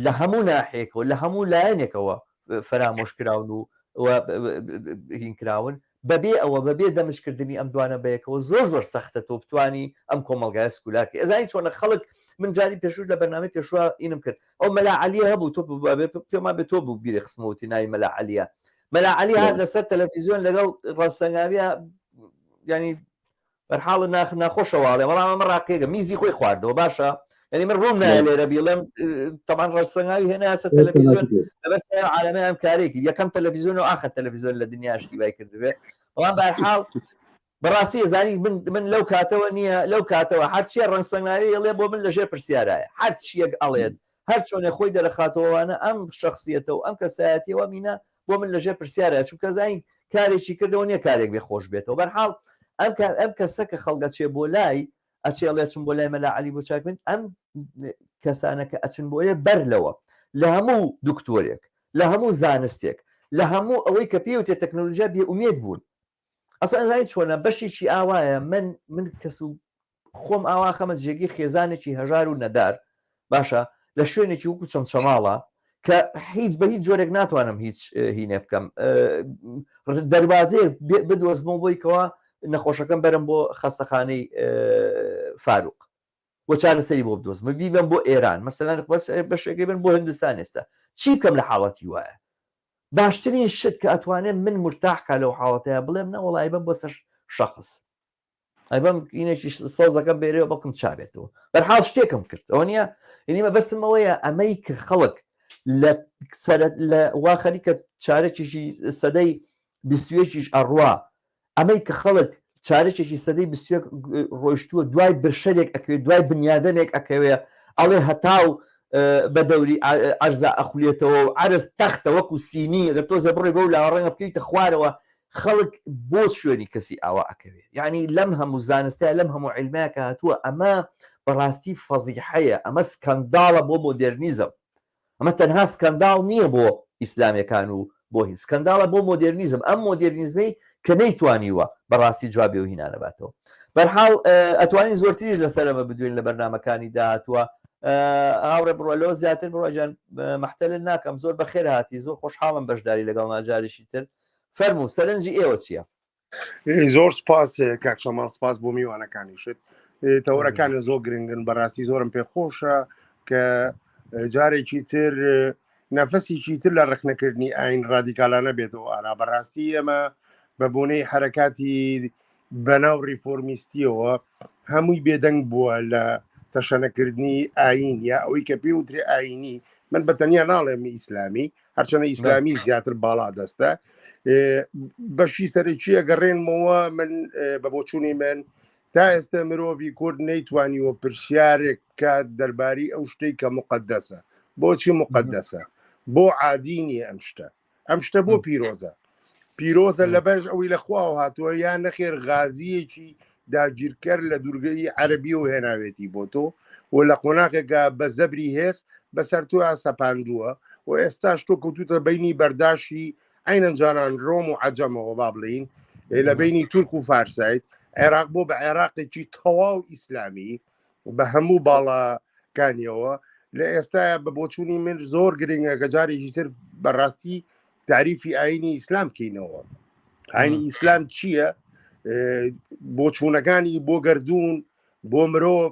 لە هەموو ناحێکەوە لە هەموو لایەنێکەوە فرامۆشکراون و هینکراون بەبێ ئەوە بەبێ دەمشکردنی ئەم دوانە بەیەکەوە زۆر سەختە تۆ بتوانی ئەم کۆمەلگای سکولاکی ئەزانی چۆنە خەڵک من جاری پێشوش لە بەرنامەی پێشوە ئینم کرد ئەو مەلا عەلیە هەبوو تۆ پێما بێت تۆ بوو بیری خستمەوتی ناوی مەلا عەلیە مەلا عەلی هات لەسەر تەلەڤیزیۆن لەگەڵ ڕەنسەنگاویە ینی بەرحاڵ ناخۆشەواڵێ بەڵام ئەمە ڕاقێگە میزی خۆی خواردەوە باشە ینی من ڕوون نایە لێرە بیڵێم تەمان ڕەنسەنگاوی هێنا سەر تەلەڤیزیۆن لەبەر عالەمەی ئەم کارێکی یەکەم تەلەڤیزیۆن و ئاخر تەلەڤیزیۆن لە دنیا شتیوای کردبێ بەڵام بەرحاڵ بەڕاستی زانی من لەو کاتەوە نییە لەو کاتەوە هەرچیە ڕەنسەنگاوی ئەڵێ بۆ من لەژێر پرسیارایە هەر چیەک ئەڵێت هەر چۆنێ خۆی دەرەخاتەوەوانە ئەم شخصیەتە و ئەم کەسایەتیەوە مینە بۆ من لەژێر پرسیارە چونکە زانی کارێکی کردەوە نییە کارێک بێ خۆش بێتەوە بەرحاڵ ئەم کەسە کە خەڵگە چێ بۆ لای ئەچێڵێ چم بۆ لای مەلا عەلی بۆ چاکبن ئەم کەسانەکە ئەچن بۆیە بەر لەوە لە هەموو دکتۆرێک لە هەموو زانستێک لە هەموو ئەوەی کە پێوتێ تەکنۆلۆژیا بێئومێد بوون ئەسڵ زای چۆنە بەشێکی ئاوایە من کەس و خۆم ئاوا خەمە جێگی خێزانێکی هەژار و نەدار باشە لە شوێنێکی وەکو چەند شەماڵە کە هیچ بە هیچ جۆرێک ناتوانم هیچ هینێ بکەم دەربازەیە بدۆزمەوە بۆیکەوە نەخۆشەکەم بەرم بۆ خەستەخانەی فاروق بۆ چارەسەری بۆ بدۆزمە بیبم بۆ ئێران مەسەلەن بەشێکی بن بۆ هندستان ئێستا چی بکەم لە حاڵەتی وایە باشترین شت کە ئەتوانێت من مرتاحکە لەو حاڵەتەیە بڵێم نەوەڵای بەم بۆ سەر شەخص ئەیبم ئینێکی سەوزەکە بێرەوە بەڵکم چابێتەوە بەرحاڵ شتێکم کرد ئەوە نییە ئینیمە بەستمەوەیە ئەمەی کە خەڵک لە وا خەریکە چارێکیشی سەدەی 21 ئەڕوا ئەمەی کە خەڵک چارێکێکی سەدەی 20 ڕۆیشتووە دوای برشەرێک ئەکەوێت دوای بنیادنێک ئەکەوێ ئەڵێ هەتاو بە دەوری ئەرزا ئەخولێتەوە و عرز تەختە وەکو سینی ئەگەر تۆزە بڕێ بە و لا ڕەنگە بکەیتە خوارەوە خەڵک بۆ شوێنی کەسی ئاوا ئەکەوێت یعنی لەم هەموو زانستە لەم هەموو علمەکە هاتووە ئەمە بەڕاستی فەزیحەیە ئەمە سکەنداڵە بۆ مۆدرنیزم ئەمە تەنها سکەنداڵ نییە بۆ ئیسلامیەکان و بۆ هیچ سکەنداڵە بۆ مۆدرنیزم ئەم مۆدرنیزمەی کە نەیتوانیوە بەڕاستی جوابێ و هینانەباتەوە بەرحاڵ ئەتوانین زۆرتریش لەسەرەمە بدوین لە بەرنامەکانی داهاتووە هاوڕێ بڕۆلەوە زیاتر بڕۆژان مەحتەل ناکەم زۆر بەخێر هاتی زۆر خۆشحاڵم بەشداری لەگەڵ ماجارێکی تر فەرموو سەرنجی ئێوە چییە؟ زۆر سپاس کاکشەمان سپاس بۆ میوانەکانیشت تەورەکانی زۆر گرنگن بەڕاستی زۆرم پێخۆشە کە جارێکی تر نەفەسێکی تر لە ڕخنەکردنی ئاین ڕادیکالانە بێتەوە ئارا بەڕاستی ئەمە بە بۆنەی حرەکاتی بەناو ریفۆرمیستیەوە هەمووی بێدەنگ بووە لە تەشەنەکردنی ئاین یا ئەوەی کە پێوترێ ئاینی من بەتەنیا ناڵێم ئیسلامی هەرچەنە ئیسلامی زیاتر باڵا دەستە بەشی سەرەکیە گەڕێنمەوە من بە بۆچوونی من تا ئێستا مرۆڤی کورد نەیتوانیوە پرسیارێک کات دەرباری ئەو شتەی کە مقدسە بۆچی مقدسە بۆ عادینی ئەم شتە بۆ پیرۆزە لە بەش ئەوی لەخواوە هاتووە یان نەخێر غازیەکی داگیرکەر لە دوورگەی عەرەبی و هێناوێتی بۆ تۆ و لە قۆناغێکا بە زەبری هێز بەسەر تۆ سەپاندووە و ئێستاش تۆ کەوتوتە بینی بەرداشی عینەن جانان ڕۆم و عەجەمەوە با بڵین لە بینی تورک و فارسایت عێراق بۆ بە عێراقێکی تەواو ئیسلامی بە هەموو باڵاکانیەوە لە ئێستاە بە بۆچوونی من زۆر گرنگە کە جارێکی تر بەڕاستی تعریفی ئاینی ئیسلام کەینەوە ئاینی ئیسلام چییە بۆ چوونەکانی بۆ گەردوون بۆ مرۆڤ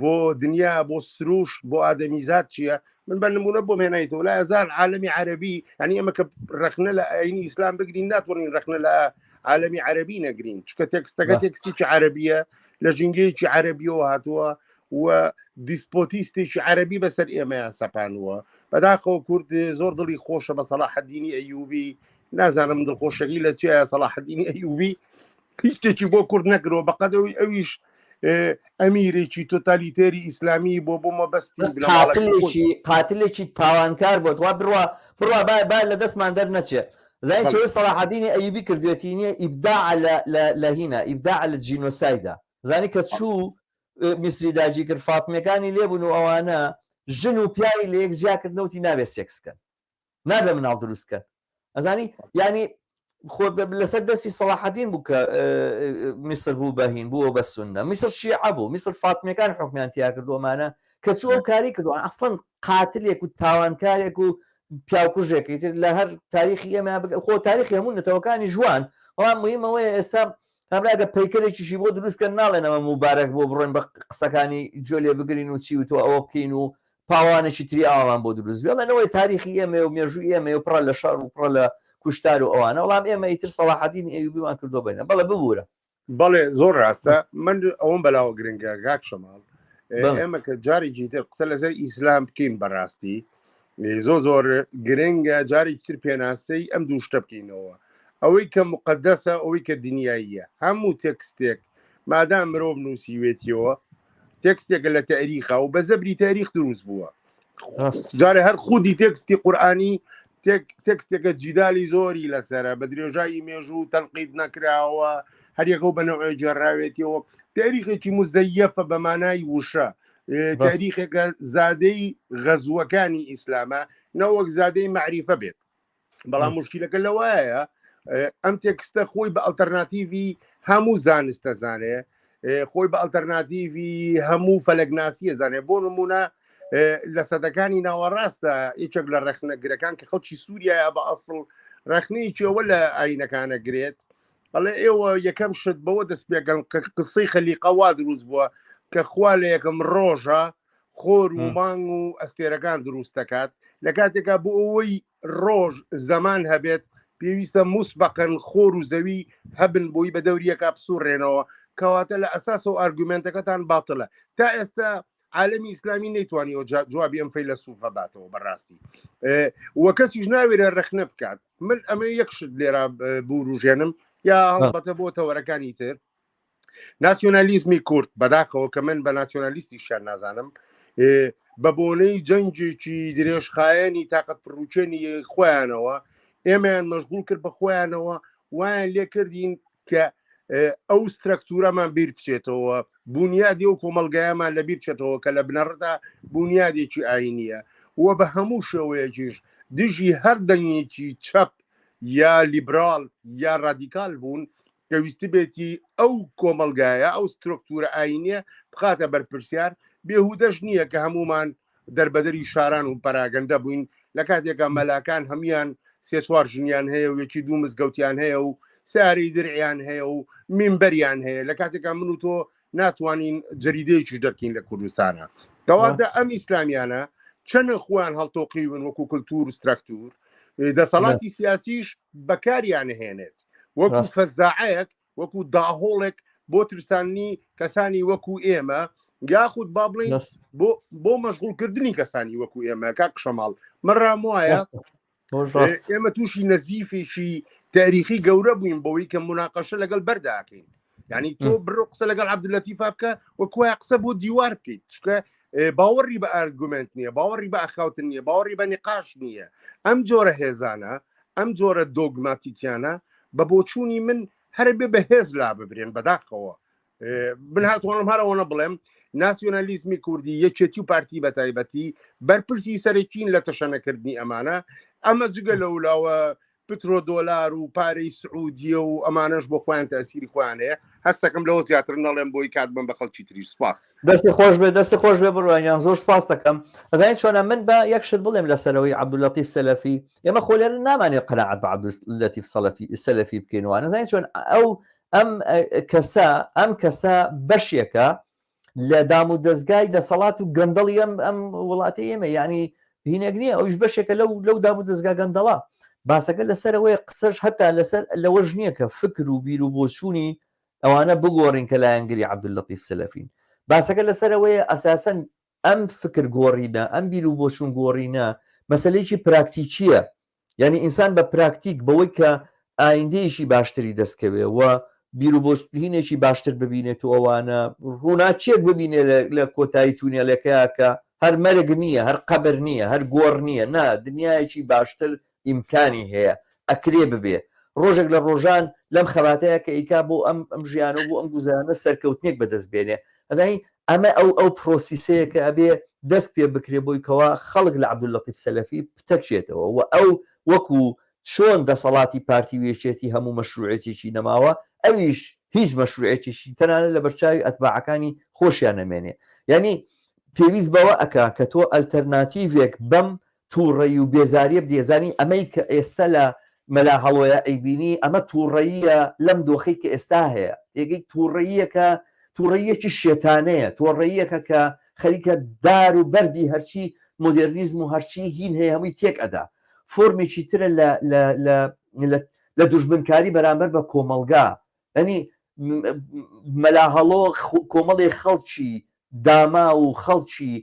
بۆ دنیا بۆ سروش بۆ ئادەمیزاد چییە من بە نمونە بۆ مێنیتەوە لا ئەزار عالەمی عەرەبی ینی ئەمە کە ڕخنە لە ئاینی ئیسلام بگرین ناتوانین ڕخنە لە عالەمی عەرەبی نەگرین چکە تێکستەکە تێکستێکی عەرەبیە لە ژینگەیەکی عەرەبیەوە هاتووە و دیسپۆتیستێکی عەرەبی بەسەر ئێمەیان سەپانووە بەداخەوە کورد زۆر دڵی خۆشە بە سەلاحەدینی ئەیوبی نازانم دڵخۆشەکەی لە چیە سەلاحەدینی ئەیوبی هیچ شتێکی بۆ کورد نەکرەوە بەقەدەوەی ئەویش ئەمیرێکی تۆتالیتێری ئیسلامی بۆ مەبەستی قاتلێکی تاوانکار بۆت وا بڕوا با لە دەستمان دەرنەچێ زای چۆی سەلاحەدینی ئەیوبی کردوێتی نییە ئیبداع لە هینە ئیبداع لە جینۆسایدا زانی کە چوو میسری داگی کرد فاتمیەکانی لێبوون و ئەوانە ژن و پیاوی لە یەک جیاکردنەوتی نابێت سێکسکەن نابێ مناڵ دروستکەن ئەزانی ینی خۆ لەسەر دەستی سەلاحەدین بوو کە میسر بوو بەهین بووە بە سونە میسر شیعە بوو میسر فاتمیەکان حکمیان تیا کردومانە کە چوە کاری کردووە ئەسڵەن قاتلێک و تاوانکارێک و پیاوکوژێکی تر لە هەر تاریخی ئێمە خۆ تاریخی هەموو نەتەوەکانی جوان بەڵام مهمەوەی ئێستا هەمراگە پەیکەرێکیشی بۆ دروستکە ناڵێنەوە مبارەک بۆ بڕۆین بە قسەکانی جۆلێ بگرین و چی و تۆ ئەوە بکەین و پاوانێکی تری ئاوان بۆ دروست بێڵێنەوەی تاریخی ئێمە و مێژووی ئێمە و پڕە لە شەڕ و پڕە لە کوشتار و ئەوانە وەڵام ئێمە ئیتر سەلاحەدین ئەیوبیمان کردو بینە بەڵێ ببوورە بەڵێ زۆر ڕاستە من ئەوم بەلاوە گرنگە گاک شەماڵ ئێمە کە جارێکی تر قسە لەسەر ئیسلام بکەین بەڕاستی زۆر گرنگە جارێکی تر پێناسەی ئەم دوو شتە بکەینەوە ئەوەی کە مقدسە ئەوەی کە دنیاییە هەموو تێکستێک مادام مرۆڤ نووسیوێتیەوە تێکستێکە لە تاریخە و بە زەبری تاریخ دروست بووە جارێ هەر خودی تێکستی قورئانی تێکستێکە جیدالی زۆری لەسرە بە درێژایی مێژوو تەنقید نەکراوە هەریەکە و بەنەوەی جێڕاوێتەوە تاریخێکی مزەیەفە بە مانای وشە تاریخێکە زادەی غەزوەکانی ئیسلامە نەوەک زادەی معریفە بێت بەڵام مشکلەکە لەوایە ئەم تێکستە خۆی بە ئەلتەرناتیڤی هەموو زانستە زانێ خۆی بە ئەلتەرناتیڤی هەموو فەلەگناسیە زانێ بۆ نمونە لە سەدەکانی ناوەڕاستە یەکێک لە ڕێخنەگرەکان کە خەڵکی سووریایە بە ئەسڵ ڕێخنەیەکیەوە لە ئاینەکانە گرێت بەڵێ ئێوە یەکەم شت بەوە دەست پێگەن کە قسەی خەلیقەوا دروست بووە کە خوا لە یەکەم ڕۆژە خۆر و مانگ و ئەستێرەکان دروست دەکات لە کاتێکا بۆ ئەوەی ڕۆژ زەمان هەبێت پێویستە موسبەقەن خۆر و زەوی هەبن بۆی بە دەوریەکە بسوڕێنەوە کەواتە لە ئەساس و ئارگومنتەکەتان باتڵە تا ئێستا عالمی ئیسلامی نەیتوانیەوە جوابی ئەم فەیلە سوفە باتەوە بەڕاستی وە کەسیش ناوێرە ڕەخنە بکات من ئەمە یەکشت لێرە بوروژێنم یا هەڵبەتە بۆ تەوەرەکانی تر ناسیۆنالیزمی کورد بەداخەوە کە من بە ناسیۆنالیستی شان نازانم بە بۆنەی جەنجێکی درێژخایەنی تااقەت پڕوچێنی خۆیانەوە ئێمەیان مەشغول کرد بە خۆیانەوە وایان لێ کردین کە ئەو سترەکتورەمان بیر بچێتەوە بنیادی و کۆمەلگایەمان لە بیر بچێتەوە کە لە بنەڕدا بنیادێکی ئاینیە وە بە هەموو شێوەیەکیش دژی هەر دەنگێکی چەپ یا لیبرال یا ڕادیکال بوون کە ویستی بێتی ئەو کۆمەلگایە ئەو سترۆکتورە ئاینیە بخاتە بەرپرسیار بێهودەش نییە کە هەمومان دەربەدەری شاران و پەراگەندە بووین لە کاتێکە مەلاکان هەمیان سێ چوار ژنیان هەیە و یەکی دوو مزگەوتیان هەیە و ساری درعیان هەیە و مینبەریان هەیە لە کاتێکا من و تۆ ناتوانین جەریدەیەکی دەرکین لە کوردستانە کەواتە ئەم ئیسلامیانە چەنە خۆیان هەڵتۆقیون وەکو کولتور و سترەکتور دەسەڵاتی سیاسیش بەکاریان هێنێت وەکو فەزاعەیەک وەکو داهۆڵێک بۆ ترسانی کەسانی وەکو ئێمە یاخود با بڵین بۆ مەشغوڵکردنی کەسانی وەکو ئێمە کاک شەماڵ من ڕام وایە ئێمە تووشی نەزیفێکی تاریخی گەورە بووین بەوەی کە مناقەشە لەگەڵ بەرداکەین یعنی تۆ بڕۆ قسە لەگەڵ عەبدولەتیفا بکە وەکوای قسە بۆ دیوار بکەیت چکە باوەڕی بە ئارگومنت نییە باوەڕی بە ئەخاوتن نییە باوەڕی بە نقاش نییە ئەم جۆرە هێزانە ئەم جۆرە دۆگماتیکیانە بە بۆچوونی من هەر بێ بە هێز لا ببرێن بەداخەوە من هاتوانم هەرەوەنە بڵێم ناسیۆنالیزمی کوردی یەکێتی و پارتی بە تایبەتی بەرپرسی سەرەکین لە تەشەنەکردنی ئەمانە ئەمە جگە لەولاوە پترۆ دۆلار و پارەی سعودیە و ئەمانەش بۆ خۆیان تەسیری خۆیان هەیە هەستەکەم لەوە زیاتر نەڵێم بۆی کات بم بە خەڵکی تریش سپاس دەستی خۆش بێ بڕوانیان زۆر سپاس دەکەم ئەزانین چۆنە من بە یەکشت بڵێم لەسەرەوەی عەبدولەتیف سەلەفی ئێمە خۆلێرە نامانێت قەناعەت بە عەبدولەتیف سەلەفی بکەینەوە ئەزانین چۆن ئەم کەسە بەشێکە لە دام و دەستگای دەسەڵات و گەندەڵی ئەم وڵاتی ئێمە یعنی هینێک نییە ئەوش بەشێکە لەو دام و دەستگا گەندەڵە باسەکە لەسەرەوەی قسەش هەتا لەسەر لەوەژ نییە کە فکر و بیر و بۆچوونی ئەوانە بگۆڕین کە لایەنگری عەبدولەتیف سەلەفین باسەکە لەسەرەوەی ئەساسەن ئەم فکر گۆڕینە ئەم بیر و بۆچوون گۆڕینە مەسەلەیەکی پراکتیکیە یعنی ئینسان بە پراکتیک بەوەی کە ئایندەیەکی باشتری دەستکەوێ و بیر و بۆچوونێکی باشتر ببینێت و ئەوانە ڕووناچێک ببینێ لە کۆتایی تونێلەکەیە کە هەر مەرگ نییە هەر قەبر نییە هەر گۆڕ نییە نا دنیایەکی باشتر ئیمکانی هەیە ئەکرێ ببێ ڕۆژێک لە ڕۆژان لەم خەباتەیە کە ئیکا بۆ ئەم ژیانە بۆ ئەم گوزارانە سەرکەوتنێک بەدەست بێنێ ئەدای ئەمە ئەو پرۆسیسەیە کە ئەبێ دەست پێ بکرێ بۆی کەوا خەڵک لە عەبدولەتیف سەلەفی بتەکشێتەوە و ئەو وەکو چۆن دەسەڵاتی پارتی وێچێتی هەموو مەشروعەتێکی نەماوە ئەویش هیچ مەشروعەتێکی تەنانەت لە بەرچاوی ئەتباعەکانی خۆشیان نەمێنێ یعنی پێویست بەوە ئەکا کە تۆ ئەلتەرناتیڤێک بەم تووڕەیی و بێزاریە بدێزانی ئەمەی کە ئێستا لە مەلا هەڵۆیە ئەیبینی ئەمە تووڕەییە لەم دۆخەی کە ئێستا هەیە تێگەی تووڕەییەکە تووڕەیەکی شێتانەیە تۆڕەییەکە کە خەریکە دار و بەردی هەرچی مۆدرنیزم و هەرچی هین هەیە هەمووی تێک ئەدا فۆرمێکی ترە لە دوژمنکاری بەرامبەر بە کۆمەلگا ئەنی مەلا هەڵۆ کۆمەڵێ خەڵکی داما و خەڵکی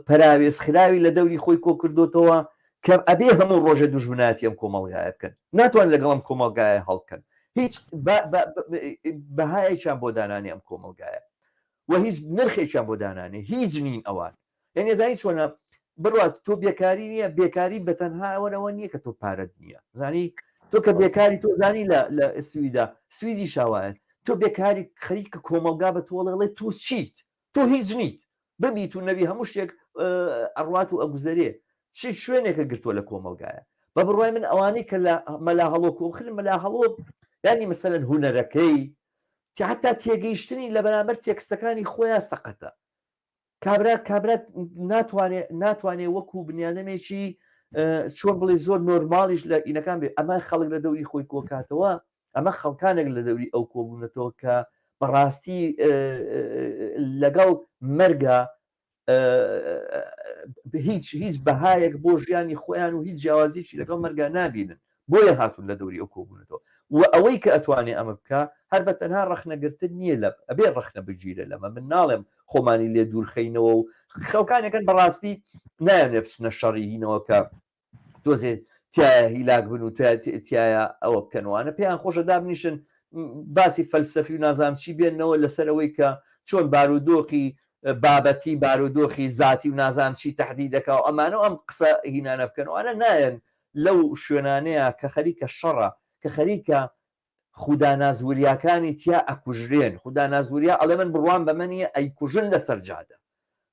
پەراوێزخراوی لە دەوری خۆی کۆ کردوتەوە کە ئەبێ هەموو ڕۆژە دوژمناتی ئەم کۆمەڵگایە بکەن ناتوان لەگەڵم کۆمەلگایە هەڵکەن هیچ بەهایەکیان بۆ دانانی ئەم کۆمەلگایە و هیچ نرخێکیان بۆ دانانێ هیچ نین ئەوان یعنی زانی چۆنە بڕات تۆ بێکاری نییە بێکاری بەتەنها ئەوەنەوە نییە کە تۆ پارەت نییە زانی تۆ کە بێکاری تۆ زانی لە سویدا سویدی شاوایە تۆ بێکاری خەریکە کۆمەلگا بە تۆڵەڵێ تۆ چیت تۆ هیچ نیت ببیت و نەبی هەموو شتێک ئەڕوات و ئەگوزەرێ چی شوێنێکە گرتووە لە کۆمەلگایە بە بڕوای من ئەوانەی کە لە مەلا هەڵۆ کۆخرن مەلا هەڵۆ ینی مەسەلەن هونەرەکەی کە حتا تێگەیشتنی لە بەرامبەر تێکستەکانی خۆیان سەقەتە کابرات ناتوانێت وەکو بنیادەمێکی چۆن بڵێ زۆر نۆرماڵیش لە ئینەکان بێ ئەمە خەڵک لە دەوری خۆی کۆکاتەوە ئەمە خەڵکانێک لە دەوری ئەو کۆبوونەتەوە کە بەڕاستی لەگەڵ مەرگە هیچ بەهایەک بۆ ژیانی خۆیان و هیچ جیاوازیشی لەگەڵ مەرگا نابینن بۆیە هاتون لە دەوری ئەو کۆبوونەتەوە و ئەوەی کە ئەتوانێ ئەمە بکە هەر بە تەنها ڕەخنەگرتن نییە لە ئەبێ ڕەخنە بگیرە لەمە من ناڵێم خۆمانی لێ دوورخەینەوە و خەڵکانەکەن بەڕاستی نایەنێ بچنە شەڕیهینەوە کە تۆزێ تایە هیلاک بن و تایە ئەوە بکەنەوەوانە پێیان خۆشە دابنیشن باسی فەلسەفی و نازام چی بێنەوە لەسەرەوەی کە چۆن بارودۆخی بابەتی بارودۆخی زاتی و نازان چی تهدید دەکا و ئەمانە ئەم قسە هینانە بکەنەوەوانە نایەن لەو شوێنانەیە کە خەریکە شەڕە کە خەریکە خودا نازوریاکانی تیا ئەکوژرێن خودا نازوریا ئەڵێ من بڕوان بە منیە ئەیکوژن لە سەرجادە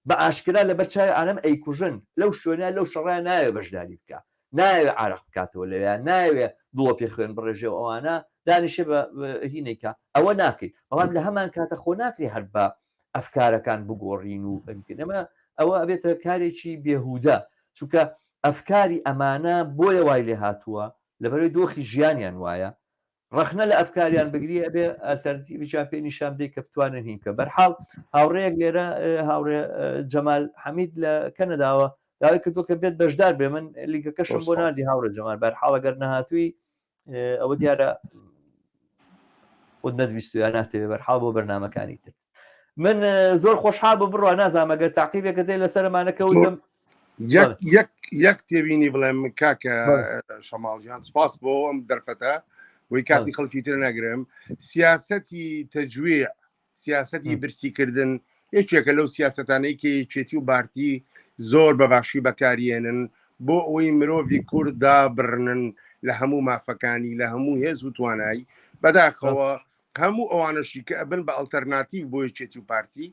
بە ئاشکرا لە بەرچاوی ئالەم ئەیکوژن لەو شوێنە لەو شەڕای ناوێ بەشداری بکە ناوێ عارق بکاتەوە لەوێ ناوێ دڵۆ پێ خوێن بڕێژێ ئەوانە دانیشێ بە هینێکە ئەوە ناکەیت بەڵام لە هەمان کاتە خۆ ناکری هەر بە ئەفکارەکان بگۆڕین و ئەمە ئەوە ئەبێتە کارێکی بێهودە چونکە ئەفکاری ئەمانە بۆیە وای لێ هاتووە لەبەرەوەی دۆخی ژیانیان وایە ڕەخنە لە ئەفکاریان بگری ئەبێ ئەلتەرناتیڤیان پێ نیشان بدەیت کە بتوانن هینکە بەرحاڵ هاوڕەیەک لێرە هاوڕێ جەمال حەمید لە کەنەداوە داوای کردو کە بێت بەشدار بێ من لیگەکەشم بۆ ناردی هاوڕێ جەمال بەرحاڵ ئەگەر نەهاتووی ئەوە دیارە خۆت نەدویستویان ناتەوێ بەرحاڵ بۆ بەرنامەکانی تر من زۆر خۆشحاڵ بۆ بڕوە نازانم ئەگەر تاقیبێکە دێ لەسەرمانەکەوتم یەک تێبینی بڵێم کاکە شەماڵجیان سپاس بۆ ئەم دەرفەتە وی کاتی خەڵکی تر نەگرم سیاسەتی تەجوێع سیاسەتی برسیکردن یەکێکە لەو سیاسەتانەی کە یەکێتی و بارتی زۆر بەباشی بەکارێنن بۆ ئەوەی مرۆڤی کووردا بڕنن لە هەموو مافەکانی لە هەموو هێز و توانایی بەداخەوە هەموو ئەوانەشی کە ئەبن بە ئەلتەرناتیڤ بۆ یەکێتی و پارتی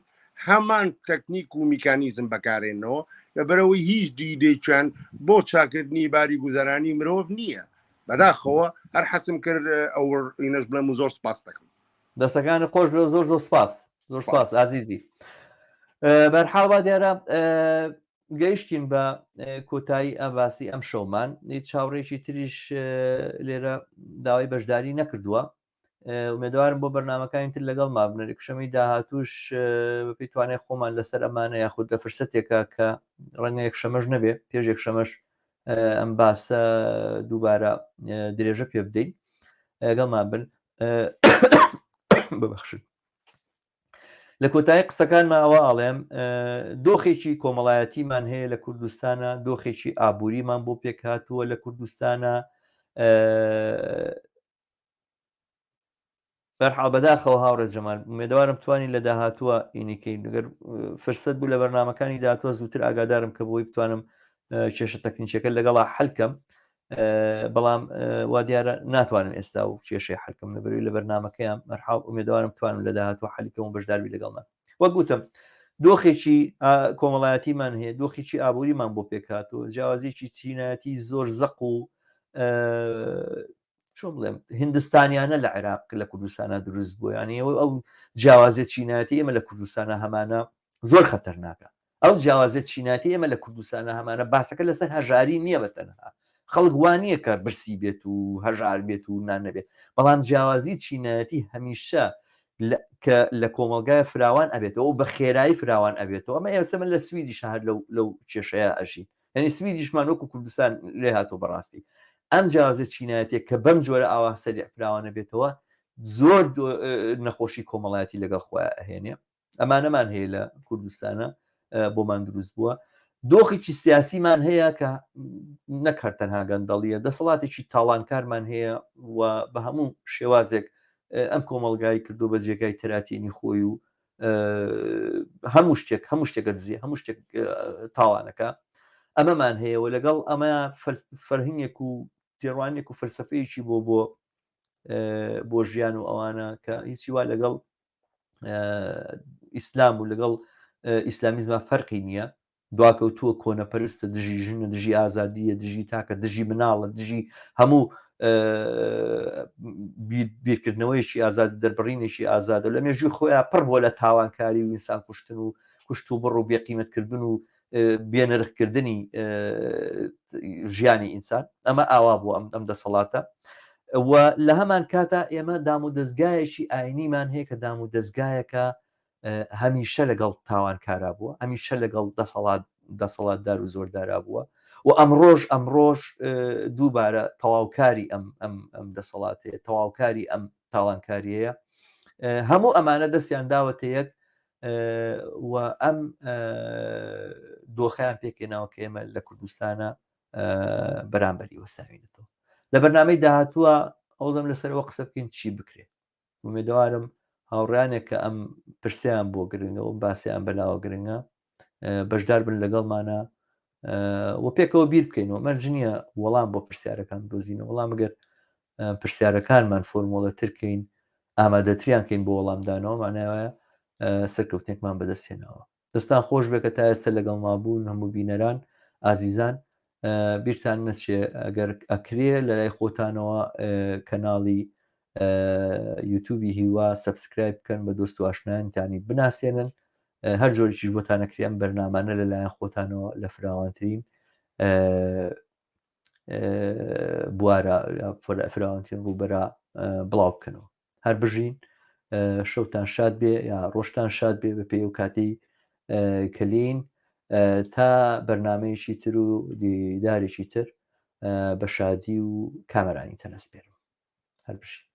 هەمان تەکنیک و میکانیزم بەکارێنەوە لەبەرەوەی هیچ دیدێکیان بۆ چاکردنی باری گوزەرانی مرۆڤ نییە بەداخەوە هەر حەسم کرد ئەو ئینەش بڵێم و زۆر سپاس دەکەم دەستەکانی خۆش بێ زۆر زۆر سپاس زۆر سپاس ئازیزی بەرحاڵ وا دیارە گەیشتین بە کۆتایی ئەڤاسی ئەم شەومان هیچ چاوڕێکی تریش لێرە داوای بەشداری نەکردووە ئومێدوارم بۆ بەرنامەکانی تر لەگەڵ مابنەری کشەمەی داهاتوش بەپی توانێت خۆمان لەسەر ئەمانە یاخود لە فرسەتێکە کە ڕەنگە یەکشەمەش نەبێ پێش یەکشەمەش ئەم باسە دووبارە درێژە پێ بدەین گەڵما بن ببەخشن لە کۆتایی قسەکانمان ئەوە ئاڵێم دۆخێکی کۆمەڵایەتیمان هەیە لە کوردستانە دۆخێکی ئابووریمان بۆ پێک هاتووە لە کوردستانە بەرحاڵ بەداخەوە هاوڕێ جەمال مێدەوارم توانی لە داهاتووە ئینیکەین لەگەر فرسەت بوو لە بەرنامەکانی داهاتوە زووتر ئاگادارم کە بۆی بتوانم کێشە تەکنیکیەکە لەگەڵا حەلکەم بەڵام وا دیارە ناتوانم ئێستا و کێشەی حەلکەم لەبەروی لە بەرنامەکەیان بەرحاڵ ئومێدوارم توانم لە داهاتوە حەلیکەم و بەشداروی لەگەڵمان وەک گوتم دۆخێکی کۆمەڵایەتیمان هەیە، دۆخێکی ئابوووریمان بۆ پێکاتەوە، جیاوازێکی چینایەتی زۆر زەق و چۆن بڵێم هندستانیانە لە عێراق لە کوردستانە دروست بووە، یانی ئەو جیاوازێت چینایەتی ئێمە لە کوردستانە هەمانە زۆر خەتەرناکە. ئەو جیاوازێت چینایەتی ئێمە لە کوردستانە هەمانە باسەکە لەسەر هەژاری نییە بەتەنها، خەڵک وانە کە برسی بێت و هەژار بێت و نان نەبێت، بەڵام جیاوازی چینایەتی هەمیشە کە لە کۆمەلگای فراوان ئەبێتەوە بە خێرایی فراوان ئەبێتەوە. ئەمە ئێستا من لە سویدیش هەر لەو کێشەیە ئەژین، یعنی سویدیشمان وەکو کوردستان لێ هاتۆ بەڕاستی. ئەم جیاوازە چینایەتێک کە بەم جۆرە ئاوا سەری فراوانە بێتەوە زۆر نەخۆشی کۆمەڵایەتی لەگەڵ خۆیان ئەهێنێ. ئەمانەمان هەیە لە کوردستانە بۆمان دروست بووە. دۆخێکی سیاسیمان هەیە کە نەک هەر تەنها گەندەڵیە، دەسەڵاتێکی تاڵانکارمان هەیە و بە هەموو شێوازێک ئەم کۆمەلگای کردو بە جێگای تەراتێنی خۆی و هەموو شتێکە دزیە، هەموو شتێک تاوانەکە. ئەمەمان هەیەەوە لەگەڵ ئەمە فەرهنگێک و تێڕوانێک و فەلسەفەیەکی بۆ ژیان و ئەوانە کە هیچی وا لەگەڵ ئیسلام و لەگەڵ ئیسلامیزمە فەرقی نییە، دواکەوتووە کۆنەپەرستە، دژی ژنە، دژی ئازادیە، دژی تاکە، دژی مناڵە، دژی هەموو بیرکردنەوەیشی ئازاد، دەربڕینێکی ئازادە لە مێژوی خۆیان پڕ بۆ لە تاوانکاری و ئینسان کوشتن و کوشت و بڕ و بێقیمەتکردن و بێنرخکردنی ژیانی ئینسان. ئەمە ئاوا بوو ئەم دەسەڵاتە و لە هەمان کاتە ئێمە دام و دەستگایەکی ئاینیمان هەیە کە دام و دەستگایەکە هەمیشە لەگەڵ تاوانکارا بووە، هەمیشە لەگەڵ دەسەڵاتدار و زۆردارا بووە و ئەمڕۆژ دووبارە تەواوکاری ئەم دەسەڵاتەیە، تەواوکاری ئەم تاوانکاریەیە. هەموو ئەمانە دەستیان داوەتە یەک و ئەم دۆخیان پێکێناوە کە ئێمە لە کوردستانە بەرامبەری وەستاوینێتەوە. لە بەرنامەی داهاتووە ئەوڵم لەسەرەوە قسە بکەین چی بکرێت. ومێدەوارم هاوڕانێک کە ئەم پرسیان بۆ گرنگە و باسییان بەلاوە گرنگە بەشدار بن لەگەڵمانە و پێکەوە بیر بکەینەوە. مەرج نییە وەڵام بۆ پرسیارەکان دۆزینەوە، وەڵام ئەگەر پرسیارەکانمان فۆرمۆڵەترکەین، ئامادەتریان کەین بۆ وەڵامدانەوە، مانایە سەرکەوتنێکمان بەدەستێنەوە. دەستان خۆش بێ کە تا ئێستا لەگەڵ مابوون هەموو بینەران ئازیزان، بیرتان مەچێ ئەگەر ئەکرێ لە لای خۆتانەوە کەناڵی یوتیوبی هیوا سەبسکرایب بکەن، بە دۆست و ئاشنایانتانی بناسیێنن، هەر جۆرێکیش بۆتانەکرێن بەرنامانە لەلایەن خۆتانەوە لە فراوانترین بوارە فراوانترین ڕووبەرە بڵاو بکەنەوە. هەر بژین، شەوتان شاد بێ یا ڕۆژتان شاد بێ بە پێی و کاتی کەلین تا بەرنامەیەکی تر و دیدارێکی تر بە شادی و کامەرانی تەنەسپێرم. هەر بژین.